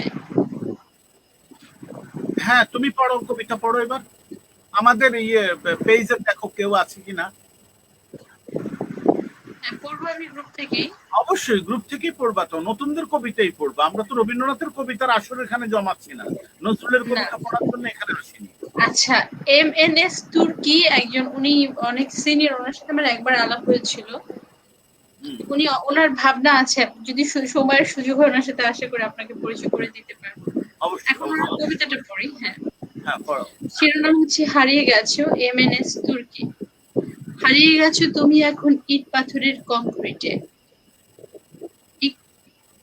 হ্যাঁ, তুমি পড়ো, কবিতা পড়ো এবার। আমাদের ইয়ে পেজে দেখো কেউ আছে কিনা। হ্যাঁ, পড়বো আমি গ্রুপ থেকেই। অবশ্যই গ্রুপ থেকেই পড়বা, তো নতুনদের কবিতাই পড়বা। আমরা তো রবীন্দ্রনাথের কবিতার আসর এখানে জমাচ্ছি না, নজরুলের কবিতা পড়ার জন্য এখানে আসিনি। আচ্ছা, MNS তুর্কি একজন, উনি অনেক সিনিয়র, ওনার সাথে আমার একবার আলাপ হয়েছিল। উনি, ওনার ভাবনা আছে, যদি সময়ের সুযোগ হয় ওনার সাথে আশা করি আপনাকে পরিচয় করে দিতে পারবো। অবশ্যই এখন ওনার কবিতাটা পড়ি। হ্যাঁ, হ্যাঁ পড়ো। শিরোনাম হচ্ছে হারিয়ে গেছো, MNS তুর্কি। হারিয়ে গেছো তুমি এখন ইট পাথরের কংক্রিটে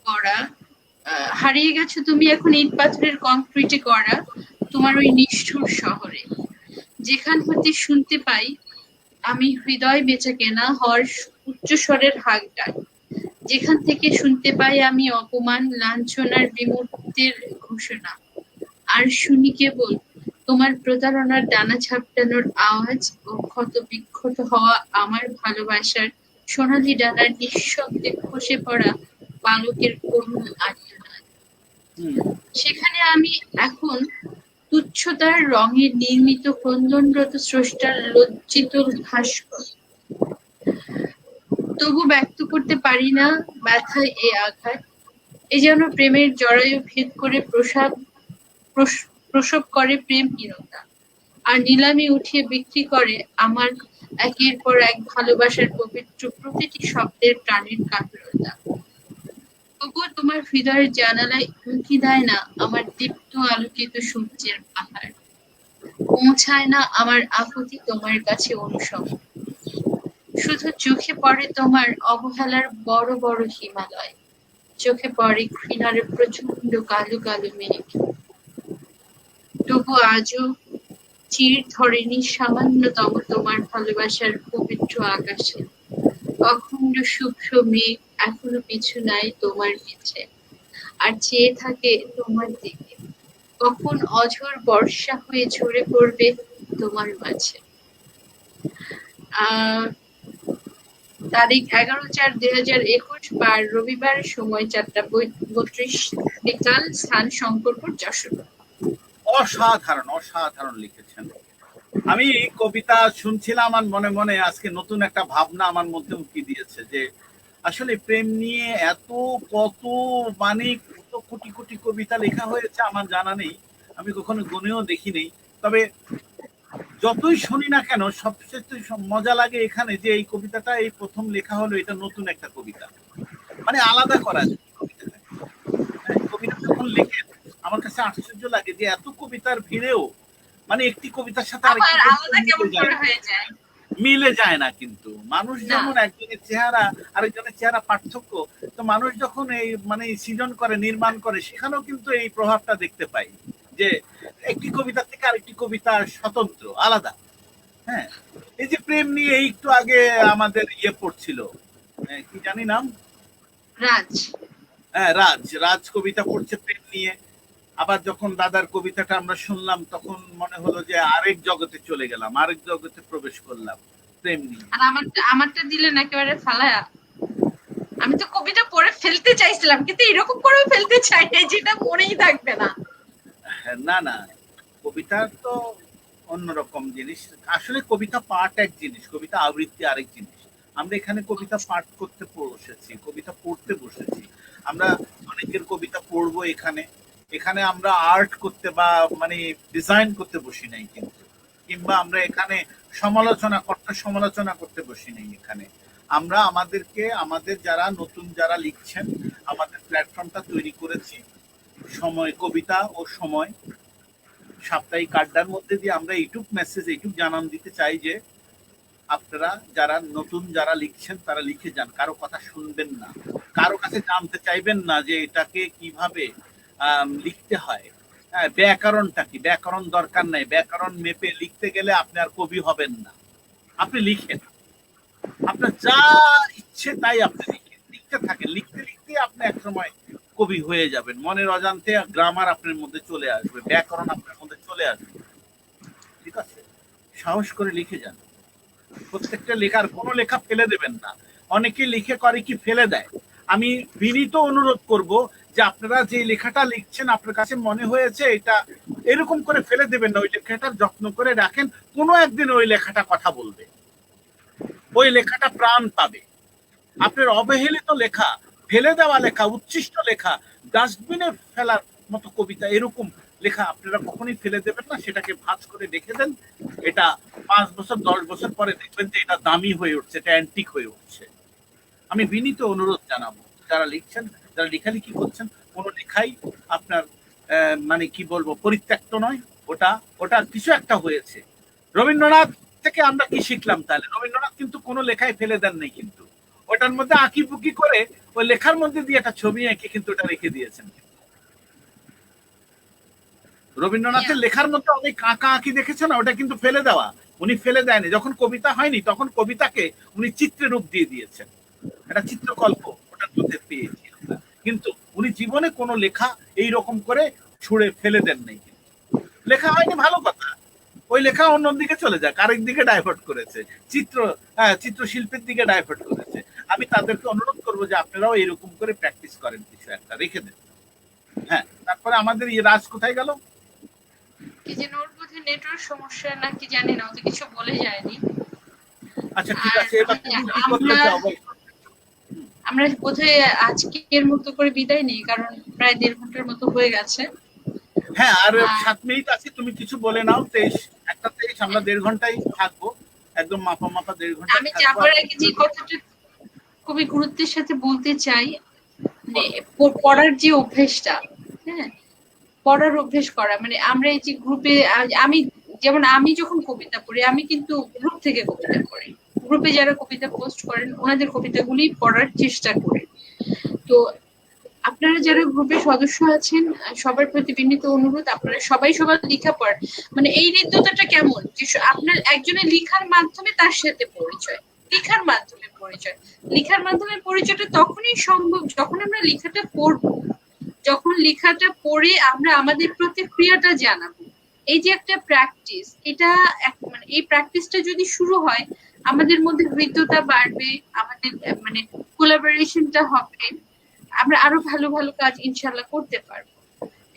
করা। হারিয়ে গেছো তুমি এখন ইট পাথরের কংক্রিটে করা তোমার ওই নিষ্ঠুর শহরে, যেখান হতে শুনতে পাই আমি হৃদয় বেচাকেনা হওয়ার উচ্চস্বরের হাক ডাক, যেখান থেকে শুনতে পাই আমি অপমান লাঞ্ছনার বিমূর্তের ঘোষণা, আর শুনি কেবল তোমার প্রতারণার ডানা ঝাপটানোর আওয়াজ ও ক্ষত বিক্ষত হওয়া আমার ভালোবাসার সোনালি ডানার নিঃশব্দে খসে পড়া বালকের করুণ আর্তনাদ। সেখানে আমি এখন তুচ্ছতার রঙে নির্মিত ক্রন্দনরত স্রষ্টার লজ্জিত ভাস্কর, তবু ব্যক্ত করতে পারি না ব্যথায় এ আঘাত। এ যেন প্রেমের জরায়ু ভেদ করে প্রসব করে প্রেমহীনতা, আর নিলামে উঠিয়ে বিক্রি করে আমার একের পর এক ভালোবাসার পবিত্র প্রতিটি শব্দের প্রাণের কাতরতা। তবুও তোমার হৃদয়ের জানালায় উঁকি দেয় না আমার দীপ্ত আলোকিত সূর্যের পাহাড়। পৌঁছায় না আমার আকুতি তোমার কাছে অনুসম, শুধু চোখে পড়ে তোমার অবহেলার বড় বড় হিমালয়, চোখে পড়ে ঘৃণার প্রচন্ড কালো কালো মেঘ। তবু আজও চির ধরেনি সামান্যতম তোমার ভালোবাসার পবিত্র আকাশে, অখণ্ড শুভ্র মেঘ এখনো পিছু নাই তোমার পিছে, আর চেয়ে থাকে তোমার দিকে, কখন অঝোর বর্ষা হয়ে ঝরে পড়বে তোমার মাঝে। আহ তারিখ 11/4/2021, বার রবিবার, সময় 4:32 বিকাল, স্থান শঙ্করপুর, যশোর। অসাধারণ অসাধারণ লিখেছেন। আমি কবিতা শুনছিলাম আর মনে মনে আজকে নতুন একটা ভাবনা আমার মধ্যে উঁকি দিয়েছে যে আসলে প্রেম নিয়ে এত কত মানে কত কোটি কোটি কবিতা লেখা হয়েছে আমার জানা নেই, আমি কখনো গুনেও দেখিনি। তবে যতই শুনি না কেন সবচেয়ে মজা লাগে এখানে যে এই কবিতাটা এই প্রথম লেখা হলো, এটা নতুন একটা কবিতা, মানে আলাদা করা যায় কবিতাটা। কবিতা যখন লেখেন আমার কাছে আশ্চর্য লাগে যে এত কবিতার ভিড়েও মানে একটি কবিতার সাথে আবার আরেকটি আলাদা কেমন করে হয়ে যায়। মিলে যায় না। কিন্তু মানুষ না। যেমন একজনের চেহারা আরেকজনের চেহারা পার্থক্য, তো মানুষ যখন এই মানে সৃজন করে নির্মাণ করে সেখানেও কিন্তু এই প্রভাবটা দেখতে পাই যে একটি কবিতা থেকে আরেকটি কবিতা স্বতন্ত্র আলাদা। হ্যাঁ, এই যে প্রেম নিয়ে এই একটু আগে আমাদের পড়ছিল, কি জানি নাম, রাজ। হ্যাঁ রাজ, রাজ কবিতা পড়ছে প্রেম নিয়ে। আবার যখন দাদার কবিতাটা আমরা শুনলাম তখন মনে হলো যে আরেক জগতে চলে গেলাম, আরেক জগতে প্রবেশ করলাম প্রেম নিয়ে। আর আমারটা দিলেন একেবারে ফালায়া। আমি তো কবিতা পড়ে ফেলতে চাইছিলাম, কিন্তু এরকম করেও ফেলতে চাই না যেটা মনেই থাকবে না। না না, কবিতা তো অন্যরকম জিনিস। আসলে কবিতা পাঠ এক জিনিস, কবিতা আবৃত্তি আরেক জিনিস। আমরা এখানে কবিতা পাঠ করতে বসেছি, কবিতা পড়তে বসেছি। আমরা অনেকের কবিতা পড়বো এখানে, এখানে আমরা আর্ট করতে বা মানে ডিজাইন করতে বসি নাই কিন্তু, কিংবা আমরা এখানে সমালোচনা করতে বসি নাই। এখানে আমরা আমাদেরকে আমাদের যারা নতুন যারা লিখছেন আমাদের প্ল্যাটফর্মটা তৈরি করেছি সময় কবিতা ও সময় সাপ্তাহিক আড্ডার মধ্যে দিয়ে আমরা এইটুক মেসেজ এইটুক জানান দিতে চাই যে আপনারা যারা নতুন যারা লিখছেন তারা লিখে যান, কারো কথা শুনবেন না, কারো কাছে জানতে চাইবেন না যে এটাকে কিভাবে লিখতে হয়। হ্যাঁ, ব্যাকরণটা কি, ব্যাকরণ দরকার নাই, ব্যাকরণ মেপে লিখতে গেলে আপনি আর কবি হবেন না। আপনি লিখেন, আপনার যা ইচ্ছে তাই আপনি লিখেন, লিখতে থাকেন, লিখতে লিখতে আপনি একসময় কবি হয়ে যাবেন। মনের অজান্তে গ্রামার আপনার মধ্যে চলে আসবে, ব্যাকরণ আপনার মধ্যে চলে আসবে। ঠিক আছে, সাহস করে লিখে যান। প্রত্যেকটা লেখার কোনো লেখা ফেলে দেবেন না। অনেকে লিখে করে কি ফেলে দেয়। আমি বিনীত অনুরোধ করব যে আপনারা যে লেখাটা লিখছেন আপনার কাছে মনে হয়েছে এটা, এরকম করে ফেলে দেবেন না। ওই লেখাটার যত্ন করে রাখেন, কোনো একদিন ওই লেখাটা কথা বলবে, ওই লেখাটা প্রাণ পাবে। আপনার অবহেলিত লেখা, ফেলে দেওয়া লেখা, উচ্ছিষ্ট লেখা, ডাস্টবিনে ফেলার মতো কবিতা, এরকম লেখা আপনারা কখনোই ফেলে দেবেন না। সেটাকে ভাঁজ করে রেখে দেন। এটা 5 বছর 10 বছর পরে দেখবেন যে এটা দামি হয়ে উঠছে, এটা অ্যান্টিক হয়ে উঠছে। আমি বিনীত অনুরোধ জানাবো যারা লিখছেন, যারা লেখালেখি করছেন, কোনো লেখাই আপনার মানে কি বলবো পরিত্যক্ত নয়। ওটা ওটা কিছু একটা হয়েছে। রবীন্দ্রনাথ থেকে আমরা কি শিখলাম তাহলে? রবীন্দ্রনাথ কিন্তু কোনো লেখায় ফেলে দেন নাই, কিন্তু ওটার মধ্যে আঁকিবুকি করে ওই লেখার মধ্যে দিয়ে একটা ছবি এঁকে কিন্তু ওটা রেখে দিয়েছেন। রবীন্দ্রনাথের লেখার মধ্যে অনেক আঁকা আঁকি দেখেছে না, ওটা কিন্তু ফেলে দেওয়া, উনি ফেলে দেয়নি। যখন কবিতা হয়নি তখন কবিতাকে উনি চিত্রে রূপ দিয়ে দিয়েছেন, একটা চিত্রকল্প ওটার মধ্যে পেয়েছি আমরা। কিন্তু উনি জীবনে কোনো লেখা এই রকম করে ছুঁড়ে ফেলে দেন নাই। লেখা হয়নি ভালো কথা, ওই লেখা অন্যদিকে চলে যাক, আরেক দিকে ডাইভার্ট করেছে, চিত্রশিল্পের দিকে ডাইভার্ট করেছে। আমি তাদেরকে অনুরোধ করবো যে আপনারাও এরকম করে প্র্যাকটিস করেন, কিছু একটা রেখে দেন। হ্যাঁ, তারপরে আমাদের রাজ কোথায় গেল? কি যেন ওর বোধহয় নেটওয়ার্ক সমস্যা না কি জানি না, ও তো কিছু বলে যায়নি। আচ্ছা ঠিক আছে, এবার আমরা বোধহয় আজকের মতো করে বিদায় নেই, কারণ প্রায় 1.5 ঘন্টার মতো হয়ে গেছে। হ্যাঁ, আর 7 মিনিট আছে, তুমি কিছু বলে নাও। 1:23 আমরা 1.5 ঘন্টাই থাকবো, একদম মাপা 1.5 ঘন্টা। আমি যাবার আগে যে কথাটা খুবই গুরুত্বের সাথে বলতে চাই, পড়ার যে অভ্যেসটা, হ্যাঁ, পড়ার অভ্যেস করা, মানে আমরা এই যে গ্রুপে, আমি যেমন আমি যখন কবিতা পড়ি আমি কিন্তু গ্রুপ থেকে কবিতা পড়ি, গ্রুপে যারা কবিতা পোস্ট করেন ওনাদের কবিতাগুলি পড়ার চেষ্টা করি। তো আপনারা যারা গ্রুপের সদস্য আছেন সবার প্রতি বিনীত অনুরোধ আপনারা সবাই সবার লেখা পড়েন। মানে এই হৃদ্যতাটা কেমন যে আপনার একজনের লেখার মাধ্যমে তার সাথে পরিচয়, লেখার মাধ্যমে পরিচয়, লেখার মাধ্যমে পরিচয়টা তখনই সম্ভব যখন আমরা লেখাটা পড়বো, যখন লেখাটা পড়ে আমরা আমাদের প্রতিক্রিয়াটা জানাবো। এই যে একটা প্র্যাকটিস, এটা মানে এই প্র্যাকটিসটা যদি শুরু হয় আমাদের মধ্যে হৃদ্যতা বাড়বে, আমাদের মানে কোলাবোরেশনটা হবে, আমরা আরো ভালো ভালো কাজ ইনশাল্লাহ করতে পারবো।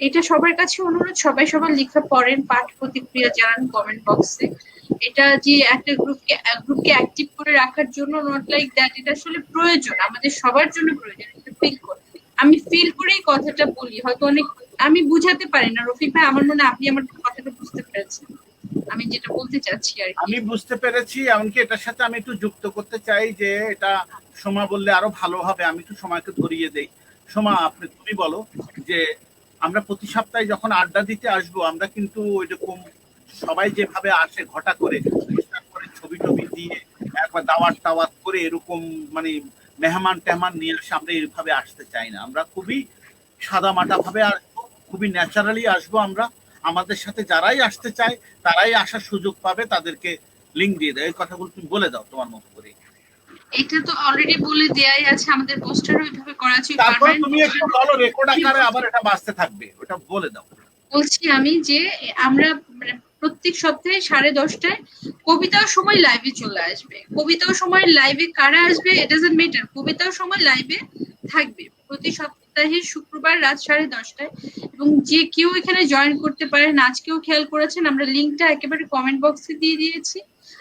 এটা সবার কাছে অনুরোধ, সবাই সবার লেখা পড়েন, পাঠ প্রতিক্রিয়া জানান কমেন্ট বক্সে। এটা যে একটা গ্রুপকে অ্যাক্টিভ করে রাখার জন্য নট লাইক দ্যাট, এটা আসলে প্রয়োজন, আমাদের সবার জন্য প্রয়োজন। এটা ফিল করে, আমি ফিল করেই কথাটা বলি, হয়তো অনেক আমি বুঝাতে পারি না। রফিক ভাই আমার মনে হয় আপনি আমার কথাটা বুঝতে পেরেছেন, আমি যেটা বলতে চাচ্ছি আর কি। আমি বুঝতে পেরেছি। এমনকি এটার সাথে আমি একটু যুক্ত করতে চাই যে এটা সোমা বললে আরো ভালো হবে, আমি একটু সময়কে ধরিয়ে দেই। সোমা তুমি বলো যে আমরা প্রতি সপ্তাহে যখন আড্ডা দিতে আসবো আমরা কিন্তু ওইরকম সবাই যেভাবে আসে ঘটা করে ছবি টবি দিয়ে একবার দাওয়াত টাওয়াত করে এরকম মানে মেহমান টেহমান নিয়ে আসে, আমরা এইভাবে আসতে চাই না। আমরা খুবই সাদামাটা ভাবে আসবো, খুবই ন্যাচারালি আসবো। আমরা আমাদের সাথে যারাই আসতে চায় তারাই আসার সুযোগ পাবে, তাদেরকে লিংক দিয়ে দেয়। এই কথাগুলো তুমি বলে দাও তোমার মতো করে। এটা তো অলরেডি বলে দেয়াই আছে, আমাদের পোস্টার ওইভাবে করা আছে। তারপর তুমি একটু বলো রেকর্ড আকারে আবার এটা বাঁচতে থাকবে, ওটা বলে দাও। বলছি আমি যে আমরা মানে প্রত্যেক সপ্তাহে 10:30টায় কবিতার সময় লাইভে চলে আসবে। কবিতার সময় লাইভে কারা আসবে ইট ডাজন্ট ম্যাটার, কবিতার সময় লাইভে থাকবে প্রতি সপ্তাহে শুক্রবার রাত 10:30টায়। এবং যে কেউ এখানে জয়েন করতে পারেন, আজকেও খেয়াল করেছেন আমরা লিংকটা একেবারে কমেন্ট বক্সে দিয়ে দিয়েছি।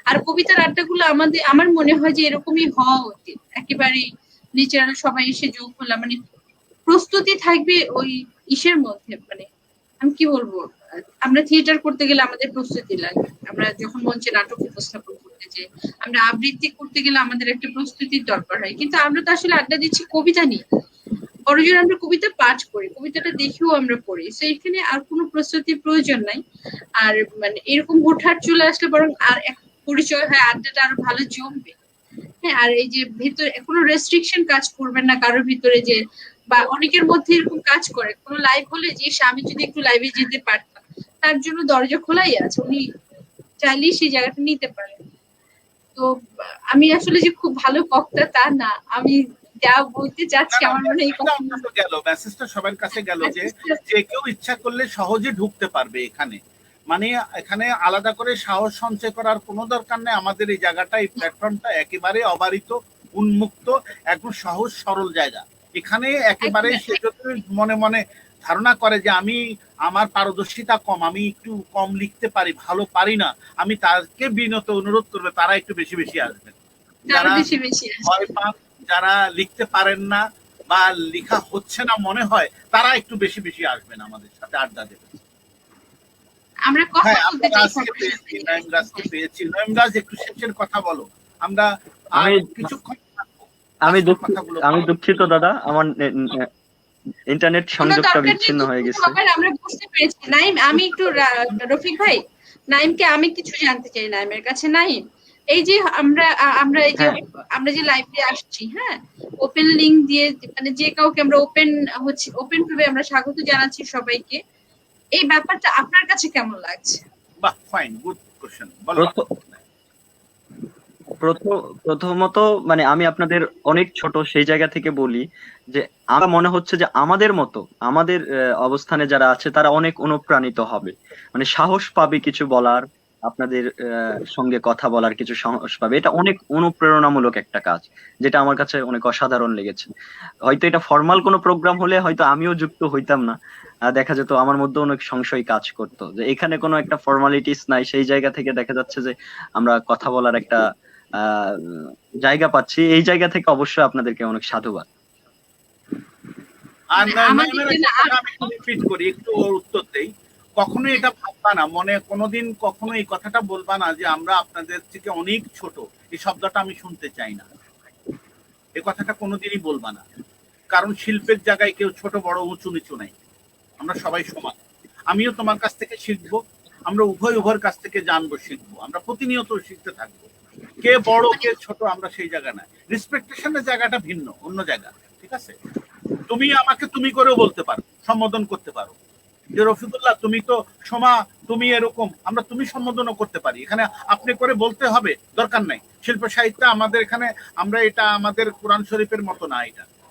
আর কবিতার আড্ডাগুলো আমার মনে হয় যে এরকমই হওয়া উচিত, একেবারে ন্যাচারাল, সবাই এসে যোগ হলাম, মানে প্রস্তুতি থাকবে ওই ইসের মধ্যে। মানে আমি কি বলবো, আমরা থিয়েটার করতে গেলে আমাদের প্রস্তুতি লাগে, আমরা যখন মঞ্চে নাটক উপস্থাপন করতে যাই, আমরা আবৃত্তি করতে গেলে আমাদের একটা প্রস্তুতির দরকার হয়। কিন্তু আমরা তো আসলে আড্ডা দিচ্ছি কবিতা নিয়ে, বড়জোর আমরা কবিতা পাঠ করি, কবিতাটা দেখেও আমরা পড়ি, তো এখানে আর কোনো প্রস্তুতির প্রয়োজন নাই। আর মানে এরকম হুটহাট চলে আসলে বরং আর এক পরিচয় হয়, আড্ডাটা আরো ভালো জমবে। হ্যাঁ, আর এই যে ভিতরে কোনো রেস্ট্রিকশন কাজ করবেন না কারোর ভিতরে, যে বা অনেকের মধ্যে এরকম কাজ করে কোনো লাইভ হলে যে আমি যদি একটু লাইভে যেতে পারতাম, তার জন্য দরজা খোলাই আছে, উনি চাইলেই সেই জায়গাটা নিতে পারেন। তো আমি আসলে যে খুব ভালো বক্তা তা না, আমি যা বলতে চাচ্ছি আমার মনে হয় এই কথাটা গেল, মেসেজটা সবার কাছে গেল যে যে কেউ ইচ্ছা করলে সহজে ঢুকতে পারবে এখানে। মানে এখানে আলাদা করে সাহস সঞ্চয় করার কোনো দরকার নেই। আমাদের এই জায়গাটা, এই প্ল্যাটফর্মটা একেবারে অবারিত, উন্মুক্ত, একদম সহজ সরল জায়গা। এখানে একেবারে সে যদি মনে মনে ধারণা করে যে আমি আমার পারদর্শিতা কম, আমি একটু কম লিখতে পারি, ভালো পারি না, আমি তাকে বিনত অনুরোধ করবে তারা একটু বেশি বেশি আসবেন। যারা ভয় পান, যারা লিখতে পারেন না বা লেখা হচ্ছে না মনে হয়, তারা একটু বেশি বেশি আসবেন, আমাদের সাথে আড্ডা দেবেন। আমরা কথা বলতে চাই। নয়মরাজকে পেয়েছি। নয়মরাজ একটু শেষের কথা বলো, আমরা কিছুক্ষণ আমি দুঃখিত দাদা, আমার ইন্টারনেট সংযোগটা বিচ্ছিন্ন হয়ে গেছে। আমরা বুঝতে পেরেছি। নাইম, আমি একটু রফিক ভাই, নাইমকে আমি কিছু জানতে চাই নাইমের কাছে। নাইম, এই যে আমরা যে লাইভে আসছি, হ্যাঁ, ওপেন লিংক দিয়ে মানে যে কাউকে আমরা ওপেন ভাবে আমরা স্বাগত জানাচ্ছি সবাইকে, এই ব্যাপারটা আপনার কাছে কেমন লাগছে? বাহ, ফাইন, গুড কোশ্চেন। বলো। প্রথমত মানে আমি আপনাদের অনেক ছোট, সেই জায়গা থেকে বলি যে আমার মনে হচ্ছে যে আমাদের মতো আমাদের অবস্থানে যারা আছে তারা অনেক অনুপ্রাণিত হবে, মানে সাহস পাবে কিছু বলার, আপনাদের সঙ্গে কথা বলার কিছু সাহস পাবে। এটা অনেক অনুপ্রেরণামূলক একটা কাজ, যেটা আমার কাছে অনেক অসাধারণ লেগেছে। হয়তো এটা ফর্মাল কোনো প্রোগ্রাম হলে হয়তো আমিও যুক্ত হইতাম না, দেখা যেত আমার মধ্যে অনেক সংশয় কাজ করতো যে এখানে কোনো একটা ফর্মালিটিস নাই, সেই জায়গা থেকে দেখা যাচ্ছে যে আমরা কথা বলার একটা জায়গা পাচ্ছি। এই জায়গা থেকে অবশ্যই আপনাদেরকে অনেক সাধুবাদ। আর রিপিট করি, একটু উত্তর দেই। কখনো এটা ভাববা না মনে, কোনোদিন কখনো এই কথাটা বলবা না যে আমরা আপনাদের থেকে অনেক ছোট। এই শব্দটা আমি শুনতে চাই না, এই কথাটা কোনোদিনই বলবা না। কারণ শিল্পের জায়গায় কেউ ছোট বড় উঁচু নিচু নাই, আমরা সবাই সমান। আমিও তোমার কাছ থেকে শিখবো, আমরা উভয়ের কাছ থেকে জানবো, শিখবো, আমরা প্রতিনিয়ত শিখতে থাকবো। কে বড় কে ছোট আমরা সেই জায়গা না, রেসপেকটেশনের জায়গাটা ভিন্ন, অন্য জায়গা। ঠিক আছে, তুমি আমাকে তুমি করেও বলতে পারো, সম্বোধন করতে পারো, যে রফিকুল্লাহ তুমি তো সোমা, তুমি এরকম, আমরা তুমি সম্বোধনও করতে পারি। এখানে আপনি করে বলতে হবে দরকার নাই। শিল্প সাহিত্য আমাদের এখানে, আমরা এটা আমাদের কোরআন শরীফের মতো না,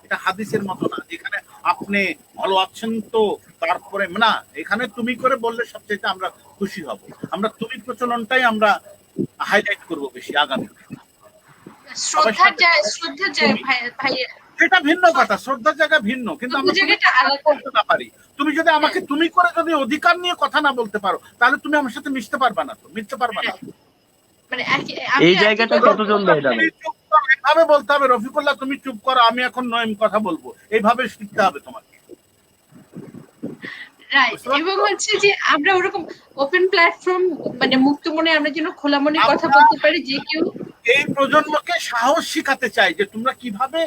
এটা হাদিসের মতো না যেখানে আপনি ভালো আছেন তো তারপরে না, এখানে তুমি করে বললে সবচেয়ে আমরা খুশি হব। আমরা তুমি প্রচলনটাই আমরা হাইলাইট করব বেশি আগামী। শ্রদ্ধার যায় ভাইয়া, এটা ভিন্ন কথা, শ্রদ্ধার জায়গা ভিন্ন, কিন্তু আমরা জায়গাটা আলাদা বলতে না পারি। তুমি যদি আমাকে তুমি করে যদি অধিকার নিয়ে কথা না বলতে পারো, তাহলে তুমি আমার সাথে মিশতে পারবা না, তো মিশতে পারবা না। মানে এই জায়গাটা কতজন দেয় যাবে? এইভাবে বলতে হবে, রফিকুল্লাহ তুমি চুপ করো, আমি এখন নয়ম কথা বলবো, এইভাবে শিখতে হবে তোমাকে। রাইট, এবং হচ্ছে যে আমরা ওরকম ওপেন প্ল্যাটফর্ম, মানে মুক্ত মনে আমরা যেন খোলা মনে কথা বলতে পারি, যে কেউ। এই প্রজন্মকে সাহস শিখাতে চাই যে তোমরা কিভাবে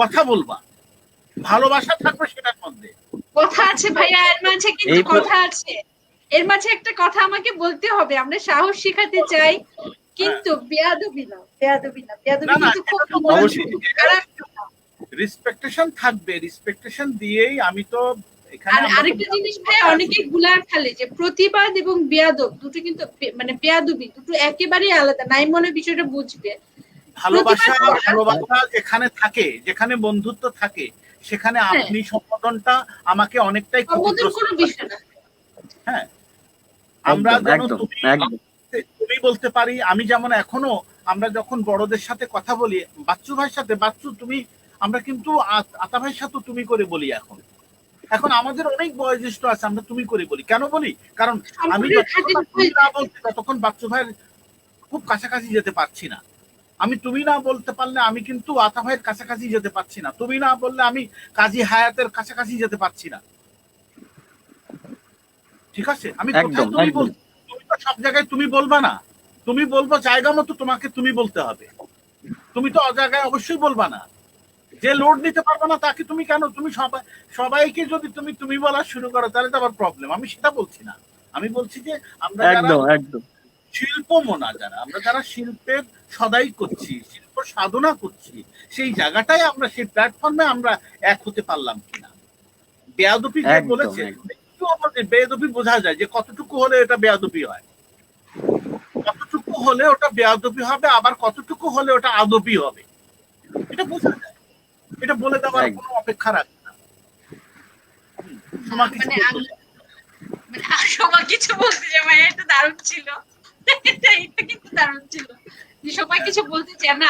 কথা বলবা, ভালোবাসা থাকবে সেটার মধ্যে। কথা আছে ভাইয়া, এর মাঝে কিন্তু কথা আছে, এর মাঝে একটা কথা আমাকে বলতে হবে। আমরা সাহস শিখাতে চাই, কিন্তু বেয়াদবি না, বেয়াদবি কিন্তু খুব রেসপেকটেশন থাকবে, রেসপেকটেশন দিয়েই আমি তো এখানে। আর আরেকটা জিনিস ভাই, অনেকে গুলার ফেলে যে প্রতিবাদ এবং বেয়াদব দুটো কিন্তু, মানে বেয়াদবি দুটো একেবারেই আলাদা। নাই মনে বিষয়টা বুঝবে। ভালোবাসা যেখানে থাকে, যেখানে বন্ধুত্ব থাকে, সেখানে আপনি সম্বোধনটা আমাকে অনেকটাই হ্যাঁ, আমরা যেন তুমি বলতে পারি। আমি যেমন এখনো, আমরা যখন বড়দের সাথে কথা বলি, বাচ্চু ভাইয়ের সাথে, বাচ্চু তুমি, আমরা কিন্তু আতা ভাইয়ের সাথে তুমি করে বলি। এখন আমাদের অনেক বয়োজ্যেষ্ঠ আছে, আমরা তুমি করে বলি। কেন বলি? কারণ আমি না বলতে ততক্ষণ বাচ্চু ভাইয়ের খুব কাছাকাছি যেতে পারছি না। আমি তুমি না বলতে পারলে আমি কিন্তু আতা ভাইয়ের কাছাকাছি যেতে পারছি না। তুমি না বললে আমি কাজী হায়াতের কাছাকাছি যেতে পারছি না। ঠিক আছে, আমি কোথায় তুমি বলছি, তুমি তো সব জায়গায় তুমি বলবা না, তুমি বলবো জায়গা মতো, তোমাকে তুমি বলতে হবে। তুমি তো অজায়গায় অবশ্যই বলবা না। যে লোড নিতে পারবে না তাকে তুমি কেন, তুমি সবাইকে যদি তুমি বলা শুরু করো তাহলে তো আবার প্রবলেম। আমি সেটা বলছি না, আমি বলছি যে আমরা শিল্প মনা, আমরা যারা শিল্পের সদাই করছি, শিল্প সাধনা করছি, সেই জায়গাটাই আমরা, সেই প্ল্যাটফর্মে আমরা এক হতে পারলাম কিনা। বেয়াদবি যে বলেছে, বেয়াদবি বোঝা যায় যে কতটুকু হলে এটা বেয়াদবি হয়, কতটুকু হলে ওটা বেয়াদবি হবে, আবার কতটুকু হলে ওটা আদবি হবে, এটা বোঝা যায়। এটা বলে দেওয়ার কোনো অপেক্ষা রাখে না। সময় কিছু বলতে চাই ভাই, এটা দারুণ ছিল, এটা কিন্তু দারুণ ছিল যে সবাই কিছু বলতে চায় না।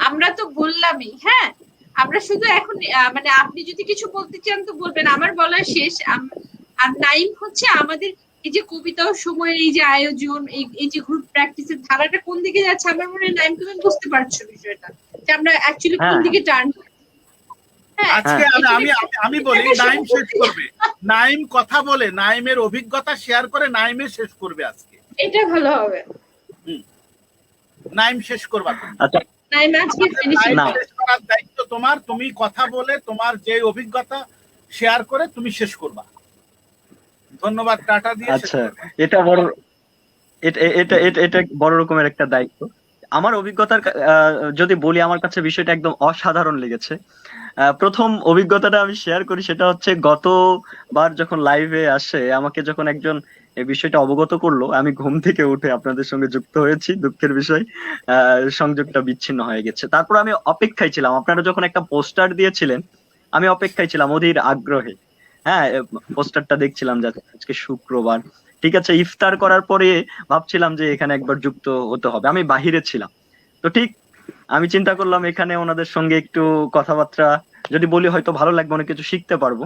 আমরা তো বললামই, হ্যাঁ, আমরা শুধু এখন, মানে আপনি যদি কিছু বলতে চান তো বলবেন, আমার বলা শেষ। আর নাইম হচ্ছে আমাদের এই যে কবিতা সময়ের এই যে আয়োজন, এই যে গ্রুপ প্র্যাকটিসের ধারাটা কোন দিকে যাচ্ছে, আমার মনে হয় নাইম তুমি বুঝতে পারছো বিষয়টা, যে আমরা অ্যাকচুয়ালি কোন দিকে টার্ন। আজকে আমি বলি, নাইম শেষ করবে, নাইম কথা বলে, নাইমের অভিজ্ঞতা শেয়ার করে নাইমে শেষ করবে আজকে, এটা ভালো হবে। নাইম শেষ করবা। আচ্ছা, নাইম আজকে ফিনিশিং করার দায়িত্ব তোমার। তুমি কথা বলে তোমার যে অভিজ্ঞতা শেয়ার করে তুমি শেষ করবা। ধন্যবাদ, টাটা দিয়ে। আচ্ছা, এটা বড় রকমের একটা দায়িত্ব। আমার অভিজ্ঞতার যদি বলি, আমার কাছে বিষয়টা একদম অসাধারণ লেগেছে। প্রথম অভিজ্ঞতাটা আমি শেয়ার করি, সেটা হচ্ছে গতবার যখন লাইভে আসে আমাকে যখন একজন এই বিষয়টা অবগত করলো, আমি ঘুম থেকে উঠে আপনাদের সঙ্গে যুক্ত হয়েছি। দুঃখের বিষয়, সংযোগটা বিচ্ছিন্ন হয়ে গেছে। তারপর আমি অপেক্ষায় ছিলাম, আপনারা যখন একটা পোস্টার দিয়েছিলেন আমি অপেক্ষায় ছিলাম অধীর আগ্রহে। হ্যাঁ, পোস্টারটা দেখছিলাম যে আজকে শুক্রবার, ঠিক আছে, ইফতার করার পরে ভাবছিলাম যে এখানে একবার যুক্ত হতে হবে। আমি বাহিরে ছিলাম, তো ঠিক আমি চিন্তা করলাম এখানে ওনাদের সঙ্গে একটু কথাবার্তা যদি বলি হয়তো ভালো লাগবে, অনেক কিছু শিখতে পারবো।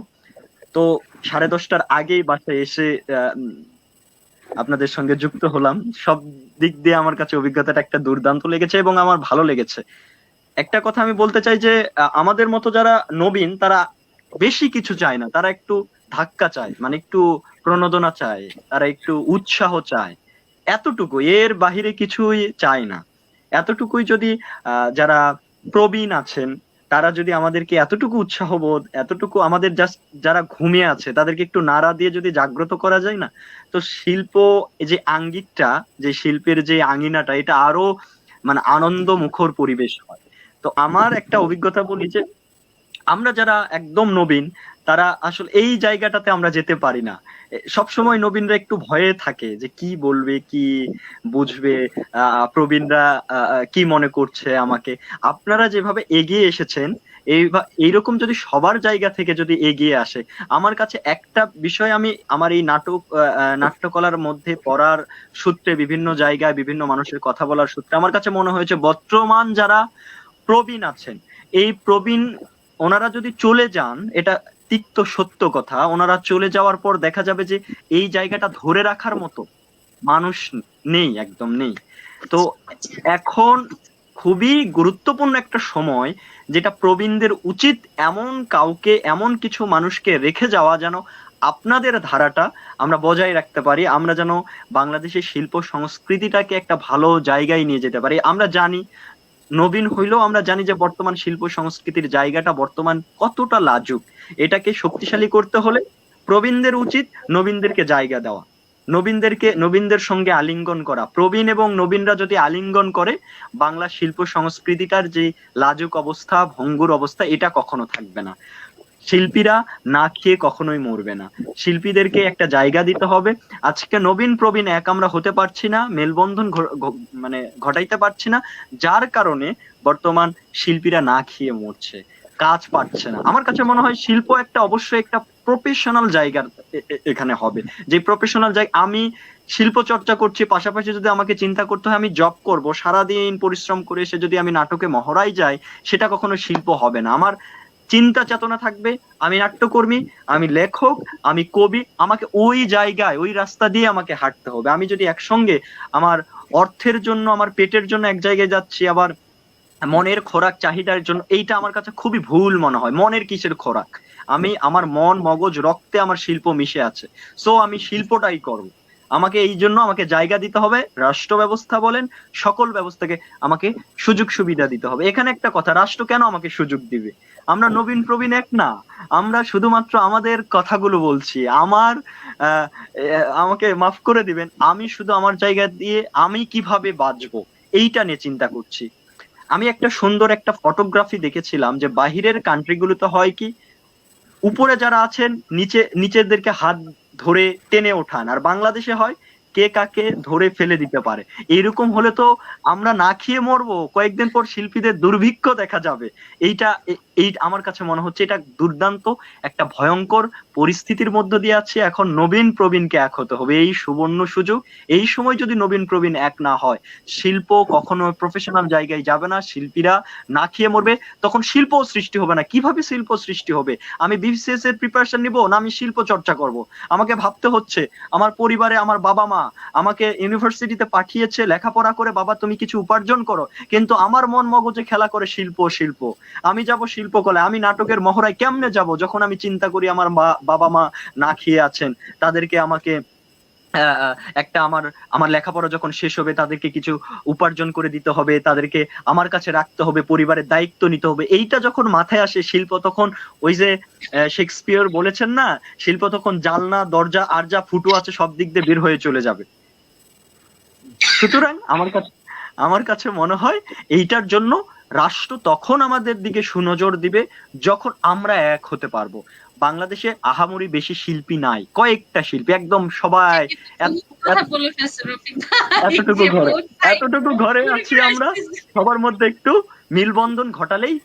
তো 10:30টার আগেই বাসায় এসে আপনাদের সঙ্গে যুক্ত হলাম। সব দিক দিয়ে আমার কাছে অভিজ্ঞতাটা একটা দুর্দান্ত লেগেছে এবং আমার ভালো লেগেছে। একটা কথা আমি বলতে চাই যে আমাদের মতো যারা নবীন তারা বেশি কিছু চায় না, তারা একটু ধাক্কা চায়, মানে একটু প্রণোদনা চায়, তারা একটু উৎসাহ চায়, এতটুকু, এর বাহিরে কিছুই চায় না। এতটুকুই যদি যারা প্রবীণ আছেন তারা যদি আমাদেরকে এতটুকু উৎসাহ বোধ, এতটুকু আমাদের জাস্ট যারা ঘুমিয়ে আছে তাদেরকে একটু নাড়া দিয়ে যদি জাগ্রত করা যায় না, তো শিল্প এই যে আঙ্গিকটা, যে শিল্পের যে আঙিনাটা, এটা আরো মানে আনন্দ মুখর পরিবেশ হয়। তো আমার একটা অভিজ্ঞতা বলি যে আমরা যারা একদম নবীন, তারা আসলে এই জায়গাটাতে আমরা যেতে পারি না। সবসময় নবীনরা একটু ভয়ে থাকে যে কি বলবে, কি বুঝবে, প্রবীণরা কি মনে করছে আমাকে। আপনারা যেভাবে এগিয়ে এসেছেন, এইরকম যদি সবার জায়গা থেকে যদি এগিয়ে আসে, আমার কাছে একটা বিষয়, আমি আমার এই নাট্যকলার মধ্যে পড়ার সূত্রে, বিভিন্ন জায়গায় বিভিন্ন মানুষের কথা বলার সূত্রে আমার কাছে মনে হয়েছে বর্তমান যারা প্রবীণ আছেন, এই প্রবীণ ওনারা যদি চলে যান, এটা তিক্ত সত্য কথা, ওনারা চলে যাওয়ার পর দেখা যাবে যে এই জায়গাটা ধরে রাখার মতো মানুষ নেই, একদম নেই। তো এখন খুবই গুরুত্বপূর্ণ একটা সময়, যেটা প্রবীণদের উচিত এমন কাউকে, এমন কিছু মানুষকে রেখে যাওয়া, যেন আপনাদের ধারাটা আমরা বজায় রাখতে পারি, আমরা যেন বাংলাদেশের শিল্প সংস্কৃতিটাকে একটা ভালো জায়গায় নিয়ে যেতে পারি। আমরা জানি, নবীন হইলেও আমরা জানি যে বর্তমান শিল্প সংস্কৃতির জায়গাটা বর্তমান কতটা লাজুক। এটাকে শক্তিশালী করতে হলে প্রবীণদের উচিত নবীনদেরকে জায়গা দেওয়া, নবীনদের সঙ্গে আলিঙ্গন করা। প্রবীণ এবং নবীনরা যদি আলিঙ্গন করে, বাংলা শিল্প সংস্কৃতিটার যে লাজুক অবস্থা, ভঙ্গুর অবস্থা, এটা কখনো থাকবে না। শিল্পীরা না খেয়ে কখনোই মরবে না। শিল্পীদেরকে একটা জায়গা দিতে হবে। আজকে নবীন প্রবীণ এক আমরা হতে পারছি না, মেলবন্ধন মানে ঘটাইতে পারছি না, যার কারণে বর্তমান শিল্পীরা না খেয়ে মরছে, কাজ পাচ্ছে না। আমার কাছে মনে হয় শিল্প একটা অবশ্যই একটা প্রফেশনাল জায়গা এখানে হবে, যে প্রফেশনাল জায়গা। আমি শিল্প চর্চা করছি, পাশাপাশি যদি আমাকে চিন্তা করতে হয় আমি জব করব, সারাদিন পরিশ্রম করে এসে যদি আমি নাটকে মহড়াই যাই, সেটা কখনো শিল্প হবে না। আমার চিন্তা চেতনা থাকবে, আমি নাট্যকর্মী, আমি লেখক, আমি কবি, আমাকে ওই জায়গায়, ওই রাস্তা দিয়ে আমাকে হাঁটতে হবে। আমি যদি একসঙ্গে আমার অর্থের জন্য, আমার পেটের জন্য এক জায়গায় যাচ্ছি, আবার মনের খোরাক চাহিদার জন্য, এইটা আমার কাছে খুবই ভুল মনে হয়। মনের কিসের খোরাক? আমার মন, মগজ, রক্তে আমার শিল্প মিশে আছে, সো আমি শিল্পটাই করব। আমাকে এই জন্য আমাকে জায়গা দিতে হবে, রাষ্ট্র ব্যবস্থা বলেন, সকল ব্যবস্থাকে আমাকে সুযোগ সুবিধা দিতে হবে। এখানে একটা কথা, রাষ্ট্র কেন আমাকে সুযোগ দিবে? আমরা নবীন প্রবীণ এক না, আমরা শুধুমাত্র আমাদের কথাগুলো বলছি। আমাকে মাফ করে দিবেন, আমি শুধু আমার জায়গা দিয়ে আমি কিভাবে বাঁচবো এইটা নিয়ে চিন্তা করছি। আমি একটা সুন্দর একটা ফটোগ্রাফি দেখেছিলাম, যে বাহিরের কান্ট্রিগুলোতে হয় কি, উপরে যারা আছেন নিচেদেরকে হাত ধরে টেনে ওঠান, আর বাংলাদেশে হয় কে কাকে ধরে ফেলে দিতে পারে। এইরকম হলে তো আমরা না খেয়ে মরবো, কয়েকদিন পর শিল্পীদের দুর্ভিক্ষ দেখা যাবে। এই আমার কাছে মনে হচ্ছে এটা দুর্দান্ত একটা ভয়ঙ্কর পরিস্থিতির মধ্য দিয়ে আছে। এখন নবীন প্রবীণকে এক হতে হবে, এই সুবর্ণ সুযোগ। এই সময় যদি নবীন প্রবীণ এক না হয়, শিল্প কখনো প্রফেশনাল জায়গায় যাবে না, শিল্পীরা না খেয়ে মরবে, তখন শিল্প সৃষ্টি হবে না। কিভাবে শিল্প সৃষ্টি হবে? আমি বিসিএস এর প্রিপারেশন নিব না আমি শিল্প চর্চা করব? আমাকে ভাবতে হচ্ছে, আমার পরিবারে আমার বাবা মা আমাকে ইউনিভার্সিটিতে পাঠিয়েছে লেখাপড়া করে, বাবা তুমি কিছু উপার্জন করো, কিন্তু আমার মন মগজে খেলা করে শিল্প শিল্প। আমি যাব শিল্পকলায়, আমি নাটকের মহড়ায় কেমনে যাব, যখন আমি চিন্তা করি আমার বাবা মা না খেয়ে আছেন, তাদেরকে আমাকে একটা আমার লেখাপড়া যখন শেষ হবে তাদেরকে কিছু উপার্জন করে দিতে হবে, তাদেরকে আমার কাছে রাখতে হবে, পরিবারের দায়িত্ব নিতে হবে। এইটা যখন মাথায় আসে, শিল্প তখন ওই যে শেক্সপিয়র বলেছেন না, শিল্প তখন জানলা দরজা আর যা ফুটো আছে সব দিক দিয়ে বের হয়ে চলে যাবে। সুতরাং আমার কাছে মনে হয় এইটার জন্য রাষ্ট্র তখন আমাদের দিকে সুনজর দিবে যখন আমরা এক হতে পারবো। বাংলাদেশে আহামরি বেশি শিল্পী নাই, কয়েকটা শিল্পী, একদম সবাই এতটুকু ঘরে আছি আমরা, সবার মধ্যে একটু মিলবন্ধন ঘটালেই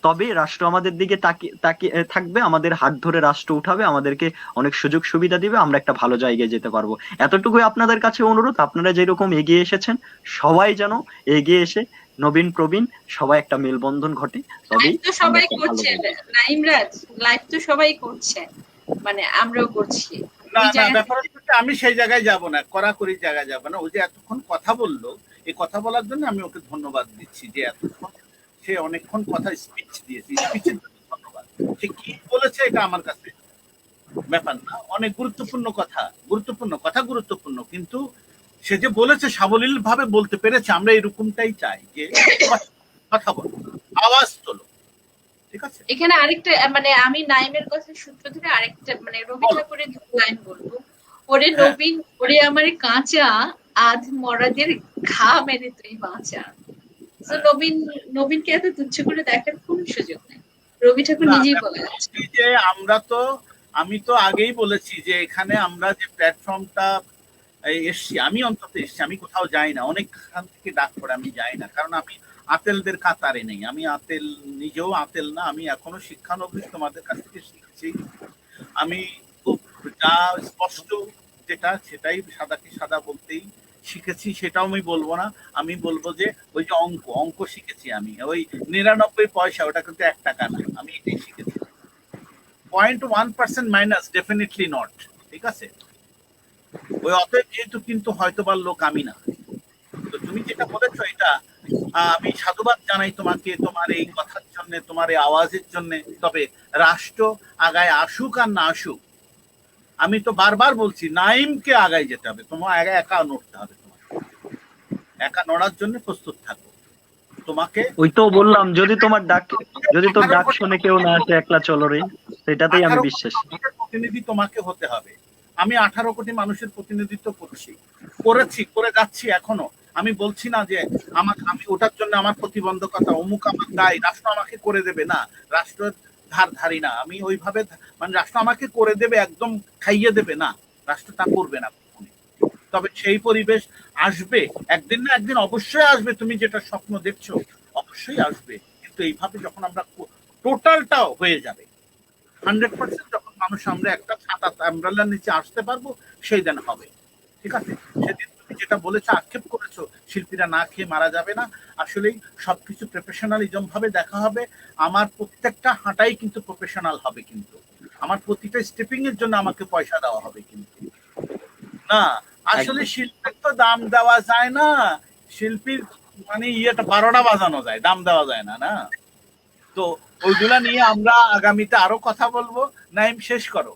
তবে রাষ্ট্র আমাদের দিকে তাকিয়ে থাকবে, আমাদের হাত ধরে রাষ্ট্র উঠাবে, আমাদেরকে অনেক সুযোগ সুবিধা দিবে, আমরা একটা ভালো জায়গায় যেতে পারবো। এতটুকুই আপনাদের কাছে অনুরোধ, আপনারা যেরকম এগিয়ে এসেছেন সবাই যেন এগিয়ে এসে নবীন প্রবীণ সবাই একটা মেলবন্ধন ঘটে, তবেই সবাই করছে। নাইমরাজ, লাইভ তো সবাই করছে, মানে আমরাও করছি। আমি সেই জায়গায় যাব না, কড়াকড়ি জায়গায় যাব না। ওই যে এতক্ষণ কথা বললো, এই কথা বলার জন্য আমি ওকে ধন্যবাদ দিচ্ছি, যে এতক্ষণ সে অনেকক্ষণ কথা স্পিচ দিয়েছে, স্পিচের জন্য ধন্যবাদ। সে কি বলেছে এটা আমার কাছে ব্যাপার না, অনেক গুরুত্বপূর্ণ কথা, গুরুত্বপূর্ণ, কিন্তু সে যে বলেছে সাবলীল ভাবে বলতে পেরেছে। আমরা এরকমটাই চাই, যে কথা বলো, আওয়াজ তোলো, ঠিক আছে? এখানে আরেকটা মানে আমি নাইমের কথা সূত্র ধরে আরেকটা মানে রবি বলো। ঠাকুরের দুটো লাইন বলবো। ওরে হ্যাঁ, নবীন, ওরে আমার কাঁচা, আধ মরাদের ঘা মেরে তুই বাঁচা। তো হ্যাঁ। নবীনকে এত তুচ্ছ করে দেখার কোন সুযোগ নেই, রবি ঠাকুর না, নিজেই দেখো, বলে আছে। এই যে আমি তো আগেই বলেছি যে এখানে আমরা যে প্ল্যাটফর্মটা এসছি, আমি অন্তত এসছি, আমি কোথাও যাই না, অনেক খান থেকে ডাক পড়ে আমি যাই না, কারণ আমি আতেলদের কাতারে নেই, আমি আতেল, নিজেও আতেল না, আমি এখনো শিক্ষানবিশ তোমাদের কাছ থেকে শিখছি। আমি খুব যা স্পষ্ট যেটা সেটাই সাদাকে সাদা বলতেই শিখেছি, সেটাও আমি বলবো না, আমি বলবো যে ওই যে অঙ্ক শিখেছি আমি, ওই 99 পয়সা, ওটা কিন্তু 1 টাকা না, আমি এটাই শিখেছি। 0.1% মাইনাস, ডেফিনেটলি নট, ঠিক আছে? ওই অতএব যেহেতু কিন্তু হয়তোবার লোক আমি না। তো তুমি যেটা বলেছো এটা আমি সাধুবাদ জানাই তোমাকে, তোমার এই কথার জন্য, তোমার এই আওয়াজের জন্য। তবে রাষ্ট্র আগায় আসুক আর না আসুক, আমি তো বারবার বলছি নাইমকে আগায় যেতে হবে, তোমার একা নড়তে হবে, তোমার একা নড়ার জন্য প্রস্তুত থাকো। তোমাকে ওই তো বললাম, যদি তোর ডাক শুনে কেউ না আসে, একলা চলো রে, সেটাতেই আমি 18 কোটি বিশ্বাসী। মানুষের প্রতিনিধি তোমাকে হতে হবে। আমি 18 কোটি মানুষের প্রতিনিধিত্ব করেছি, করে যাচ্ছি এখনো। আমি বলছি না যে আমি ওটার জন্য আমার প্রতিবন্ধকতা, অমুক আমার দায়, রাষ্ট্র আমাকে করে দেবে, না, রাষ্ট্রের ধারি না আমি ওইভাবে, মানে রাষ্ট্র আমাকে করে দেবে, একদম খাইয়ে দেবে, না, রাষ্ট্র তা করবে না কখনোই। তবে সেই পরিবেশ আসবে একদিন না একদিন, অবশ্যই আসবে, তুমি যেটা স্বপ্ন দেখছো অবশ্যই আসবে, কিন্তু এইভাবে যখন আমরা টোটালটাও হয়ে যাবে 100%, যখন মানুষ আমরা একটা ছাতা আমব্রেলার নিচে আসতে পারবো, সেই দিন হবে, ঠিক আছে? সেদিন তুমি যেটা বলেছো, আক্ষেপ করেছো শিল্পীরা না খেয়ে মারা যাবে না, আসলেই সবকিছু প্রফেশনালিজম ভাবে দেখা হবে। আমার প্রত্যেকটা হাঁটাই কিন্তু প্রফেশনাল হবে, কিন্তু আমার প্রতিটা স্টেপিং এর জন্য আমাকে পয়সা দেওয়া হবে, কিন্তু না, আসলে শিল্পের তো দাম দেওয়া যায় না, শিল্পীর মানে 12টা বাজানো যায়, দাম দেওয়া যায় না, না? তো ওইগুলা নিয়ে আমরা আগামীতে আরো কথা বলবো। নাইম, শেষ করো।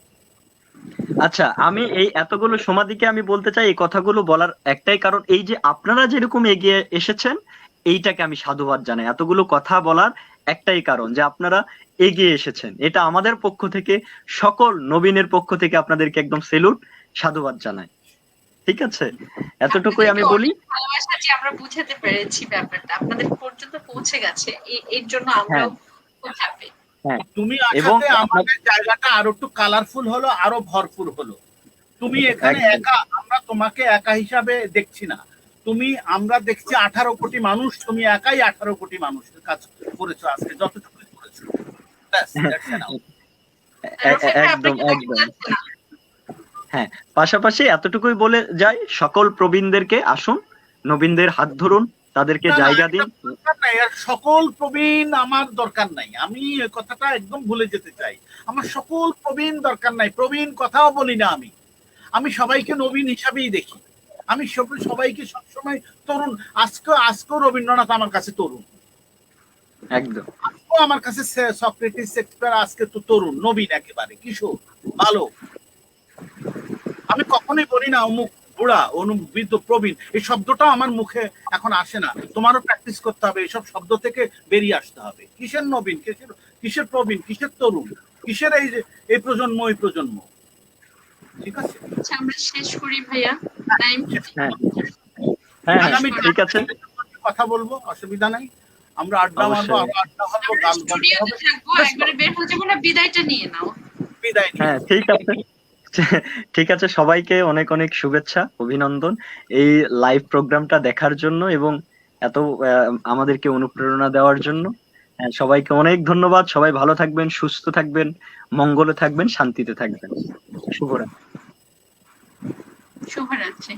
আচ্ছা, আমি এই এতগুলো সমাধিকে আমি বলতে চাই, এই কথাগুলো বলার একটাই কারণ, এই যে আপনারা যেরকম এগিয়ে এসেছেন, এইটাকে আমি সাধুবাদ জানাই। এতগুলো কথা বলার একটাই কারণ যে আপনারা এগিয়ে এসেছেন, এটা আমাদের পক্ষ থেকে, সকল নবীনের পক্ষ থেকে আপনাদেরকে একদম সেলুট, সাধুবাদ জানাই। ঠিক আছে, এতটুকুই আমি বলি। ভালোবাসা যে আমরা বুঝাতে পেরেছি, ব্যাপারটা আপনাদের পর্যন্ত পৌঁছে গেছে, এর জন্য আমরাও খুব হ্যাপি। হ্যাঁ, তুমি এবং আসাতে আমাদের জায়গাটা আরো একটু কালারফুল হলো, আরো ভরপুর হলো। তুমি এখানে একা, আমরা তোমাকে একা হিসাবে দেখছি না, আমরা দেখছি 18 কোটি মানুষ, তুমি একাই 18 কোটি মানুষের কাজ করেছো আজকে, যতটুকু করেছো। একদম একদম। হ্যাঁ, পাশাপাশি এতটুকুই বলে যাই, সকল প্রবীণদেরকে আসুন, নবীনদের হাত ধরুন, তাদেরকে জায়গা দিন। সকল প্রবীণ আমার দরকার নাই, আমি এই কথাটা একদম ভুলে যেতে চাই। আমার সকল প্রবীণ দরকার নাই, প্রবীণ কথাও বলি না আমি সবাইকে নবীন হিসাবেই দেখি। আমি সবাইকে সবসময় তরুণ, আজকেও রবীন্দ্রনাথ আমার কাছে তরুণ, একদম আজকেও আমার কাছে সক্রেটিস, শেক্সপিয়ার আজকে তো তরুণ, নবীন, একেবারে কিশোর, ভালো। আমি কখনোই বলি না অমুক বুড়া, বৃদ্ধ, প্রবীণ, এই শব্দটাও আমার মুখে এখন আসে না। তোমারও প্র্যাকটিস করতে হবে, এইসব শব্দ থেকে বেরিয়ে আসতে হবে। কিসের নবীন, কিসের প্রবীণ, কিসের তরুণ, কিসের এই প্রজন্ম, ওই প্রজন্ম, ঠিক আছে? আচ্ছা, আমরা শেষ করি ভাইয়া। হ্যাঁ, আগামী ঠিক আছে, কথা বলবো, অসুবিধা নাই, আমরা আড্ডা মারবো, আড্ডা হবো, গান স্টুডিওতে থাকবো, একবারে বের হয়ে যাবো না, বিদায়টা নিয়ে নাও। বিদায়। হ্যাঁ, ঠিক আছে। ঠিক আছে, সবাইকে অনেক অনেক শুভেচ্ছা, অভিনন্দন এই লাইভ প্রোগ্রামটা দেখার জন্য এবং এত আমাদেরকে অনুপ্রেরণা দেওয়ার জন্য। সবাইকে অনেক ধন্যবাদ। সবাই ভালো থাকবেন, সুস্থ থাকবেন, মঙ্গলে থাকবেন, শান্তিতে থাকবেন। শুভরাত্রি। শুভরাত্রি।